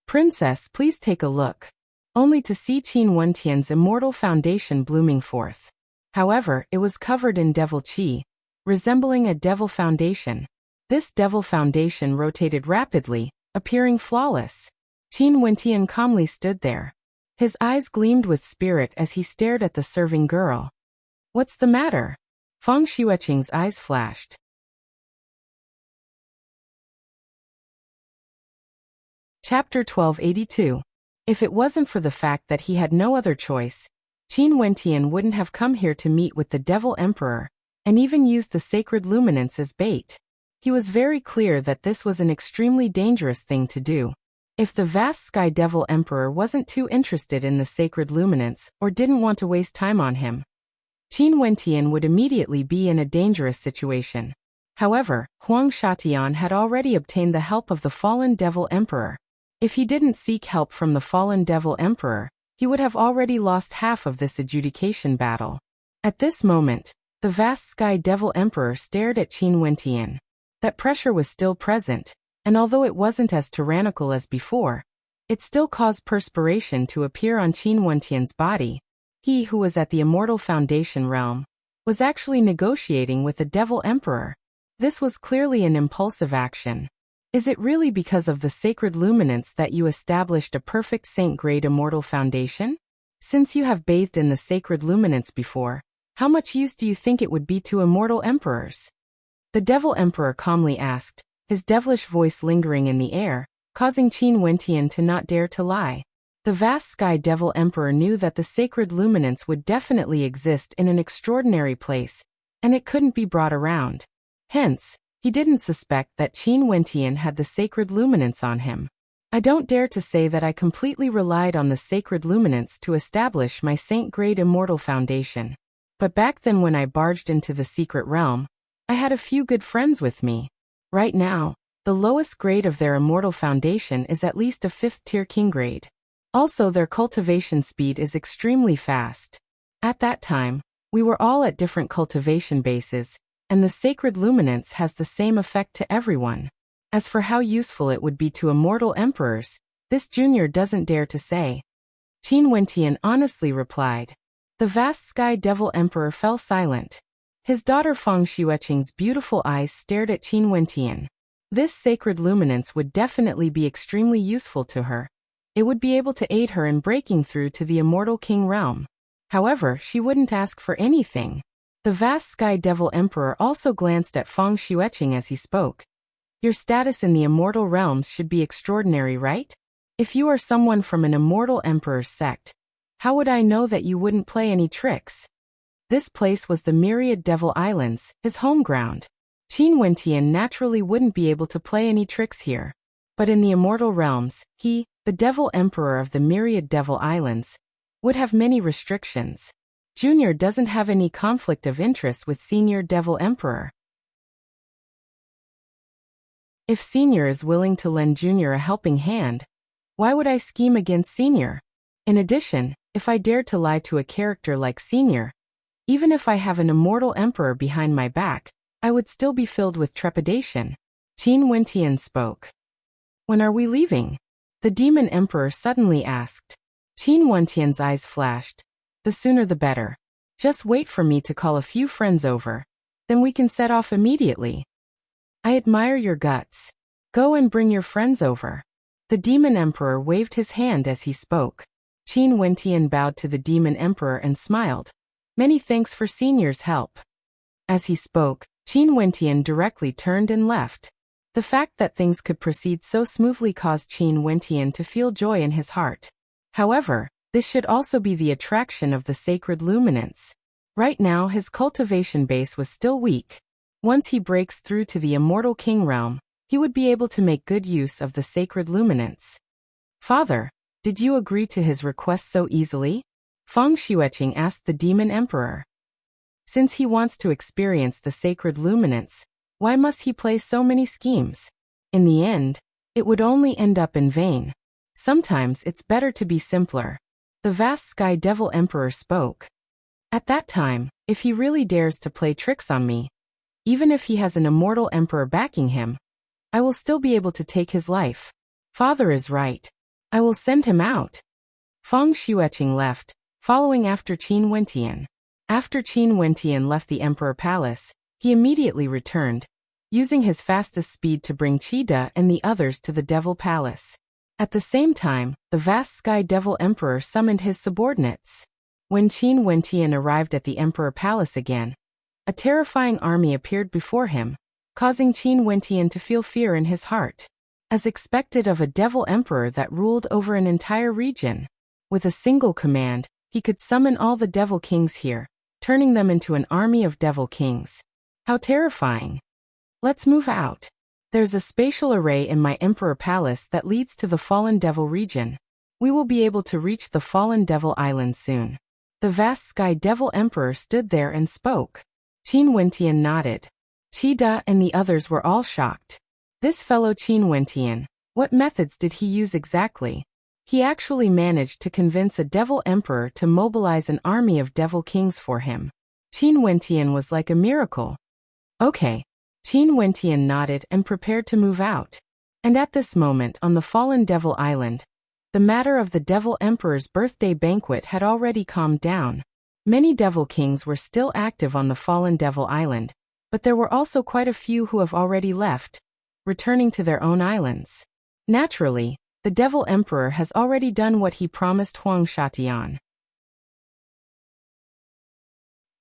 Princess, please take a look. Only to see Qin Wentian's immortal foundation blooming forth. However, it was covered in devil qi, resembling a devil foundation. This devil foundation rotated rapidly, appearing flawless. Qin Wentian calmly stood there. His eyes gleamed with spirit as he stared at the serving girl. What's the matter? Feng Xueqing's eyes flashed. Chapter 1282. If it wasn't for the fact that he had no other choice, Qin Wentian wouldn't have come here to meet with the Devil Emperor, and even used the sacred luminance as bait. He was very clear that this was an extremely dangerous thing to do. If the vast Sky Devil Emperor wasn't too interested in the sacred luminance or didn't want to waste time on him, Qin Wentian would immediately be in a dangerous situation. However, Huang Shatian had already obtained the help of the fallen Devil Emperor. If he didn't seek help from the fallen Devil Emperor, he would have already lost half of this adjudication battle. At this moment, the vast Sky Devil Emperor stared at Qin Wentian. That pressure was still present, and although it wasn't as tyrannical as before, it still caused perspiration to appear on Qin Wentian's body. He who was at the Immortal Foundation realm was actually negotiating with the Devil Emperor. This was clearly an impulsive action. Is it really because of the sacred luminance that you established a perfect saint-grade immortal foundation? Since you have bathed in the sacred luminance before, how much use do you think it would be to immortal emperors? The Devil Emperor calmly asked, his devilish voice lingering in the air, causing Qin Wentian to not dare to lie. The vast Sky Devil Emperor knew that the sacred luminance would definitely exist in an extraordinary place, and it couldn't be brought around. Hence, he didn't suspect that Qin Wentian had the sacred luminance on him. I don't dare to say that I completely relied on the sacred luminance to establish my saint-grade immortal foundation. But back then when I barged into the secret realm, I had a few good friends with me. Right now, the lowest grade of their immortal foundation is at least a 5th-tier king grade. Also, their cultivation speed is extremely fast. At that time, we were all at different cultivation bases, and the sacred luminance has the same effect to everyone. As for how useful it would be to immortal emperors, this junior doesn't dare to say. Qin Wentian honestly replied. The vast sky devil emperor fell silent. His daughter Feng Xueqing's beautiful eyes stared at Qin Wentian. This sacred luminance would definitely be extremely useful to her. It would be able to aid her in breaking through to the immortal king realm. However, she wouldn't ask for anything. The vast sky devil emperor also glanced at Feng Xueqing as he spoke. Your status in the immortal realms should be extraordinary, right? If you are someone from an immortal emperor's sect, how would I know that you wouldn't play any tricks? This place was the Myriad Devil Islands, his home ground. Qin Wentian naturally wouldn't be able to play any tricks here. But in the immortal realms, he, the Devil Emperor of the Myriad Devil Islands, would have many restrictions. Junior doesn't have any conflict of interest with Senior Devil Emperor. If Senior is willing to lend Junior a helping hand, why would I scheme against Senior? In addition, if I dared to lie to a character like Senior, even if I have an immortal emperor behind my back, I would still be filled with trepidation. Qin Wentian spoke. When are we leaving? The demon emperor suddenly asked. Qin Wentian's eyes flashed. The sooner the better. Just wait for me to call a few friends over. Then we can set off immediately. I admire your guts. Go and bring your friends over. The demon emperor waved his hand as he spoke. Qin Wentian bowed to the demon emperor and smiled. Many thanks for Senior's help. As he spoke, Qin Wentian directly turned and left. The fact that things could proceed so smoothly caused Qin Wentian to feel joy in his heart. However, this should also be the attraction of the sacred luminance. Right now his cultivation base was still weak. Once he breaks through to the immortal king realm, he would be able to make good use of the sacred luminance. Father, did you agree to his request so easily? Feng Xueqing asked the demon emperor. Since he wants to experience the sacred luminance, why must he play so many schemes? In the end, it would only end up in vain. Sometimes it's better to be simpler. The vast sky devil emperor spoke. At that time, if he really dares to play tricks on me, even if he has an immortal emperor backing him, I will still be able to take his life. Father is right. I will send him out. Feng Xueqing left, following after Qin Wentian. After Qin Wentian left the emperor palace, he immediately returned, using his fastest speed to bring Qida and the others to the devil palace. At the same time, the vast sky devil emperor summoned his subordinates. When Qin Wentian arrived at the emperor palace again, a terrifying army appeared before him, causing Qin Wentian to feel fear in his heart. As expected of a devil emperor that ruled over an entire region, with a single command, he could summon all the devil kings here, turning them into an army of devil kings. How terrifying. Let's move out. There's a spatial array in my emperor palace that leads to the fallen devil region. We will be able to reach the fallen devil island soon. The vast sky devil emperor stood there and spoke. Qin Wentian nodded. Qida and the others were all shocked. This fellow Qin Wentian, what methods did he use exactly? He actually managed to convince a devil emperor to mobilize an army of devil kings for him. Qin Wentian was like a miracle. Okay. Qin Wentian nodded and prepared to move out. And at this moment on the fallen devil island, the matter of the devil emperor's birthday banquet had already calmed down. Many devil kings were still active on the fallen devil island, but there were also quite a few who have already left, returning to their own islands. Naturally, the devil emperor has already done what he promised Huang Shatian.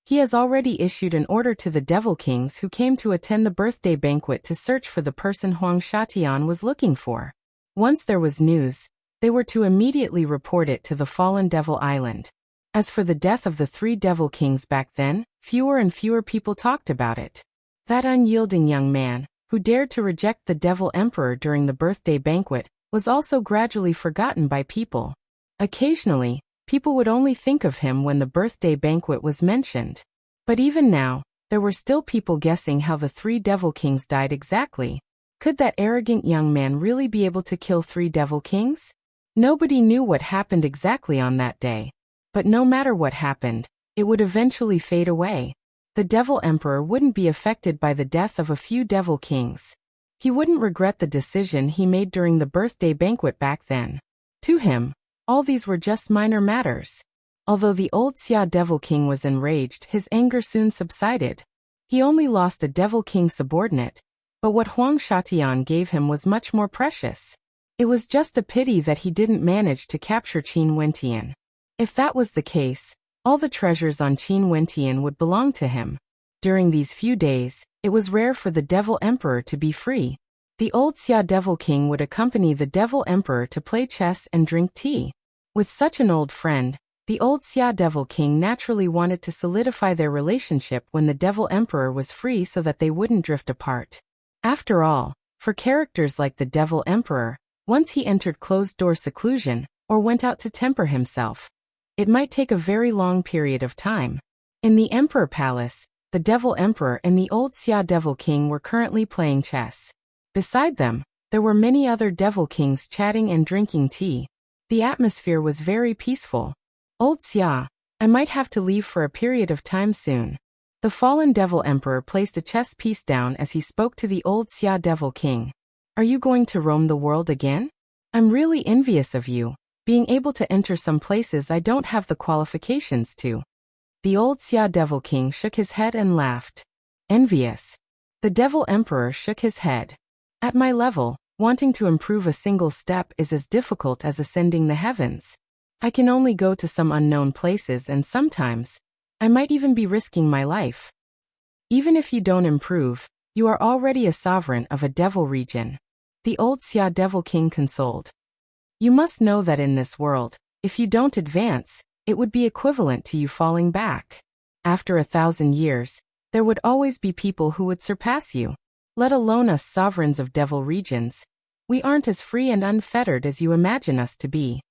He has already issued an order to the devil kings who came to attend the birthday banquet to search for the person Huang Shatian was looking for. Once there was news, they were to immediately report it to the fallen devil island. As for the death of the 3 devil kings back then, fewer and fewer people talked about it. That unyielding young man, who dared to reject the devil emperor during the birthday banquet, was also gradually forgotten by people. Occasionally, people would only think of him when the birthday banquet was mentioned. But even now, there were still people guessing how the 3 devil kings died exactly. Could that arrogant young man really be able to kill 3 devil kings? Nobody knew what happened exactly on that day. But no matter what happened, it would eventually fade away. The Devil Emperor wouldn't be affected by the death of a few devil kings. He wouldn't regret the decision he made during the birthday banquet back then. To him, all these were just minor matters. Although the old Xia Devil King was enraged, his anger soon subsided. He only lost a Devil King subordinate, but what Huang Shatian gave him was much more precious. It was just a pity that he didn't manage to capture Qin Wentian. If that was the case, all the treasures on Qin Wentian would belong to him. During these few days, it was rare for the Devil Emperor to be free. The old Xia Devil King would accompany the Devil Emperor to play chess and drink tea. With such an old friend, the old Xia Devil King naturally wanted to solidify their relationship when the Devil Emperor was free so that they wouldn't drift apart. After all, for characters like the Devil Emperor, once he entered closed-door seclusion, or went out to temper himself, it might take a very long period of time. In the Emperor Palace, the Devil Emperor and the old Xia Devil King were currently playing chess. Beside them, there were many other Devil Kings chatting and drinking tea. The atmosphere was very peaceful. Old Xia, I might have to leave for a period of time soon. The fallen Devil Emperor placed a chess piece down as he spoke to the old Xia Devil King. Are you going to roam the world again? I'm really envious of you, being able to enter some places I don't have the qualifications to. The old Xia Devil King shook his head and laughed. Envious. The Devil Emperor shook his head. At my level, wanting to improve a single step is as difficult as ascending the heavens. I can only go to some unknown places and sometimes, I might even be risking my life. Even if you don't improve, you are already a sovereign of a devil region. The old Xia Devil King consoled. You must know that in this world, if you don't advance, it would be equivalent to you falling back. After 1,000 years, there would always be people who would surpass you. Let alone us sovereigns of devil regions. We aren't as free and unfettered as you imagine us to be.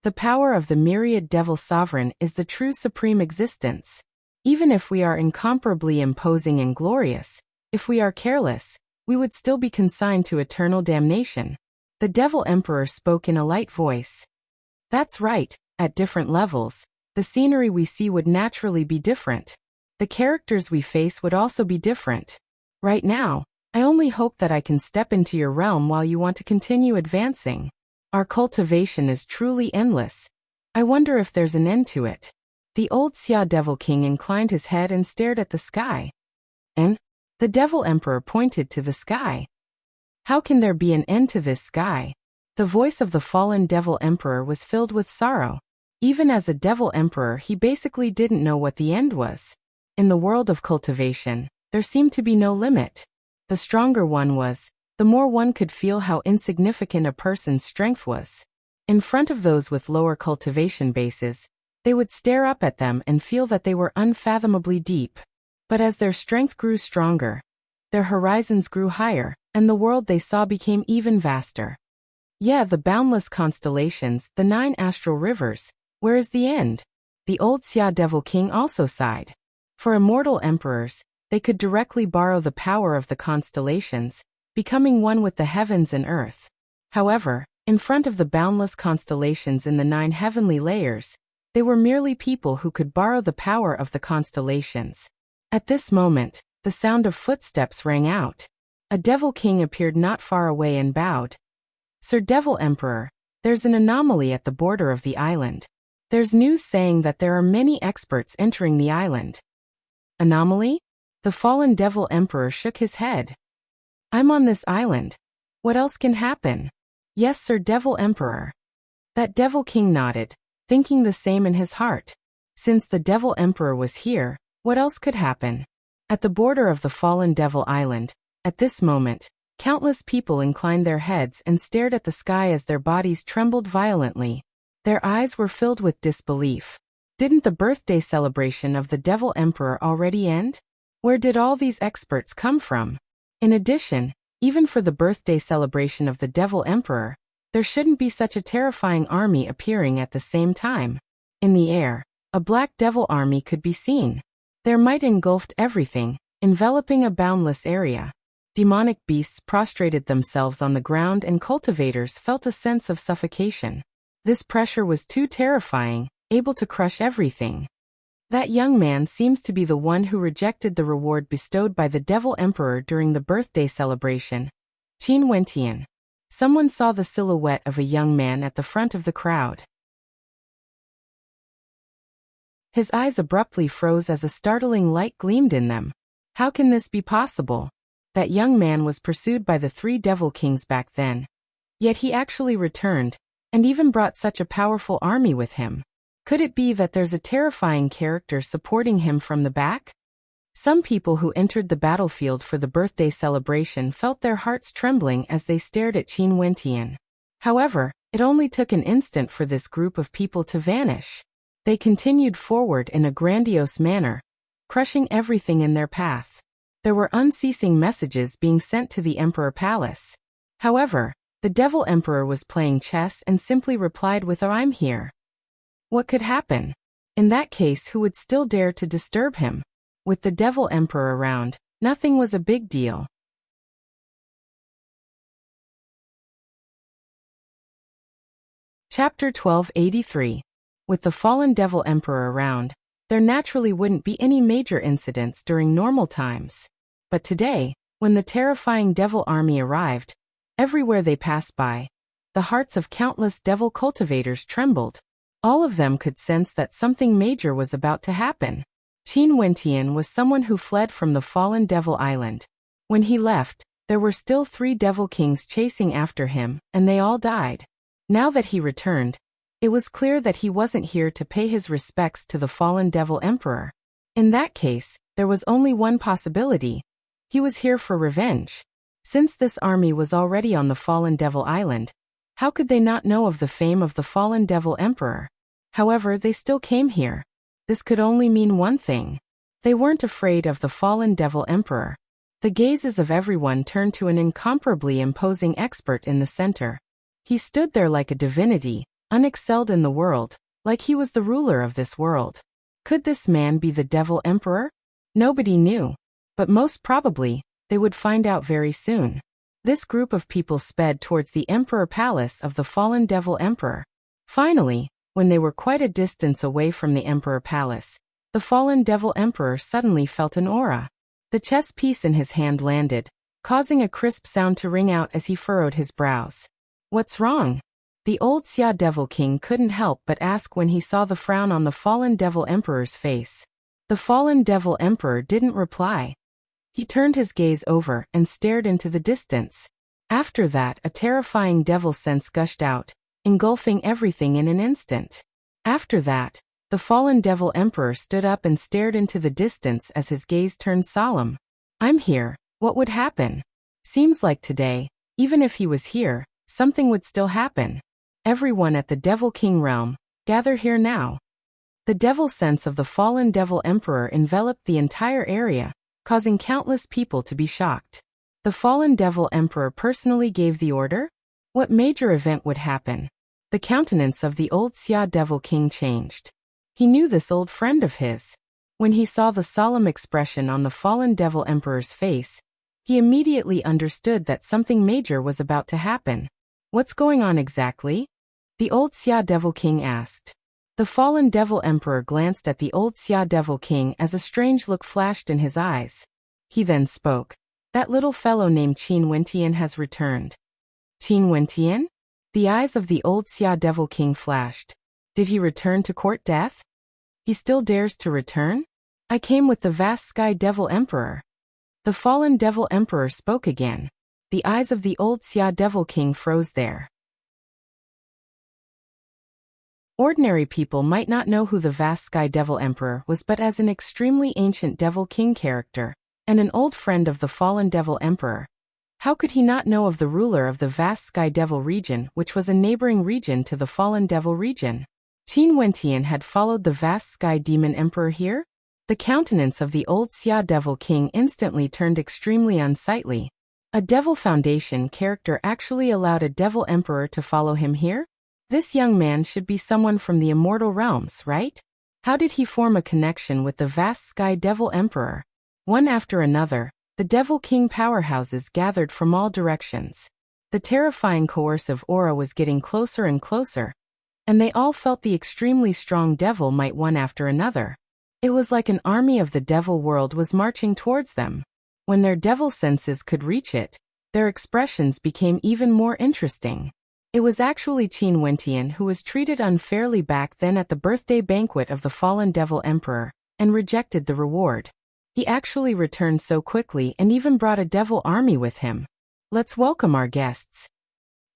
The power of the myriad devil sovereign is the true supreme existence. Even if we are incomparably imposing and glorious, if we are careless, we would still be consigned to eternal damnation. The Devil Emperor spoke in a light voice. That's right, at different levels, the scenery we see would naturally be different. The characters we face would also be different. Right now, I only hope that I can step into your realm while you want to continue advancing. Our cultivation is truly endless. I wonder if there's an end to it. The old Xia Devil King inclined his head and stared at the sky. And? The Devil Emperor pointed to the sky. How can there be an end to this sky? The voice of the fallen Devil Emperor was filled with sorrow. Even as a Devil Emperor, he basically didn't know what the end was. In the world of cultivation, there seemed to be no limit. The stronger one was, the more one could feel how insignificant a person's strength was. In front of those with lower cultivation bases, they would stare up at them and feel that they were unfathomably deep. But as their strength grew stronger, their horizons grew higher, and the world they saw became even vaster. Yeah, the boundless constellations, the 9 astral rivers, where is the end? The old Xia Devil King also sighed. For immortal emperors, they could directly borrow the power of the constellations, becoming one with the heavens and earth. However, in front of the boundless constellations in the 9 heavenly layers, they were merely people who could borrow the power of the constellations. At this moment, the sound of footsteps rang out. A Devil King appeared not far away and bowed. Sir Devil Emperor, there's an anomaly at the border of the island. There's news saying that there are many experts entering the island. Anomaly? The fallen Devil Emperor shook his head. I'm on this island. What else can happen? Yes, Sir Devil Emperor. That Devil King nodded, thinking the same in his heart. Since the Devil Emperor was here, what else could happen? At the border of the fallen Devil Island, at this moment, countless people inclined their heads and stared at the sky as their bodies trembled violently. Their eyes were filled with disbelief. Didn't the birthday celebration of the Devil Emperor already end? Where did all these experts come from? In addition, even for the birthday celebration of the Devil Emperor, there shouldn't be such a terrifying army appearing at the same time. In the air, A black devil army could be seen. Their might engulfed everything, enveloping a boundless area. Demonic beasts prostrated themselves on the ground and cultivators felt a sense of suffocation. This pressure was too terrifying, able to crush everything. That young man seems to be the one who rejected the reward bestowed by the Devil Emperor during the birthday celebration. Qin Wentian. Someone saw the silhouette of a young man at the front of the crowd. His eyes abruptly froze as a startling light gleamed in them. How can this be possible? That young man was pursued by the 3 Devil Kings back then. Yet he actually returned, and even brought such a powerful army with him. Could it be that there's a terrifying character supporting him from the back? Some people who entered the battlefield for the birthday celebration felt their hearts trembling as they stared at Qin Wentian. However, it only took an instant for this group of people to vanish. They continued forward in a grandiose manner, crushing everything in their path. There were unceasing messages being sent to the Emperor Palace. However, the Devil Emperor was playing chess and simply replied with "I'm here." What could happen? In that case, who would still dare to disturb him? With the Devil Emperor around, nothing was a big deal. Chapter 1283. With the fallen Devil Emperor around, there naturally wouldn't be any major incidents during normal times. But today, when the terrifying devil army arrived, everywhere they passed by, the hearts of countless devil cultivators trembled. All of them could sense that something major was about to happen. Qin Wentian was someone who fled from the fallen Devil Island. When he left, there were still 3 Devil Kings chasing after him, and they all died. Now that he returned, it was clear that he wasn't here to pay his respects to the fallen Devil Emperor. In that case, there was only one possibility. He was here for revenge. Since this army was already on the fallen Devil Island, how could they not know of the fame of the fallen Devil Emperor? However, they still came here. This could only mean one thing. They weren't afraid of the fallen Devil Emperor. The gazes of everyone turned to an incomparably imposing expert in the center. He stood there like a divinity, unexcelled in the world, like he was the ruler of this world. Could this man be the Devil Emperor? Nobody knew. But most probably, they would find out very soon. This group of people sped towards the Emperor Palace of the fallen Devil Emperor. Finally, when they were quite a distance away from the Emperor Palace, the fallen Devil Emperor suddenly felt an aura. The chess piece in his hand landed, causing a crisp sound to ring out as he furrowed his brows. What's wrong? The old Xia Devil King couldn't help but ask when he saw the frown on the fallen Devil Emperor's face. The fallen Devil Emperor didn't reply. He turned his gaze over and stared into the distance. After that, a terrifying devil sense gushed out, engulfing everything in an instant. After that, the fallen Devil Emperor stood up and stared into the distance as his gaze turned solemn. I'm here. What would happen? Seems like today, even if he was here, something would still happen. Everyone at the Devil King realm, gather here now. The devil sense of the fallen Devil Emperor enveloped the entire area, causing countless people to be shocked. The fallen Devil Emperor personally gave the order? What major event would happen? The countenance of the old Xia Devil King changed. He knew this old friend of his. When he saw the solemn expression on the fallen Devil Emperor's face, he immediately understood that something major was about to happen. What's going on exactly? The old Xia Devil King asked. The fallen Devil Emperor glanced at the old Xia Devil King as a strange look flashed in his eyes. He then spoke. That little fellow named Qin Wentian has returned. Qin Wentian? The eyes of the old Xia Devil King flashed. Did he return to court death? He still dares to return? I came with the vast Sky Devil Emperor. The fallen Devil Emperor spoke again. The eyes of the old Xia Devil King froze there. Ordinary people might not know who the vast Sky Devil Emperor was, but as an extremely ancient Devil King character, and an old friend of the fallen Devil Emperor, how could he not know of the ruler of the vast Sky Devil region, which was a neighboring region to the fallen Devil region? Qin Wentian had followed the vast Sky Demon Emperor here? The countenance of the old Xia Devil King instantly turned extremely unsightly. A Devil Foundation character actually allowed a Devil Emperor to follow him here? This young man should be someone from the immortal realms, right? How did he form a connection with the vast Sky Devil Emperor? One after another, the Devil King powerhouses gathered from all directions. The terrifying coercive aura was getting closer and closer, and they all felt the extremely strong devil might one after another. It was like an army of the devil world was marching towards them. When their devil senses could reach it, their expressions became even more interesting. It was actually Qin Wentian who was treated unfairly back then at the birthday banquet of the fallen Devil Emperor, and rejected the reward. He actually returned so quickly and even brought a devil army with him. Let's welcome our guests.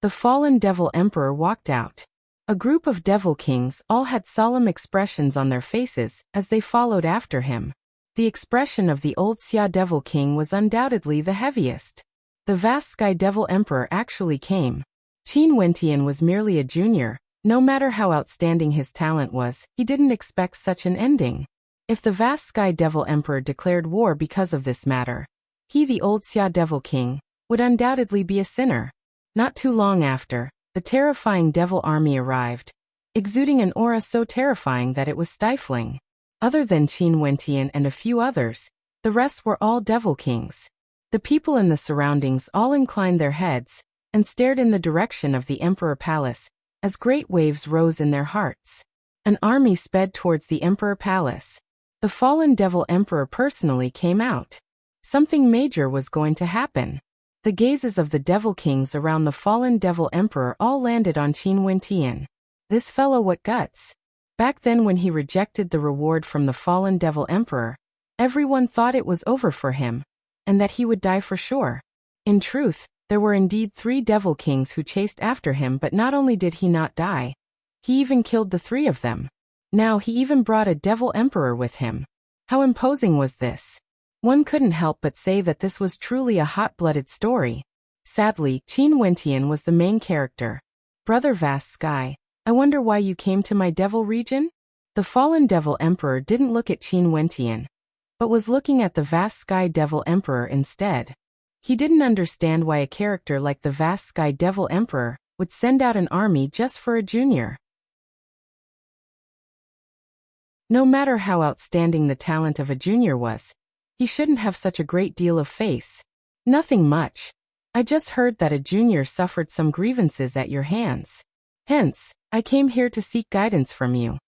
The fallen Devil Emperor walked out. A group of Devil Kings all had solemn expressions on their faces as they followed after him. The expression of the old Xia Devil King was undoubtedly the heaviest. The vast Sky Devil Emperor actually came. Qin Wentian was merely a junior. No matter how outstanding his talent was, he didn't expect such an ending. If the vast Sky Devil Emperor declared war because of this matter, he, the old Xia Devil King, would undoubtedly be a sinner. Not too long after, the terrifying devil army arrived, exuding an aura so terrifying that it was stifling. Other than Qin Wentian and a few others, the rest were all Devil Kings. The people in the surroundings all inclined their heads and stared in the direction of the Emperor Palace, as great waves rose in their hearts. An army sped towards the Emperor Palace. The fallen Devil Emperor personally came out. Something major was going to happen. The gazes of the Devil Kings around the fallen Devil Emperor all landed on Qin Wentian. This fellow, what guts! Back then when he rejected the reward from the fallen Devil Emperor, everyone thought it was over for him, and that he would die for sure. In truth, there were indeed 3 Devil Kings who chased after him, but not only did he not die, he even killed the 3 of them. Now he even brought a Devil Emperor with him. How imposing was this? One couldn't help but say that this was truly a hot-blooded story. Sadly, Qin Wentian was the main character. Brother Vast Sky, I wonder why you came to my devil region? The fallen Devil Emperor didn't look at Qin Wentian, but was looking at the vast Sky Devil Emperor instead. He didn't understand why a character like the vast Sky Devil Emperor would send out an army just for a junior. No matter how outstanding the talent of a junior was, he shouldn't have such a great deal of face. Nothing much. I just heard that a junior suffered some grievances at your hands. Hence, I came here to seek guidance from you.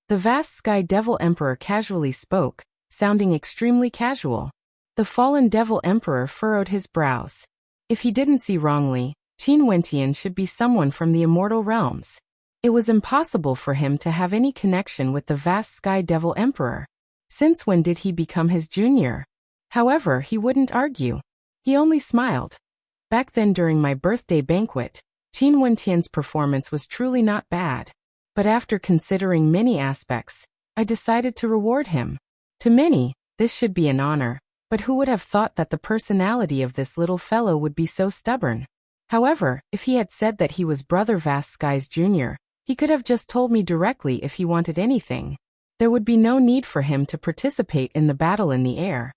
The vast Sky Devil Emperor casually spoke, sounding extremely casual. The fallen Devil Emperor furrowed his brows. If he didn't see wrongly, Qin Wentian should be someone from the immortal realms. It was impossible for him to have any connection with the vast Sky Devil Emperor. Since when did he become his junior? However, he wouldn't argue. He only smiled. Back then during my birthday banquet, Qin Wentian's performance was truly not bad. But after considering many aspects, I decided to reward him. To many, this should be an honor. But who would have thought that the personality of this little fellow would be so stubborn? However, if he had said that he was Brother Vast Sky's junior, he could have just told me directly if he wanted anything. There would be no need for him to participate in the battle in the air.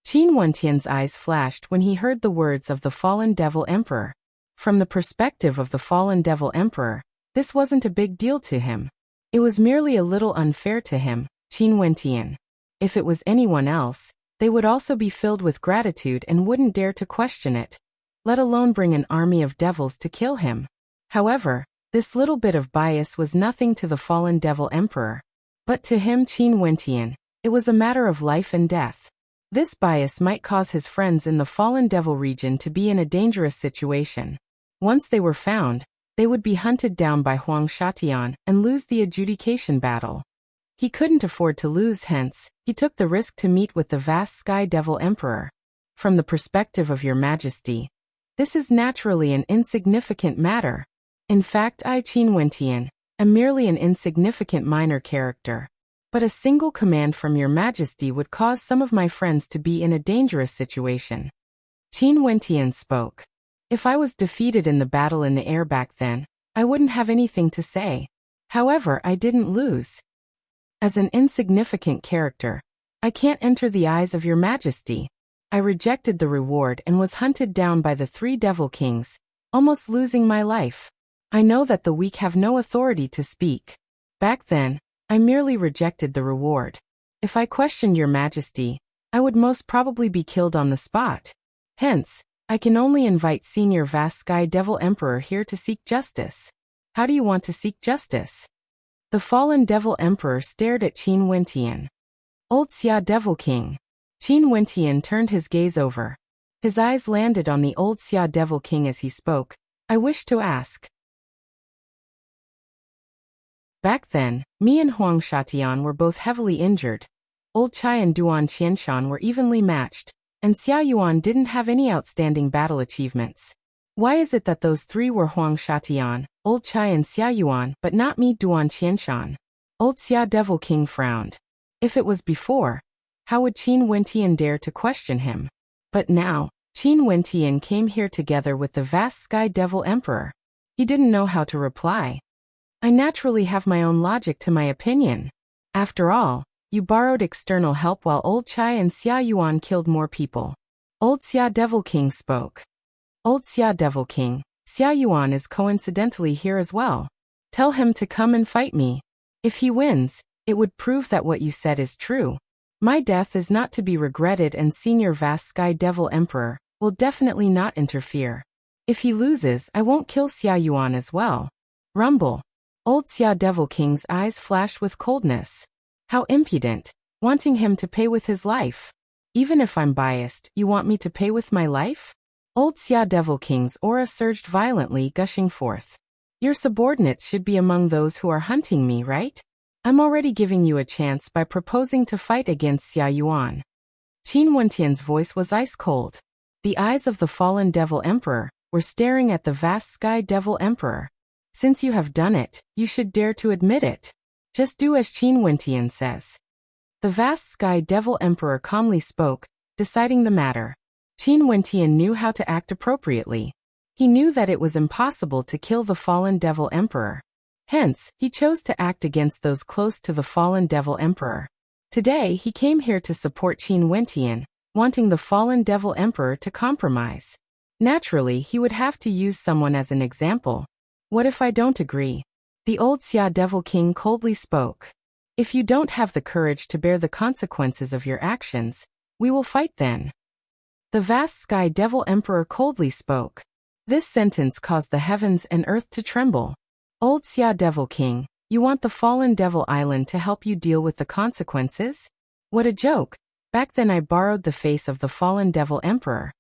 Qin Wentian's eyes flashed when he heard the words of the fallen Devil Emperor. From the perspective of the fallen Devil Emperor, this wasn't a big deal to him. It was merely a little unfair to him, Qin Wentian. If it was anyone else, they would also be filled with gratitude and wouldn't dare to question it, let alone bring an army of devils to kill him. However, this little bit of bias was nothing to the fallen Devil Emperor. But to him, Qin Wentian, it was a matter of life and death. This bias might cause his friends in the fallen devil region to be in a dangerous situation. Once they were found, they would be hunted down by Huang Shatian and lose the adjudication battle. He couldn't afford to lose, hence, he took the risk to meet with the vast Sky Devil Emperor. From the perspective of your majesty, this is naturally an insignificant matter. In fact, I, Qin Wentian, am merely an insignificant minor character. But a single command from your majesty would cause some of my friends to be in a dangerous situation. Qin Wentian spoke. If I was defeated in the battle in the air back then, I wouldn't have anything to say. However, I didn't lose. As an insignificant character, I can't enter the eyes of your majesty. I rejected the reward and was hunted down by the 3 Devil Kings, almost losing my life. I know that the weak have no authority to speak. Back then, I merely rejected the reward. If I questioned your majesty, I would most probably be killed on the spot. Hence, I can only invite Senior Vast Sky Devil Emperor here to seek justice. How do you want to seek justice? The fallen Devil Emperor stared at Qin Wentian. Old Xia Devil King. Qin Wentian turned his gaze over. His eyes landed on the old Xia Devil King as he spoke. I wish to ask. Back then, me and Huang Shatian were both heavily injured. Old Chai and Duan Qianshan were evenly matched, and Xia Yuan didn't have any outstanding battle achievements. Why is it that those three were Huang Shatian, Old Chai and Xia Yuan, but not me, Duan Qianshan? Old Xia Devil King frowned. If it was before, how would Qin Wentian dare to question him? But now, Qin Wentian came here together with the Vast Sky Devil Emperor. He didn't know how to reply. I naturally have my own logic to my opinion. After all, you borrowed external help while Old Chai and Xia Yuan killed more people. Old Xia Devil King spoke. Old Xia Devil King, Xia Yuan is coincidentally here as well. Tell him to come and fight me. If he wins, it would prove that what you said is true. My death is not to be regretted, and Senior Vast Sky Devil Emperor will definitely not interfere. If he loses, I won't kill Xia Yuan as well. Rumble. Old Xia Devil King's eyes flashed with coldness. How impudent, wanting him to pay with his life. Even if I'm biased, you want me to pay with my life? Old Xia Devil King's aura surged violently, gushing forth. Your subordinates should be among those who are hunting me, right? I'm already giving you a chance by proposing to fight against Xia Yuan. Qin Wentian's voice was ice cold. The eyes of the fallen Devil Emperor were staring at the Vast Sky Devil Emperor. Since you have done it, you should dare to admit it. Just do as Qin Wentian says. The Vast Sky Devil Emperor calmly spoke, deciding the matter. Qin Wentian knew how to act appropriately. He knew that it was impossible to kill the fallen Devil Emperor. Hence, he chose to act against those close to the fallen Devil Emperor. Today, he came here to support Qin Wentian, wanting the fallen Devil Emperor to compromise. Naturally, he would have to use someone as an example. What if I don't agree? The old Xia Devil King coldly spoke. If you don't have the courage to bear the consequences of your actions, we will fight then. The Vast Sky Devil Emperor coldly spoke. This sentence caused the heavens and earth to tremble. Old Xia Devil King, you want the fallen Devil Island to help you deal with the consequences? What a joke. Back then I borrowed the face of the fallen Devil Emperor.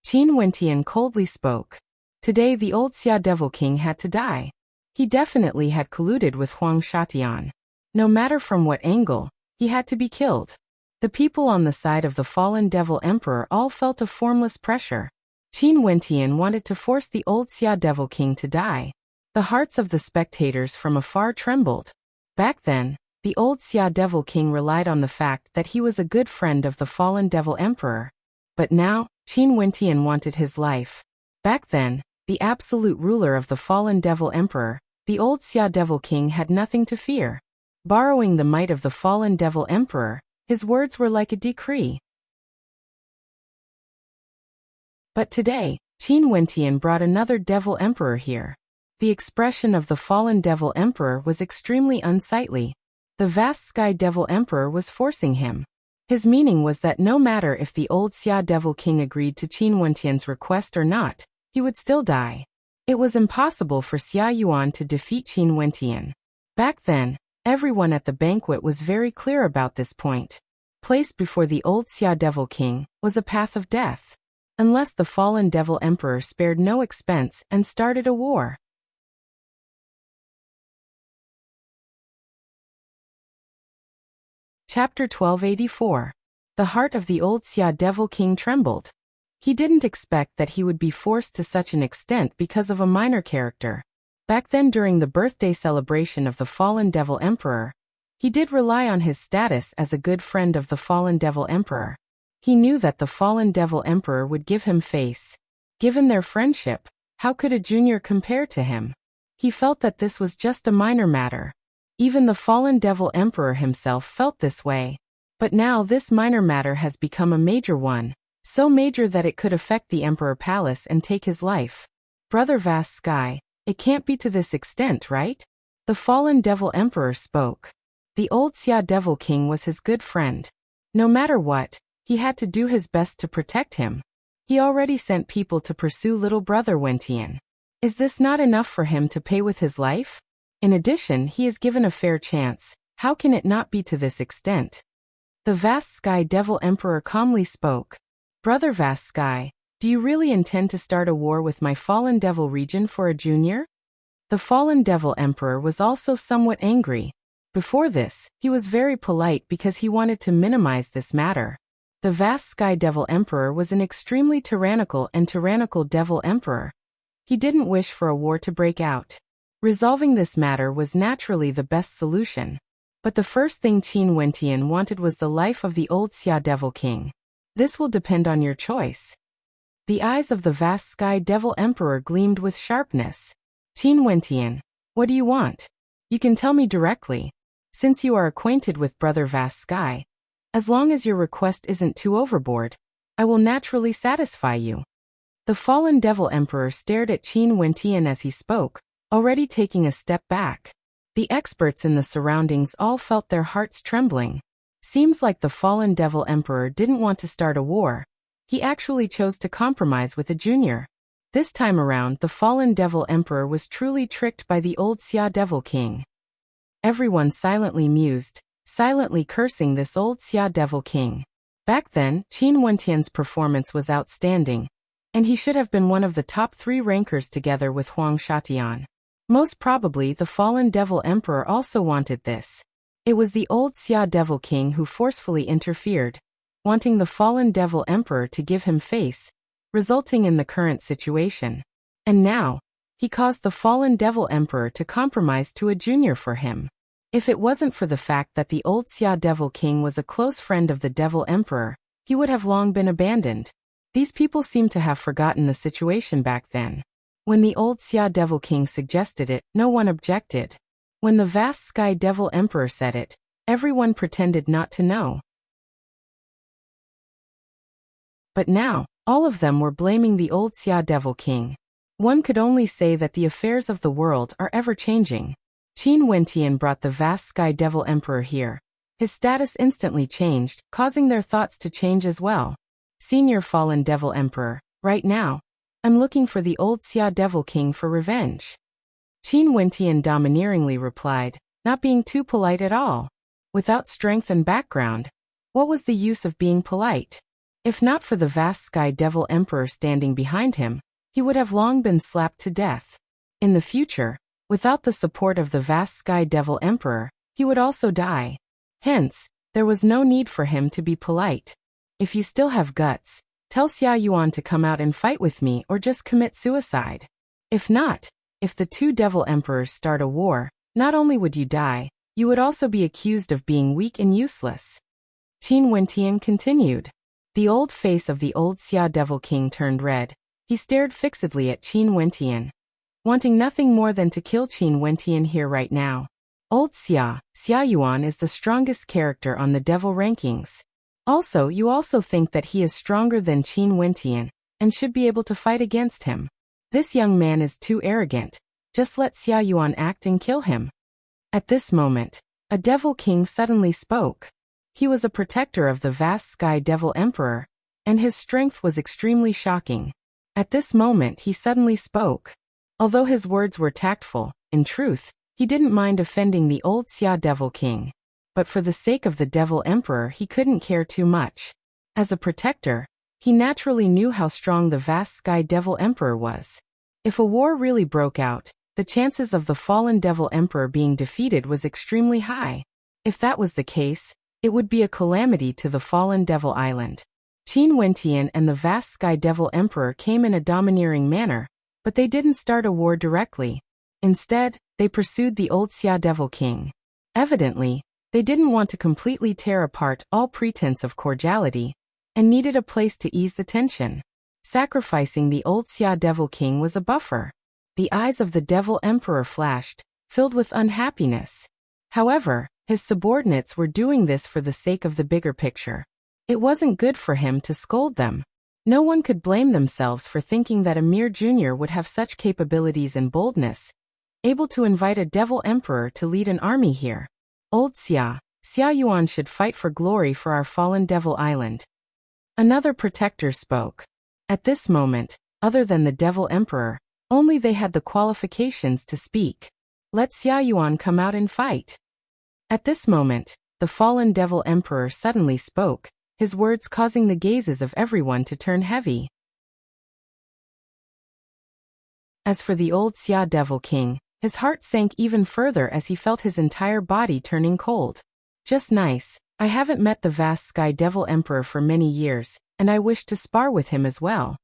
Qin Wentian coldly spoke. Today the old Xia Devil King had to die. He definitely had colluded with Huang Shatian. No matter from what angle, he had to be killed. The people on the side of the fallen Devil Emperor all felt a formless pressure. Qin Wentian wanted to force the old Xia Devil King to die. The hearts of the spectators from afar trembled. Back then, the old Xia Devil King relied on the fact that he was a good friend of the fallen Devil Emperor. But now, Qin Wentian wanted his life. Back then, the absolute ruler of the fallen Devil Emperor, the old Xia Devil King had nothing to fear. Borrowing the might of the fallen Devil Emperor, his words were like a decree. But today, Qin Wentian brought another Devil Emperor here. The expression of the fallen Devil Emperor was extremely unsightly. The Vast Sky Devil Emperor was forcing him. His meaning was that no matter if the old Xia Devil King agreed to Qin Wentian's request or not, he would still die. It was impossible for Xia Yuan to defeat Qin Wentian. Back then, everyone at the banquet was very clear about this point. Placed before the old Xia Devil King was a path of death. Unless the fallen Devil Emperor spared no expense and started a war. Chapter 1284. The heart of the old Xia Devil King trembled. He didn't expect that he would be forced to such an extent because of a minor character. Back then during the birthday celebration of the fallen Devil Emperor, he did rely on his status as a good friend of the fallen Devil Emperor. He knew that the fallen Devil Emperor would give him face. Given their friendship, how could a junior compare to him? He felt that this was just a minor matter. Even the fallen Devil Emperor himself felt this way. But now this minor matter has become a major one, so major that it could affect the Emperor Palace and take his life. Brother Vast Sky, it can't be to this extent, right? The fallen Devil Emperor spoke. The old Xia Devil King was his good friend. No matter what, he had to do his best to protect him. He already sent people to pursue little brother Wentian. Is this not enough for him to pay with his life? In addition, he is given a fair chance. How can it not be to this extent? The Vast Sky Devil Emperor calmly spoke. Brother Vast Sky, do you really intend to start a war with my fallen devil region for a junior? The fallen devil emperor was also somewhat angry. Before this, he was very polite because he wanted to minimize this matter. The Vast Sky Devil Emperor was an extremely tyrannical devil emperor. He didn't wish for a war to break out. Resolving this matter was naturally the best solution. But the first thing Qin Wentian wanted was the life of the old Xia Devil King. This will depend on your choice. The eyes of the Vast Sky Devil Emperor gleamed with sharpness. Qin Wentian, what do you want? You can tell me directly. Since you are acquainted with Brother Vast Sky, as long as your request isn't too overboard, I will naturally satisfy you. The fallen Devil Emperor stared at Qin Wentian as he spoke, already taking a step back. The experts in the surroundings all felt their hearts trembling. Seems like the fallen Devil Emperor didn't want to start a war. He actually chose to compromise with a junior. This time around, the fallen Devil Emperor was truly tricked by the old Xia Devil King. Everyone silently mused, silently cursing this old Xia Devil King. Back then, Qin Wentian's performance was outstanding, and he should have been one of the top 3 rankers together with Huang Shatian. Most probably the fallen Devil Emperor also wanted this. It was the old Xia Devil King who forcefully interfered, wanting the fallen Devil Emperor to give him face, resulting in the current situation. And now, he caused the fallen Devil Emperor to compromise to a junior for him. If it wasn't for the fact that the old Xia Devil King was a close friend of the Devil Emperor, he would have long been abandoned. These people seem to have forgotten the situation back then. When the old Xia Devil King suggested it, no one objected. When the Vast Sky Devil Emperor said it, everyone pretended not to know. But now, all of them were blaming the old Xia Devil King. One could only say that the affairs of the world are ever-changing. Qin Wentian brought the Vast Sky Devil Emperor here. His status instantly changed, causing their thoughts to change as well. Senior Fallen Devil Emperor, right now, I'm looking for the old Xia Devil King for revenge. Qin Wentian domineeringly replied, not being too polite at all. Without strength and background, what was the use of being polite? If not for the Vast Sky Devil Emperor standing behind him, he would have long been slapped to death. In the future, without the support of the Vast Sky Devil Emperor, he would also die. Hence, there was no need for him to be polite. If you still have guts, tell Xia Yuan to come out and fight with me or just commit suicide. If not, if the 2 Devil Emperors start a war, not only would you die, you would also be accused of being weak and useless. Qin Wentian continued. The old face of the old Xia Devil King turned red. He stared fixedly at Qin Wentian, wanting nothing more than to kill Qin Wentian here right now. Old Xia Yuan is the strongest character on the devil rankings. Also, you also think that he is stronger than Qin Wentian, and should be able to fight against him. This young man is too arrogant. Just let Xia Yuan act and kill him. At this moment, a Devil King suddenly spoke. He was a protector of the Vast Sky Devil Emperor, and his strength was extremely shocking. At this moment he suddenly spoke. Although his words were tactful, in truth, he didn't mind offending the old Xia Devil King. But for the sake of the Devil Emperor he couldn't care too much. As a protector, he naturally knew how strong the Vast Sky Devil Emperor was. If a war really broke out, the chances of the fallen Devil Emperor being defeated was extremely high. If that was the case, it would be a calamity to the fallen Devil Island. Qin Wentian and the Vast Sky Devil Emperor came in a domineering manner, but they didn't start a war directly. Instead, they pursued the old Xia Devil King. Evidently, they didn't want to completely tear apart all pretense of cordiality, and needed a place to ease the tension. Sacrificing the old Xia Devil King was a buffer. The eyes of the Devil Emperor flashed, filled with unhappiness. However, his subordinates were doing this for the sake of the bigger picture. It wasn't good for him to scold them. No one could blame themselves for thinking that a mere junior would have such capabilities and boldness, able to invite a Devil Emperor to lead an army here. Old Xia Yuan should fight for glory for our fallen devil island. Another protector spoke. At this moment, other than the devil emperor, only they had the qualifications to speak. Let Xia Yuan come out and fight. At this moment, the fallen devil emperor suddenly spoke, his words causing the gazes of everyone to turn heavy. As for the old Xia devil king, his heart sank even further as he felt his entire body turning cold. Just nice, I haven't met the vast sky devil emperor for many years, and I wish to spar with him as well.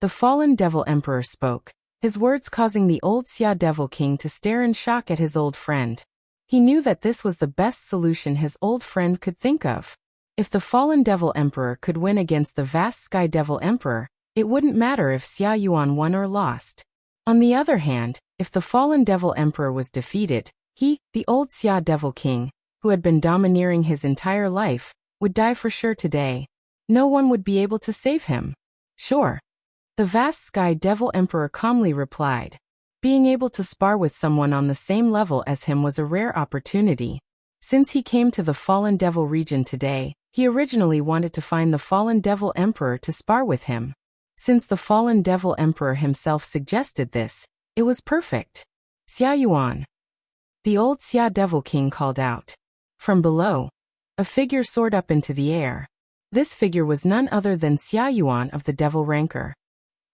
The fallen devil emperor spoke, his words causing the old Xia devil king to stare in shock at his old friend. He knew that this was the best solution his old friend could think of. If the fallen devil emperor could win against the vast sky devil emperor, it wouldn't matter if Xia Yuan won or lost. On the other hand, if the fallen devil emperor was defeated, he, the old Xia devil king, who had been domineering his entire life, would die for sure today. No one would be able to save him. Sure. The vast sky devil emperor calmly replied. Being able to spar with someone on the same level as him was a rare opportunity. Since he came to the fallen devil region today, he originally wanted to find the fallen devil emperor to spar with him. Since the fallen devil emperor himself suggested this, it was perfect. Xia Yuan. The old Xia devil king called out. From below, a figure soared up into the air. This figure was none other than Xia Yuan of the devil rancor.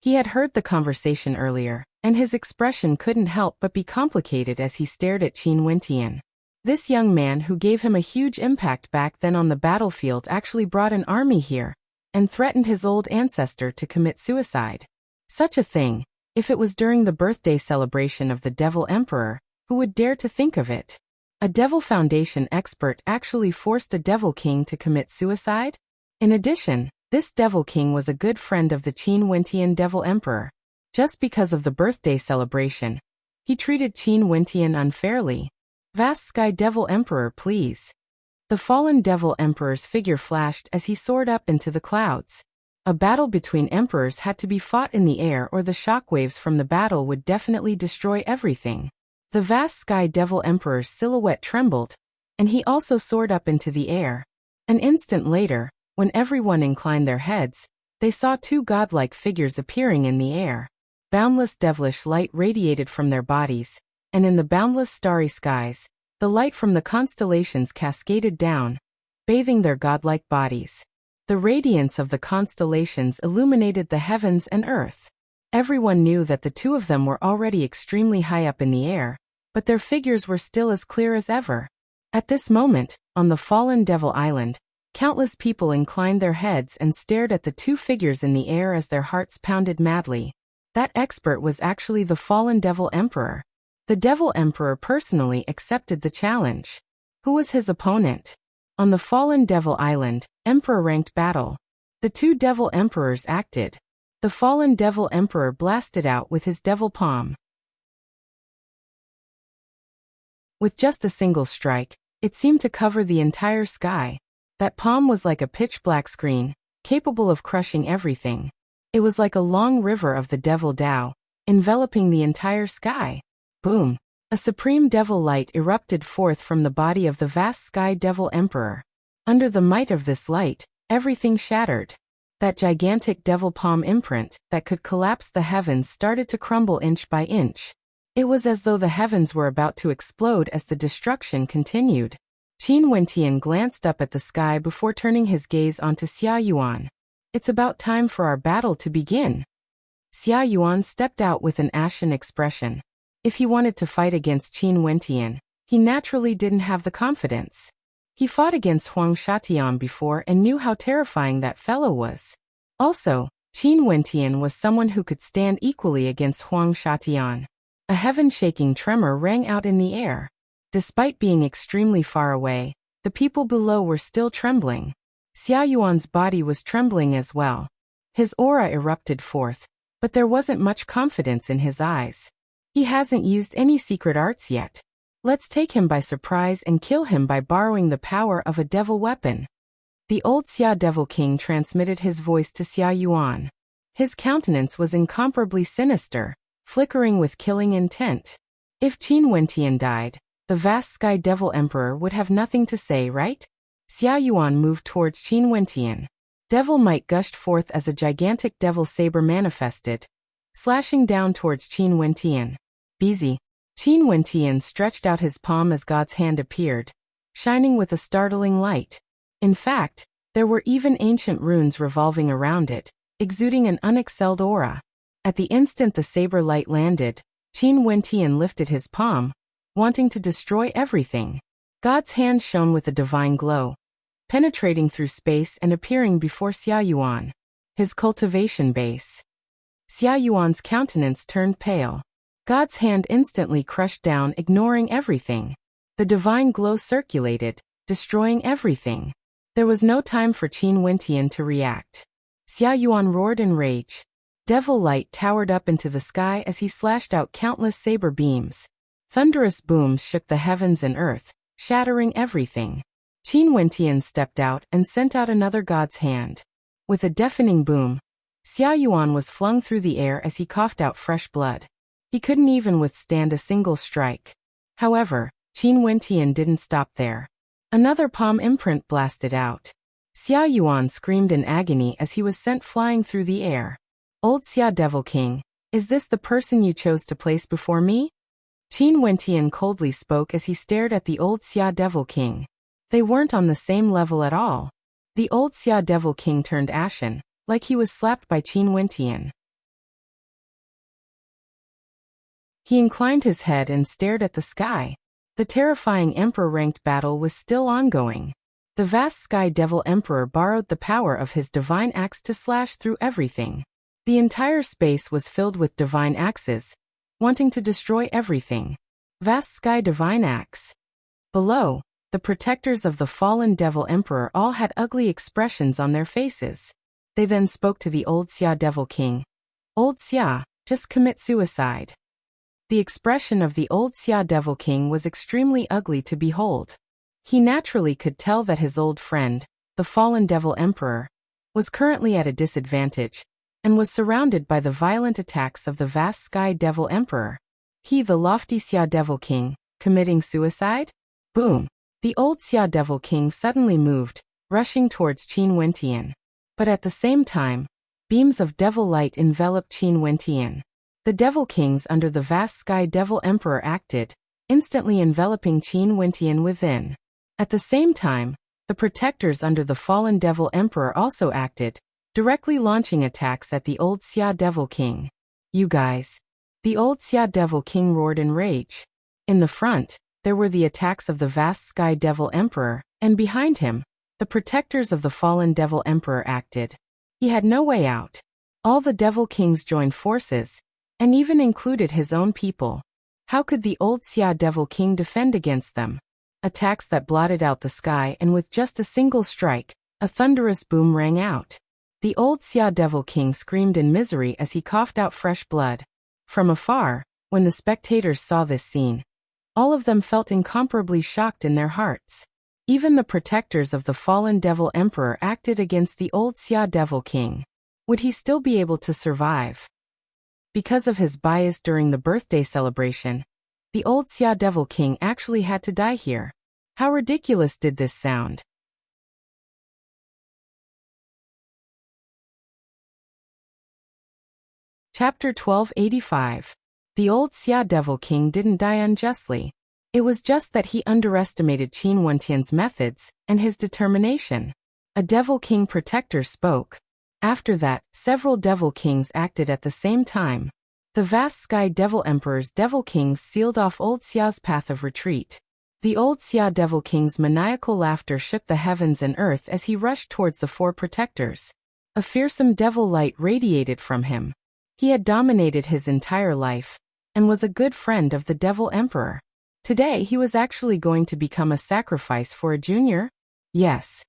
He had heard the conversation earlier, and his expression couldn't help but be complicated as he stared at Qin Wentian. This young man who gave him a huge impact back then on the battlefield actually brought an army here, and threatened his old ancestor to commit suicide. Such a thing, if it was during the birthday celebration of the Devil Emperor, who would dare to think of it? A Devil Foundation expert actually forced a Devil King to commit suicide? In addition, this Devil King was a good friend of the Qin Wentian Devil Emperor. Just because of the birthday celebration, he treated Qin Wentian unfairly. Vast Sky Devil Emperor, please. The fallen Devil Emperor's figure flashed as he soared up into the clouds. A battle between emperors had to be fought in the air, or the shockwaves from the battle would definitely destroy everything. The vast Sky Devil Emperor's silhouette trembled, and he also soared up into the air. An instant later, when everyone inclined their heads, they saw two godlike figures appearing in the air. Boundless devilish light radiated from their bodies, and in the boundless starry skies, the light from the constellations cascaded down, bathing their godlike bodies. The radiance of the constellations illuminated the heavens and earth. Everyone knew that the two of them were already extremely high up in the air, but their figures were still as clear as ever. At this moment, on the fallen Devil Island, countless people inclined their heads and stared at the two figures in the air as their hearts pounded madly. That expert was actually the fallen Devil Emperor. The Devil Emperor personally accepted the challenge. Who was his opponent? On the fallen Devil Island, Emperor-ranked battle. The two Devil Emperors acted. The fallen Devil Emperor blasted out with his Devil Palm. With just a single strike, it seemed to cover the entire sky. That palm was like a pitch-black screen, capable of crushing everything. It was like a long river of the Devil Tao, enveloping the entire sky. Boom! A supreme devil light erupted forth from the body of the vast Sky Devil Emperor. Under the might of this light, everything shattered. That gigantic devil palm imprint that could collapse the heavens started to crumble inch by inch. It was as though the heavens were about to explode as the destruction continued. Qin Wentian glanced up at the sky before turning his gaze onto Xia Yuan. It's about time for our battle to begin. Xia Yuan stepped out with an ashen expression. If he wanted to fight against Qin Wentian, he naturally didn't have the confidence. He fought against Huang Shatian before and knew how terrifying that fellow was. Also, Qin Wentian was someone who could stand equally against Huang Shatian. A heaven-shaking tremor rang out in the air. Despite being extremely far away, the people below were still trembling. Xia Yuan's body was trembling as well. His aura erupted forth, but there wasn't much confidence in his eyes. He hasn't used any secret arts yet. Let's take him by surprise and kill him by borrowing the power of a devil weapon. The old Xia Devil King transmitted his voice to Xia Yuan. His countenance was incomparably sinister, flickering with killing intent. If Qin Wentian died, The vast Sky Devil Emperor would have nothing to say, right? Xia Yuan moved towards Qin Wentian. Devil might gushed forth as a gigantic devil saber manifested, slashing down towards Qin Wentian. Busy. Qin Wentian stretched out his palm as God's hand appeared, shining with a startling light. In fact, there were even ancient runes revolving around it, exuding an unexcelled aura. At the instant the saber light landed, Qin Wentian lifted his palm, wanting to destroy everything. God's hand shone with a divine glow, penetrating through space and appearing before Xia Yuan, his cultivation base. Xia Yuan's countenance turned pale. God's hand instantly crushed down, ignoring everything. The divine glow circulated, destroying everything. There was no time for Qin Wentian to react. Xia Yuan roared in rage. Devil light towered up into the sky as he slashed out countless saber beams. Thunderous booms shook the heavens and earth, shattering everything. Qin Wentian stepped out and sent out another God's hand. With a deafening boom, Xia Yuan was flung through the air as he coughed out fresh blood. He couldn't even withstand a single strike. However, Qin Wentian didn't stop there. Another palm imprint blasted out. Xia Yuan screamed in agony as he was sent flying through the air. Old Xia Devil King, is this the person you chose to place before me? Qin Wentian coldly spoke as he stared at the old Xia Devil King. They weren't on the same level at all. The old Xia Devil King turned ashen, like he was slapped by Qin Wentian. He inclined his head and stared at the sky. The terrifying Emperor-ranked battle was still ongoing. The vast Sky Devil Emperor borrowed the power of his divine axe to slash through everything. The entire space was filled with divine axes, wanting to destroy everything. Vast Sky Divine Axe. Below, the protectors of the fallen Devil Emperor all had ugly expressions on their faces. They then spoke to the old Xia Devil King. Old Xia, just commit suicide. The expression of the old Xia Devil King was extremely ugly to behold. He naturally could tell that his old friend, the fallen Devil Emperor, was currently at a disadvantage, and was surrounded by the violent attacks of the vast Sky Devil Emperor. He, the lofty Xia Devil King, committing suicide? Boom! The old Xia Devil King suddenly moved, rushing towards Qin Wentian. But at the same time, beams of devil light enveloped Qin Wentian. The Devil Kings under the vast Sky Devil Emperor acted, instantly enveloping Qin Wentian within. At the same time, the protectors under the fallen Devil Emperor also acted, directly launching attacks at the old Xia Devil King. You guys! The old Xia Devil King roared in rage. In the front, there were the attacks of the vast Sky Devil Emperor, and behind him, the protectors of the fallen Devil Emperor acted. He had no way out. All the Devil Kings joined forces, and even included his own people. How could the old Xia Devil King defend against them? Attacks that blotted out the sky, and with just a single strike, a thunderous boom rang out. The old Xia Devil King screamed in misery as he coughed out fresh blood. From afar, when the spectators saw this scene, all of them felt incomparably shocked in their hearts. Even the protectors of the fallen Devil Emperor acted against the old Xia Devil King. Would he still be able to survive? Because of his bias during the birthday celebration, the old Xia Devil King actually had to die here. How ridiculous did this sound? Chapter 1285. The old Xia Devil King didn't die unjustly. It was just that he underestimated Qin Wentian's methods and his determination. A Devil King protector spoke. After that, several Devil Kings acted at the same time. The vast Sky Devil Emperor's Devil Kings sealed off old Xia's path of retreat. The old Xia Devil King's maniacal laughter shook the heavens and earth as he rushed towards the four protectors. A fearsome devil light radiated from him. He had dominated his entire life, and was a good friend of the Devil Emperor. Today he was actually going to become a sacrifice for a junior? Yes.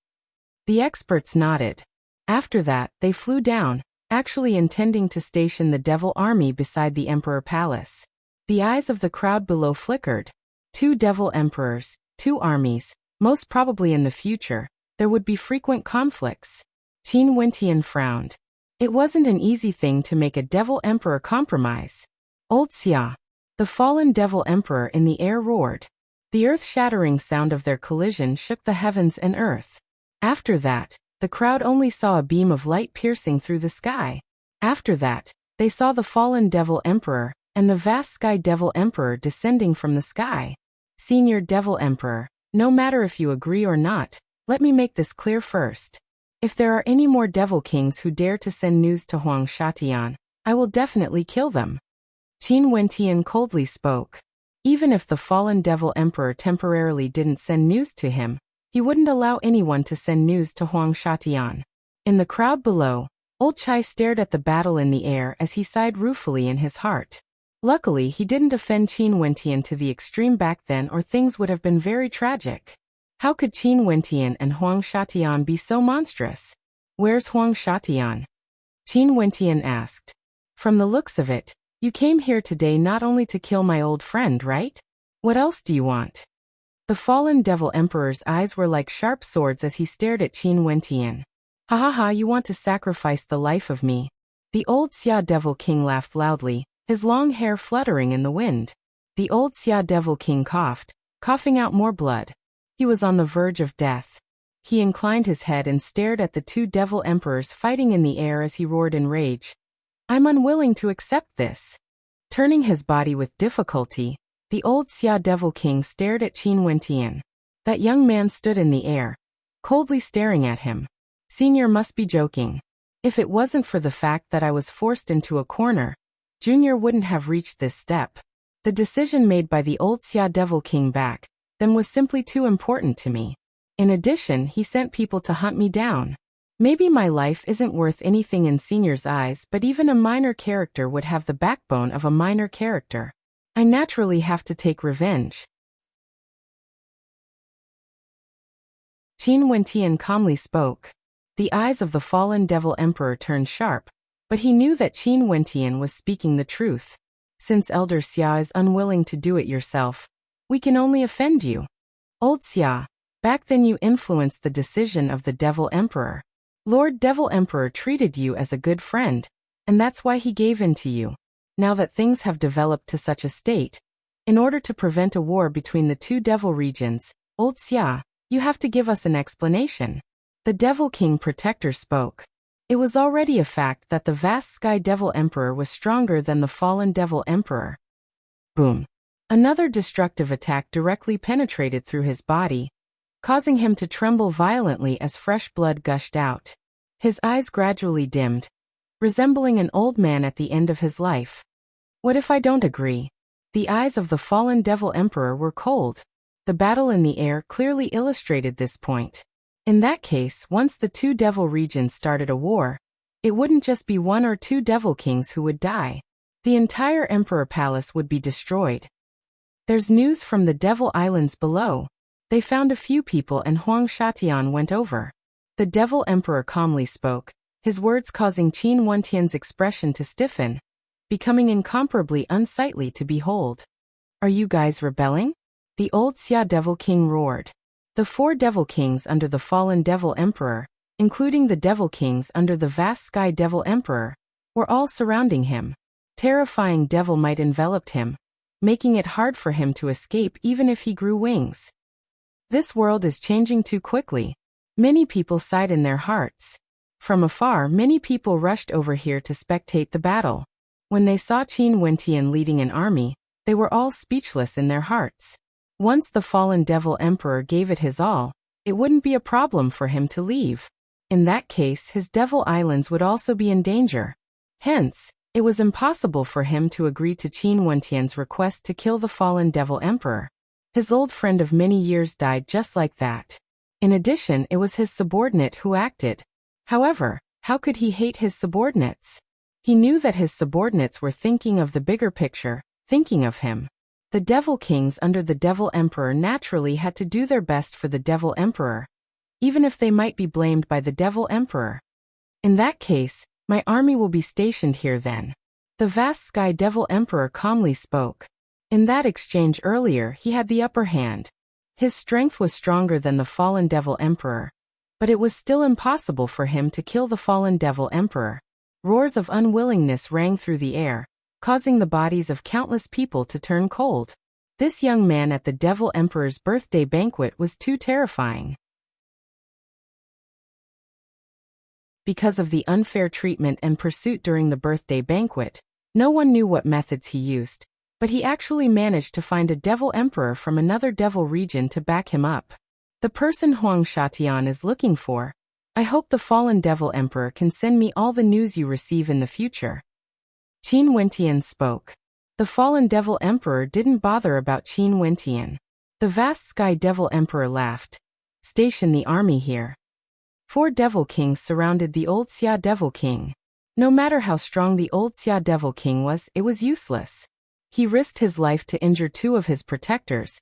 The experts nodded. After that, they flew down, actually intending to station the Devil Army beside the Emperor Palace. The eyes of the crowd below flickered. 2 Devil Emperors, 2 armies, most probably in the future, there would be frequent conflicts. Qin Wentian frowned. It wasn't an easy thing to make a Devil Emperor compromise. Old Xia, the fallen Devil Emperor in the air roared. The earth-shattering sound of their collision shook the heavens and earth. After that, the crowd only saw a beam of light piercing through the sky. After that, they saw the fallen Devil Emperor and the vast Sky Devil Emperor descending from the sky. Senior Devil Emperor, no matter if you agree or not, let me make this clear first. If there are any more Devil Kings who dare to send news to Huang Shatian, I will definitely kill them. Qin Wentian coldly spoke. Even if the fallen Devil Emperor temporarily didn't send news to him, he wouldn't allow anyone to send news to Huang Shatian. In the crowd below, Old Chai stared at the battle in the air as he sighed ruefully in his heart. Luckily, he didn't offend Qin Wentian to the extreme back then, or things would have been very tragic. How could Qin Wentian and Huang Shatian be so monstrous? Where's Huang Shatian? Qin Wentian asked. From the looks of it, you came here today not only to kill my old friend, right? What else do you want? The fallen Devil Emperor's eyes were like sharp swords as he stared at Qin Wentian. Ha ha ha, you want to sacrifice the life of me? The old Xia Devil King laughed loudly, his long hair fluttering in the wind. The old Xia Devil King coughed, coughing out more blood. He was on the verge of death. He inclined his head and stared at the two Devil Emperors fighting in the air as he roared in rage. I'm unwilling to accept this. Turning his body with difficulty, the old Xia Devil King stared at Qin Wentian. That young man stood in the air, coldly staring at him. Senior must be joking. If it wasn't for the fact that I was forced into a corner, Junior wouldn't have reached this step. The decision made by the old Xia Devil King back then was simply too important to me. In addition, he sent people to hunt me down. Maybe my life isn't worth anything in Senior's eyes, but even a minor character would have the backbone of a minor character. I naturally have to take revenge. Qin Wentian calmly spoke. The eyes of the fallen Devil Emperor turned sharp, but he knew that Qin Wentian was speaking the truth. Since Elder Xia is unwilling to do it yourself, we can only offend you. Old Xia, back then you influenced the decision of the Devil Emperor. Lord Devil Emperor treated you as a good friend, and that's why he gave in to you. Now that things have developed to such a state, in order to prevent a war between the two devil regions, Old Xia, you have to give us an explanation. The Devil King Protector spoke. It was already a fact that the vast Sky Devil Emperor was stronger than the fallen Devil Emperor. Boom. Another destructive attack directly penetrated through his body, causing him to tremble violently as fresh blood gushed out. His eyes gradually dimmed, resembling an old man at the end of his life. What if I don't agree? The eyes of the fallen Devil Emperor were cold. The battle in the air clearly illustrated this point. In that case, once the two devil regions started a war, it wouldn't just be one or two devil kings who would die. The entire Emperor Palace would be destroyed. There's news from the Devil Islands below. They found a few people and Huang Shatian went over. The Devil Emperor calmly spoke, his words causing Qin Wentian's expression to stiffen, becoming incomparably unsightly to behold. Are you guys rebelling? The old Xia Devil King roared. The four Devil Kings under the fallen Devil Emperor, including the Devil Kings under the vast Sky Devil Emperor, were all surrounding him. Terrifying devil might enveloped him, making it hard for him to escape even if he grew wings. This world is changing too quickly. Many people sighed in their hearts. From afar, many people rushed over here to spectate the battle. When they saw Qin Wentian leading an army, they were all speechless in their hearts. Once the fallen Devil Emperor gave it his all, it wouldn't be a problem for him to leave. In that case, his Devil Islands would also be in danger. Hence, it was impossible for him to agree to Qin Wentian's request to kill the fallen Devil Emperor. His old friend of many years died just like that. In addition, it was his subordinate who acted. However, how could he hate his subordinates? He knew that his subordinates were thinking of the bigger picture, thinking of him. The Devil Kings under the Devil Emperor naturally had to do their best for the Devil Emperor, even if they might be blamed by the Devil Emperor. In that case, my army will be stationed here then. The vast Sky Devil Emperor calmly spoke. In that exchange earlier, he had the upper hand. His strength was stronger than the fallen Devil Emperor, but it was still impossible for him to kill the fallen Devil Emperor. Roars of unwillingness rang through the air, causing the bodies of countless people to turn cold. This young man at the Devil Emperor's birthday banquet was too terrifying. Because of the unfair treatment and pursuit during the birthday banquet, no one knew what methods he used, but he actually managed to find a Devil Emperor from another devil region to back him up. The person Huang Shatian is looking for. I hope the fallen Devil Emperor can send me all the news you receive in the future. Qin Wentian spoke. The fallen Devil Emperor didn't bother about Qin Wentian. The vast Sky Devil Emperor laughed. Station the army here. 4 Devil Kings surrounded the old Xia Devil King. No matter how strong the old Xia Devil King was, it was useless. He risked his life to injure 2 of his protectors,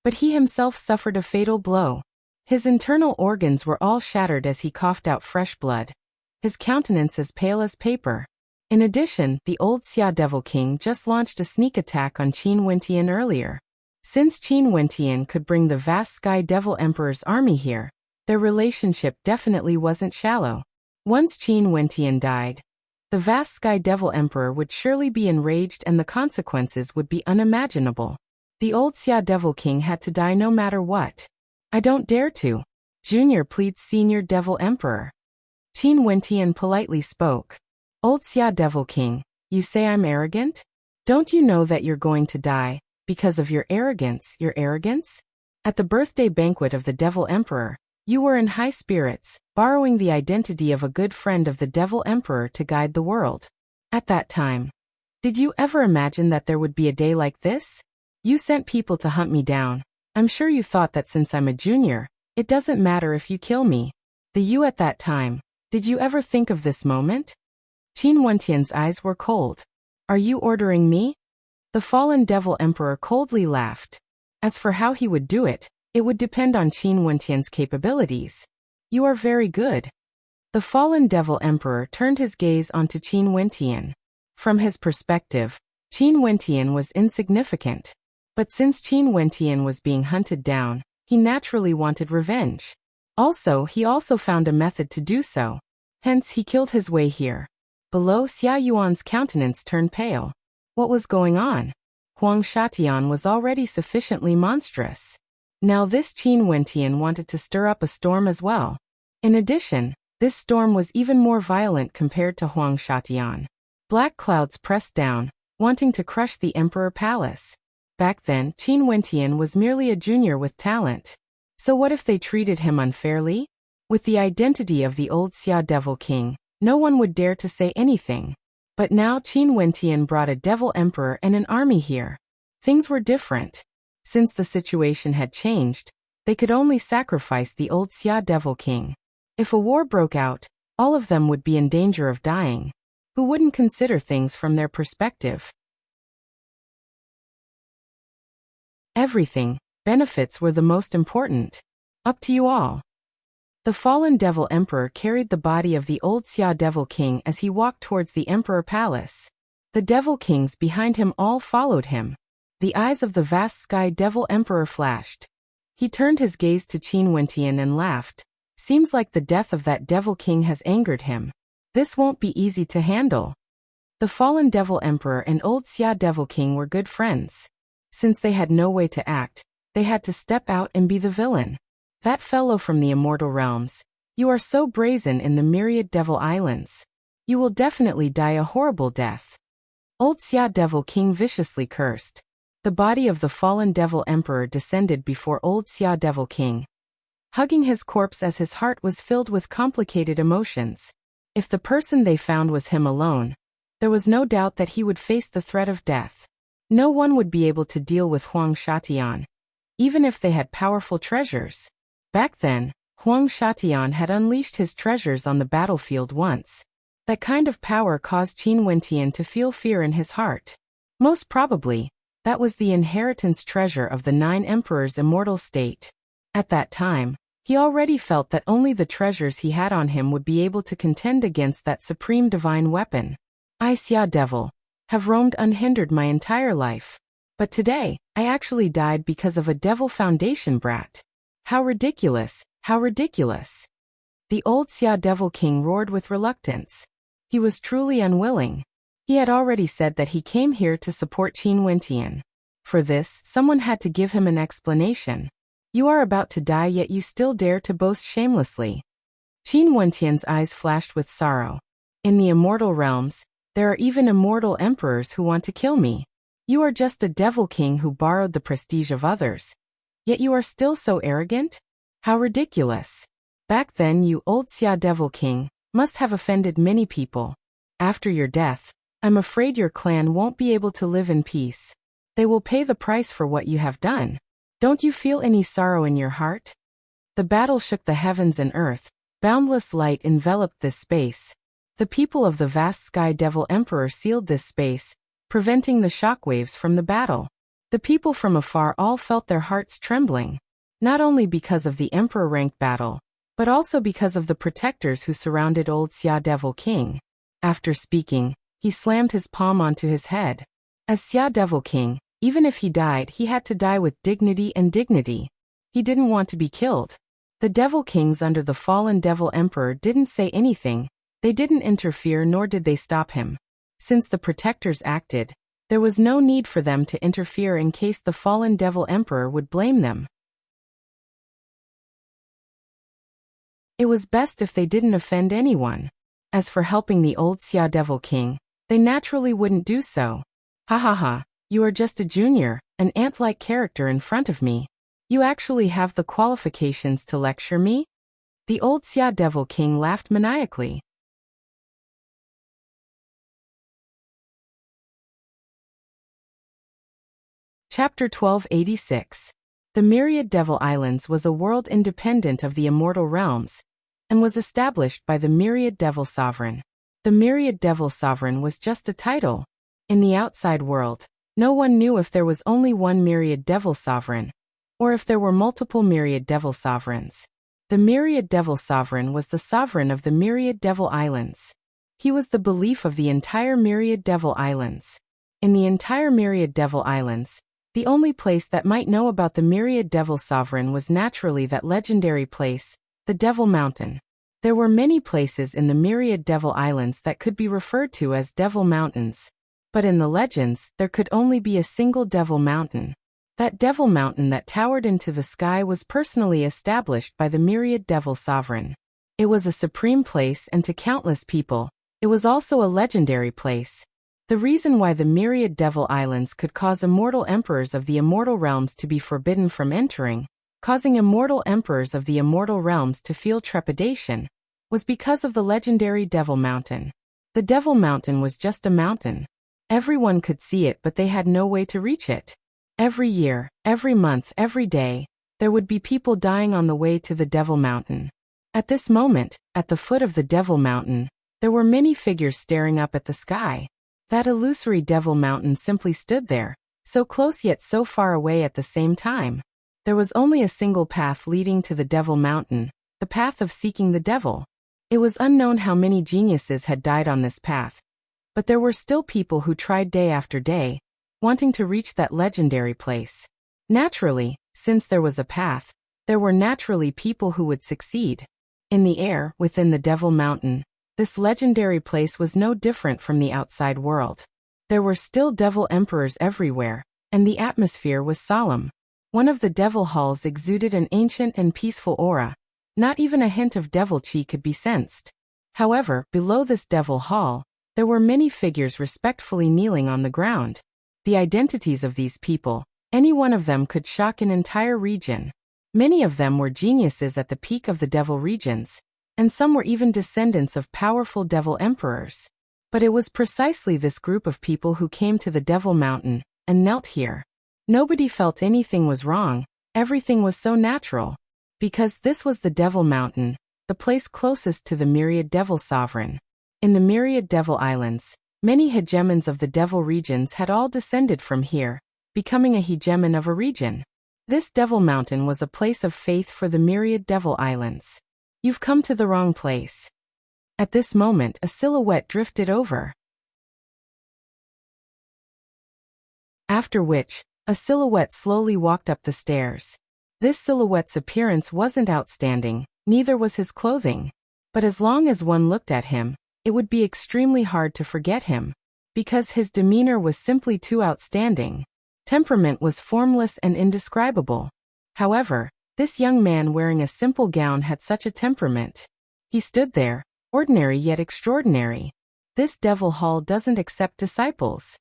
but he himself suffered a fatal blow. His internal organs were all shattered as he coughed out fresh blood. His countenance as pale as paper. In addition, the old Xia Devil King just launched a sneak attack on Qin Wentian earlier. Since Qin Wentian could bring the vast Sky Devil Emperor's army here, their relationship definitely wasn't shallow. Once Qin Wentian died, the vast Sky Devil Emperor would surely be enraged and the consequences would be unimaginable. The old Xia Devil King had to die no matter what. I don't dare to. Junior pleads Senior Devil Emperor. Qin Wentian politely spoke. Old Xia Devil King, you say I'm arrogant? Don't you know that you're going to die, because of your arrogance, At the birthday banquet of the Devil Emperor, you were in high spirits, borrowing the identity of a good friend of the Devil Emperor to guide the world. At that time, did you ever imagine that there would be a day like this? You sent people to hunt me down. I'm sure you thought that since I'm a junior, it doesn't matter if you kill me. The you at that time, did you ever think of this moment? Qin Wentian's eyes were cold. Are you ordering me? The fallen Devil Emperor coldly laughed. As for how he would do it, it would depend on Qin Wentian's capabilities. You are very good. The fallen Devil Emperor turned his gaze onto Qin Wentian. From his perspective, Qin Wentian was insignificant. But since Qin Wentian was being hunted down, he naturally wanted revenge. He also found a method to do so. Hence he killed his way here. Below, Xia Yuan's countenance turned pale. What was going on? Huang Shatian was already sufficiently monstrous. Now this Qin Wentian wanted to stir up a storm as well. In addition, this storm was even more violent compared to Huang Shatian. Black clouds pressed down, wanting to crush the Emperor Palace. Back then, Qin Wentian was merely a junior with talent. So what if they treated him unfairly? With the identity of the old Xia Devil King, no one would dare to say anything. But now Qin Wentian brought a Devil Emperor and an army here. Things were different. Since the situation had changed, they could only sacrifice the old Xia Devil King. If a war broke out, all of them would be in danger of dying. Who wouldn't consider things from their perspective? Everything, benefits were the most important. Up to you all. The fallen Devil Emperor carried the body of the old Xia Devil King as he walked towards the Emperor Palace. The Devil Kings behind him all followed him. The eyes of the vast Sky Devil Emperor flashed. He turned his gaze to Qin Wentian and laughed. Seems like the death of that Devil King has angered him. This won't be easy to handle. The fallen Devil Emperor and old Xia Devil King were good friends. Since they had no way to act, they had to step out and be the villain. That fellow from the immortal realms. You are so brazen in the myriad Devil Islands. You will definitely die a horrible death. Old Xia Devil King viciously cursed. The body of the fallen Devil Emperor descended before old Xia Devil King, hugging his corpse as his heart was filled with complicated emotions. If the person they found was him alone, there was no doubt that he would face the threat of death. No one would be able to deal with Huang Shatian, even if they had powerful treasures. Back then, Huang Shatian had unleashed his treasures on the battlefield once. That kind of power caused Qin Wentian to feel fear in his heart. Most probably, that was the inheritance treasure of the 9 emperors' immortal state. At that time, he already felt that only the treasures he had on him would be able to contend against that supreme divine weapon. I, Xia Devil, have roamed unhindered my entire life. But today, I actually died because of a Devil Foundation brat. How ridiculous, how ridiculous. The old Xia Devil King roared with reluctance. He was truly unwilling. He had already said that he came here to support Qin Wentian. For this, someone had to give him an explanation. You are about to die, yet you still dare to boast shamelessly. Qin Wentian's eyes flashed with sorrow. In the immortal realms, there are even immortal emperors who want to kill me. You are just a devil king who borrowed the prestige of others. Yet you are still so arrogant? How ridiculous. Back then you, old Xia Devil King, must have offended many people. After your death, I'm afraid your clan won't be able to live in peace. They will pay the price for what you have done. Don't you feel any sorrow in your heart? The battle shook the heavens and earth. Boundless light enveloped this space. The people of the vast Sky Devil Emperor sealed this space, preventing the shockwaves from the battle. The people from afar all felt their hearts trembling, not only because of the Emperor-ranked battle, but also because of the protectors who surrounded old Xia Devil King. After speaking, he slammed his palm onto his head. As Xia Devil King, even if he died, he had to die with dignity and dignity. He didn't want to be killed. The Devil Kings under the fallen Devil Emperor didn't say anything. They didn't interfere, nor did they stop him. Since the protectors acted, there was no need for them to interfere in case the fallen Devil Emperor would blame them. It was best if they didn't offend anyone. As for helping the old Xia Devil King, they naturally wouldn't do so. Ha ha ha, you are just a junior, an ant-like character in front of me. You actually have the qualifications to lecture me? The old Xia Devil King laughed maniacally. Chapter 1286. The Myriad Devil Islands was a world independent of the immortal realms, and was established by the Myriad Devil Sovereign. The Myriad Devil Sovereign was just a title. In the outside world, no one knew if there was only one Myriad Devil Sovereign, or if there were multiple Myriad Devil Sovereigns. The Myriad Devil Sovereign was the sovereign of the Myriad Devil Islands. He was the belief of the entire Myriad Devil Islands. In the entire Myriad Devil Islands, the only place that might know about the Myriad Devil Sovereign was naturally that legendary place, the Devil Mountain. There were many places in the Myriad Devil Islands that could be referred to as Devil Mountains. But in the legends, there could only be a single Devil Mountain. That Devil Mountain that towered into the sky was personally established by the Myriad Devil Sovereign. It was a supreme place, and to countless people, it was also a legendary place. The reason why the Myriad Devil Islands could cause immortal emperors of the immortal realms to be forbidden from entering, causing immortal emperors of the immortal realms to feel trepidation, was because of the legendary Devil Mountain. The Devil Mountain was just a mountain. Everyone could see it, but they had no way to reach it. Every year, every month, every day, there would be people dying on the way to the Devil Mountain. At this moment, at the foot of the Devil Mountain, there were many figures staring up at the sky. That illusory Devil Mountain simply stood there, so close yet so far away at the same time. There was only a single path leading to the Devil Mountain, the path of seeking the devil. It was unknown how many geniuses had died on this path, but there were still people who tried day after day, wanting to reach that legendary place. Naturally, since there was a path, there were naturally people who would succeed. In the air, within the Devil Mountain, this legendary place was no different from the outside world. There were still devil emperors everywhere, and the atmosphere was solemn. One of the devil halls exuded an ancient and peaceful aura. Not even a hint of devil chi could be sensed. However, below this devil hall, there were many figures respectfully kneeling on the ground. The identities of these people, any one of them could shock an entire region. Many of them were geniuses at the peak of the devil regions, and some were even descendants of powerful devil emperors. But it was precisely this group of people who came to the Devil Mountain and knelt here. Nobody felt anything was wrong, everything was so natural. Because this was the Devil Mountain, the place closest to the Myriad Devil Sovereign. In the Myriad Devil Islands, many hegemons of the devil regions had all descended from here, becoming a hegemon of a region. This Devil Mountain was a place of faith for the Myriad Devil Islands. You've come to the wrong place. At this moment, a silhouette drifted over. After which, a silhouette slowly walked up the stairs. This silhouette's appearance wasn't outstanding, neither was his clothing. But as long as one looked at him, it would be extremely hard to forget him, because his demeanor was simply too outstanding. Temperament was formless and indescribable. However, this young man wearing a simple gown had such a temperament. He stood there, ordinary yet extraordinary. This devil hall doesn't accept disciples,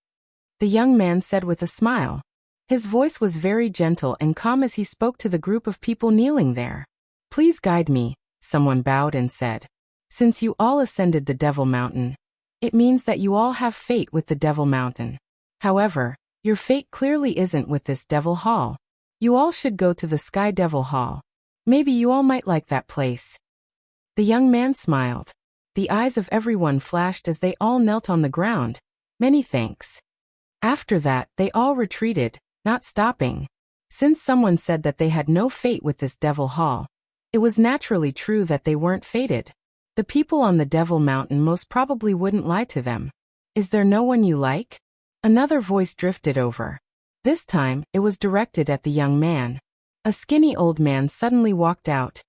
the young man said with a smile. His voice was very gentle and calm as he spoke to the group of people kneeling there. Please guide me, someone bowed and said. Since you all ascended the Devil Mountain, it means that you all have fate with the Devil Mountain. However, your fate clearly isn't with this Devil Hall. You all should go to the Sky Devil Hall. Maybe you all might like that place. The young man smiled. The eyes of everyone flashed as they all knelt on the ground. Many thanks. After that, they all retreated, not stopping. Since someone said that they had no fate with this Devil Hall, it was naturally true that they weren't fated. The people on the Devil Mountain most probably wouldn't lie to them. Is there no one you like? Another voice drifted over. This time, it was directed at the young man. A skinny old man suddenly walked out,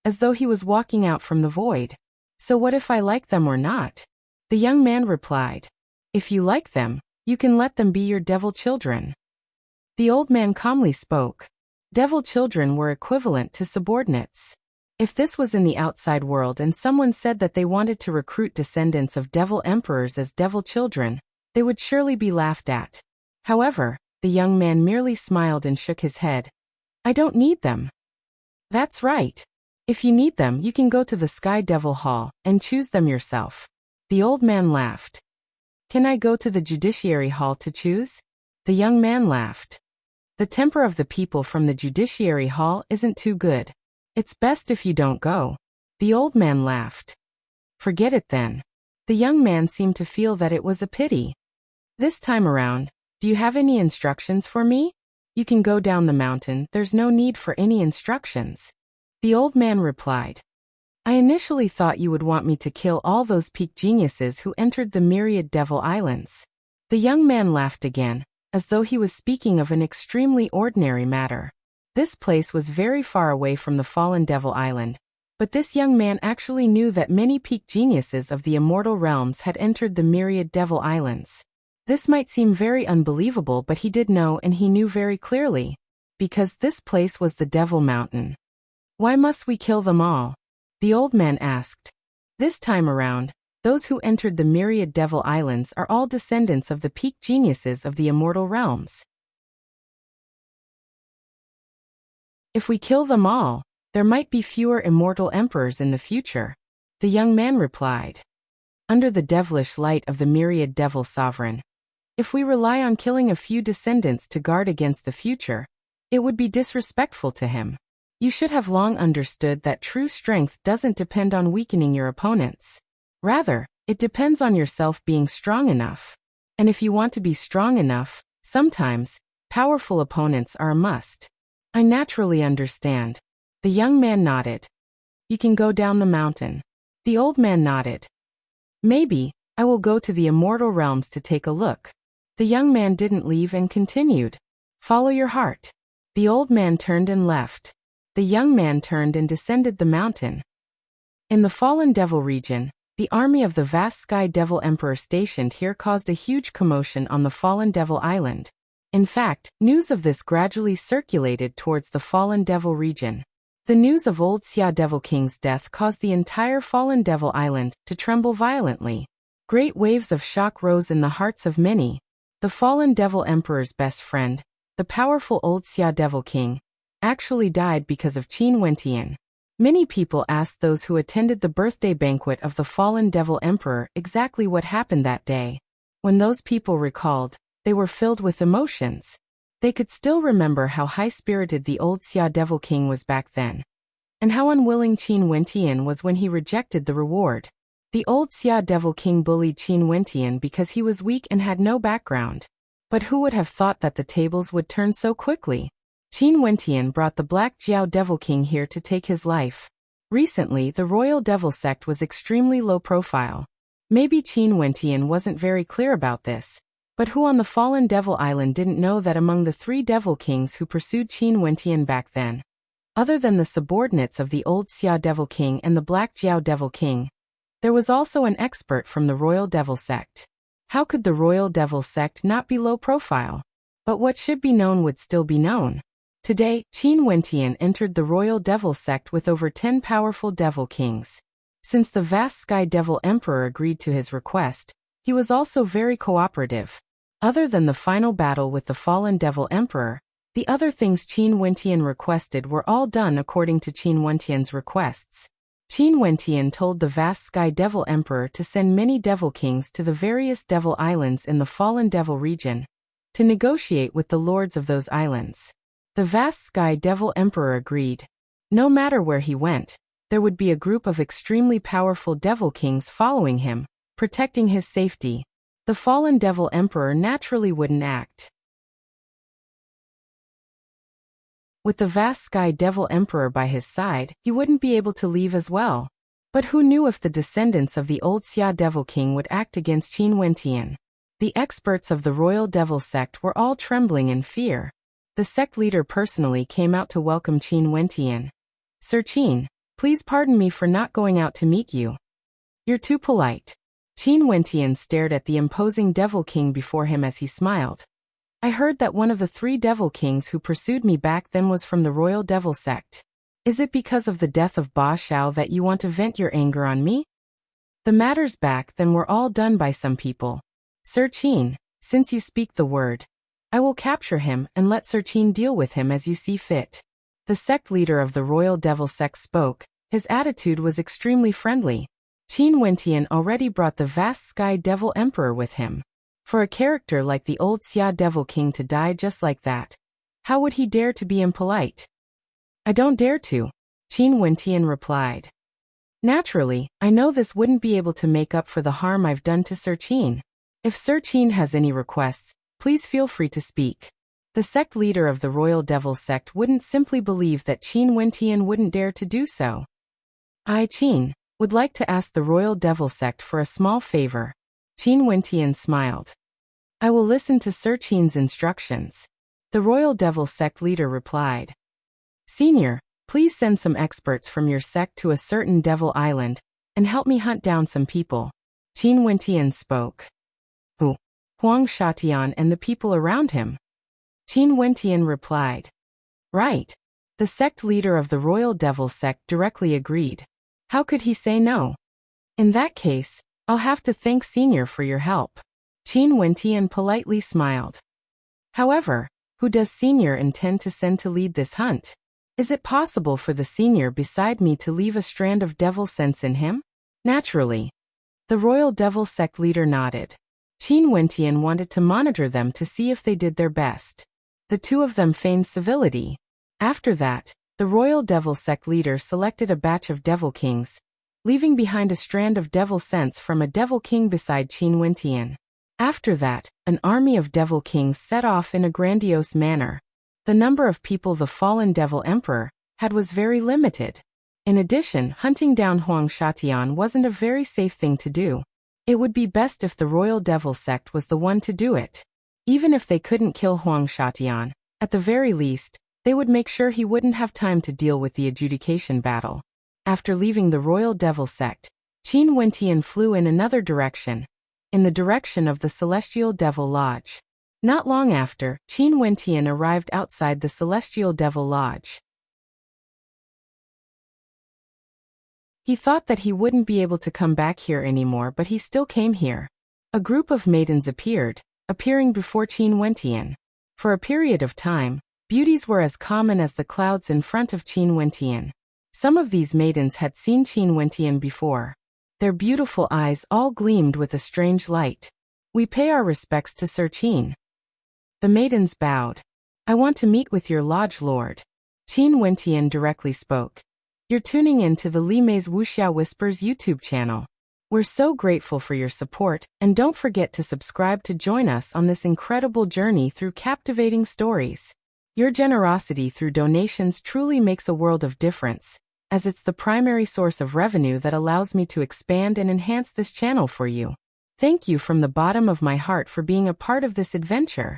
as though he was walking out from the void. So what if I like them or not? The young man replied. If you like them, you can let them be your devil children. The old man calmly spoke. Devil children were equivalent to subordinates. If this was in the outside world and someone said that they wanted to recruit descendants of devil emperors as devil children, they would surely be laughed at. However, the young man merely smiled and shook his head. I don't need them. That's right. If you need them, you can go to the Sky Devil Hall and choose them yourself. The old man laughed. Can I go to the Judiciary Hall to choose? The young man laughed. The temper of the people from the Judiciary Hall isn't too good. It's best if you don't go. The old man laughed. Forget it then. The young man seemed to feel that it was a pity. This time around, do you have any instructions for me? You can go down the mountain, there's no need for any instructions. The old man replied. I initially thought you would want me to kill all those peak geniuses who entered the myriad devil islands. The young man laughed again, as though he was speaking of an extremely ordinary matter. This place was very far away from the fallen devil island, but this young man actually knew that many peak geniuses of the immortal realms had entered the myriad devil islands. This might seem very unbelievable, but he did know, and he knew very clearly. Because this place was the Devil Mountain. Why must we kill them all? The old man asked. This time around, those who entered the myriad devil islands are all descendants of the peak geniuses of the immortal realms. If we kill them all, there might be fewer immortal emperors in the future, the young man replied. Under the devilish light of the myriad devil sovereign, if we rely on killing a few descendants to guard against the future, it would be disrespectful to him. You should have long understood that true strength doesn't depend on weakening your opponents. Rather, it depends on yourself being strong enough. And if you want to be strong enough, sometimes, powerful opponents are a must. I naturally understand. The young man nodded. You can go down the mountain. The old man nodded. Maybe, I will go to the immortal realms to take a look. The young man didn't leave and continued. Follow your heart. The old man turned and left. The young man turned and descended the mountain. In the fallen devil region, the army of the vast Sky Devil Emperor stationed here caused a huge commotion on the fallen devil island. In fact, news of this gradually circulated towards the fallen devil region. The news of old Wuxia Devil King's death caused the entire fallen devil island to tremble violently. Great waves of shock rose in the hearts of many. The fallen devil emperor's best friend, the powerful old Wuxia Devil King, actually died because of Qin Wentian. Many people asked those who attended the birthday banquet of the fallen devil emperor exactly what happened that day. When those people recalled, they were filled with emotions. They could still remember how high-spirited the old Wuxia Devil King was back then, and how unwilling Qin Wentian was when he rejected the reward. The old Wuxia Devil King bullied Qin Wentian because he was weak and had no background. But who would have thought that the tables would turn so quickly? Qin Wentian brought the Black Jiao Devil King here to take his life. Recently, the Royal Devil Sect was extremely low profile. Maybe Qin Wentian wasn't very clear about this. But who on the fallen devil island didn't know that among the 3 devil kings who pursued Qin Wentian back then, other than the subordinates of the old Wuxia Devil King and the Black Jiao Devil King, there was also an expert from the Royal Devil Sect. How could the Royal Devil Sect not be low profile? But what should be known would still be known. Today, Qin Wentian entered the royal devil sect with over 10 powerful devil kings. Since the vast Sky Devil Emperor agreed to his request, he was also very cooperative. Other than the final battle with the fallen Devil Emperor, the other things Qin Wentian requested were all done according to Qin Wentian's requests. Qin Wentian told the vast Sky Devil Emperor to send many devil kings to the various devil islands in the fallen devil region, to negotiate with the lords of those islands. The vast Sky Devil Emperor agreed. No matter where he went, there would be a group of extremely powerful devil kings following him, protecting his safety. The fallen Devil Emperor naturally wouldn't act. With the vast Sky Devil Emperor by his side, he wouldn't be able to leave as well. But who knew if the descendants of the old Xia Devil King would act against Qin Wentian? The experts of the Royal Devil Sect were all trembling in fear. The sect leader personally came out to welcome Qin Wentian. "Sir Qin, please pardon me for not going out to meet you. You're too polite." Qin Wentian stared at the imposing Devil King before him as he smiled. "I heard that one of the 3 Devil Kings who pursued me back then was from the Royal Devil Sect. Is it because of the death of Ba Xiao that you want to vent your anger on me? The matters back then were all done by some people. Sir Qin, since you speak the word, I will capture him and let Sir Qin deal with him as you see fit." The sect leader of the Royal Devil Sect spoke. His attitude was extremely friendly. Qin Wentian already brought the vast Sky Devil Emperor with him. For a character like the old Xia Devil King to die just like that, how would he dare to be impolite? "I don't dare to," Qin Wentian replied. "Naturally, I know this wouldn't be able to make up for the harm I've done to Sir Qin. If Sir Qin has any requests, please feel free to speak." The sect leader of the Royal Devil Sect wouldn't simply believe that Qin Wentian wouldn't dare to do so. "I, Qin, would like to ask the Royal Devil Sect for a small favor." Qin Wentian smiled. "I will listen to Sir Qin's instructions." The Royal Devil Sect leader replied. "Senior, please send some experts from your sect to a certain devil island, and help me hunt down some people." Qin Wentian spoke. "Who? Huang Shatian and the people around him?" Qin Wentian replied. "Right." The sect leader of the Royal Devil Sect directly agreed. How could he say no? "In that case, I'll have to thank Senior for your help." Qin Wentian politely smiled. "However, who does Senior intend to send to lead this hunt? Is it possible for the Senior beside me to leave a strand of devil sense in him?" "Naturally." The Royal Devil Sect leader nodded. Qin Wentian wanted to monitor them to see if they did their best. The 2 of them feigned civility. After that, the Royal Devil Sect leader selected a batch of Devil Kings, leaving behind a strand of devil sense from a Devil King beside Qin Wentian. After that, an army of Devil Kings set off in a grandiose manner. The number of people the fallen Devil Emperor had was very limited. In addition, hunting down Huang Shatian wasn't a very safe thing to do. It would be best if the Royal Devil Sect was the one to do it. Even if they couldn't kill Huang Shatian, at the very least, they would make sure he wouldn't have time to deal with the adjudication battle. After leaving the Royal Devil Sect, Qin Wentian flew in another direction, in the direction of the Celestial Devil Lodge. Not long after, Qin Wentian arrived outside the Celestial Devil Lodge. He thought that he wouldn't be able to come back here anymore, but he still came here. A group of maidens appearing before Qin Wentian. For a period of time, beauties were as common as the clouds in front of Qin Wentian. Some of these maidens had seen Qin Wentian before. Their beautiful eyes all gleamed with a strange light. "We pay our respects to Sir Qin." The maidens bowed. "I want to meet with your lodge lord." Qin Wentian directly spoke. "You're tuning in to the Li Mei's Wuxia Whispers YouTube channel. We're so grateful for your support, and don't forget to subscribe to join us on this incredible journey through captivating stories. Your generosity through donations truly makes a world of difference, as it's the primary source of revenue that allows me to expand and enhance this channel for you. Thank you from the bottom of my heart for being a part of this adventure.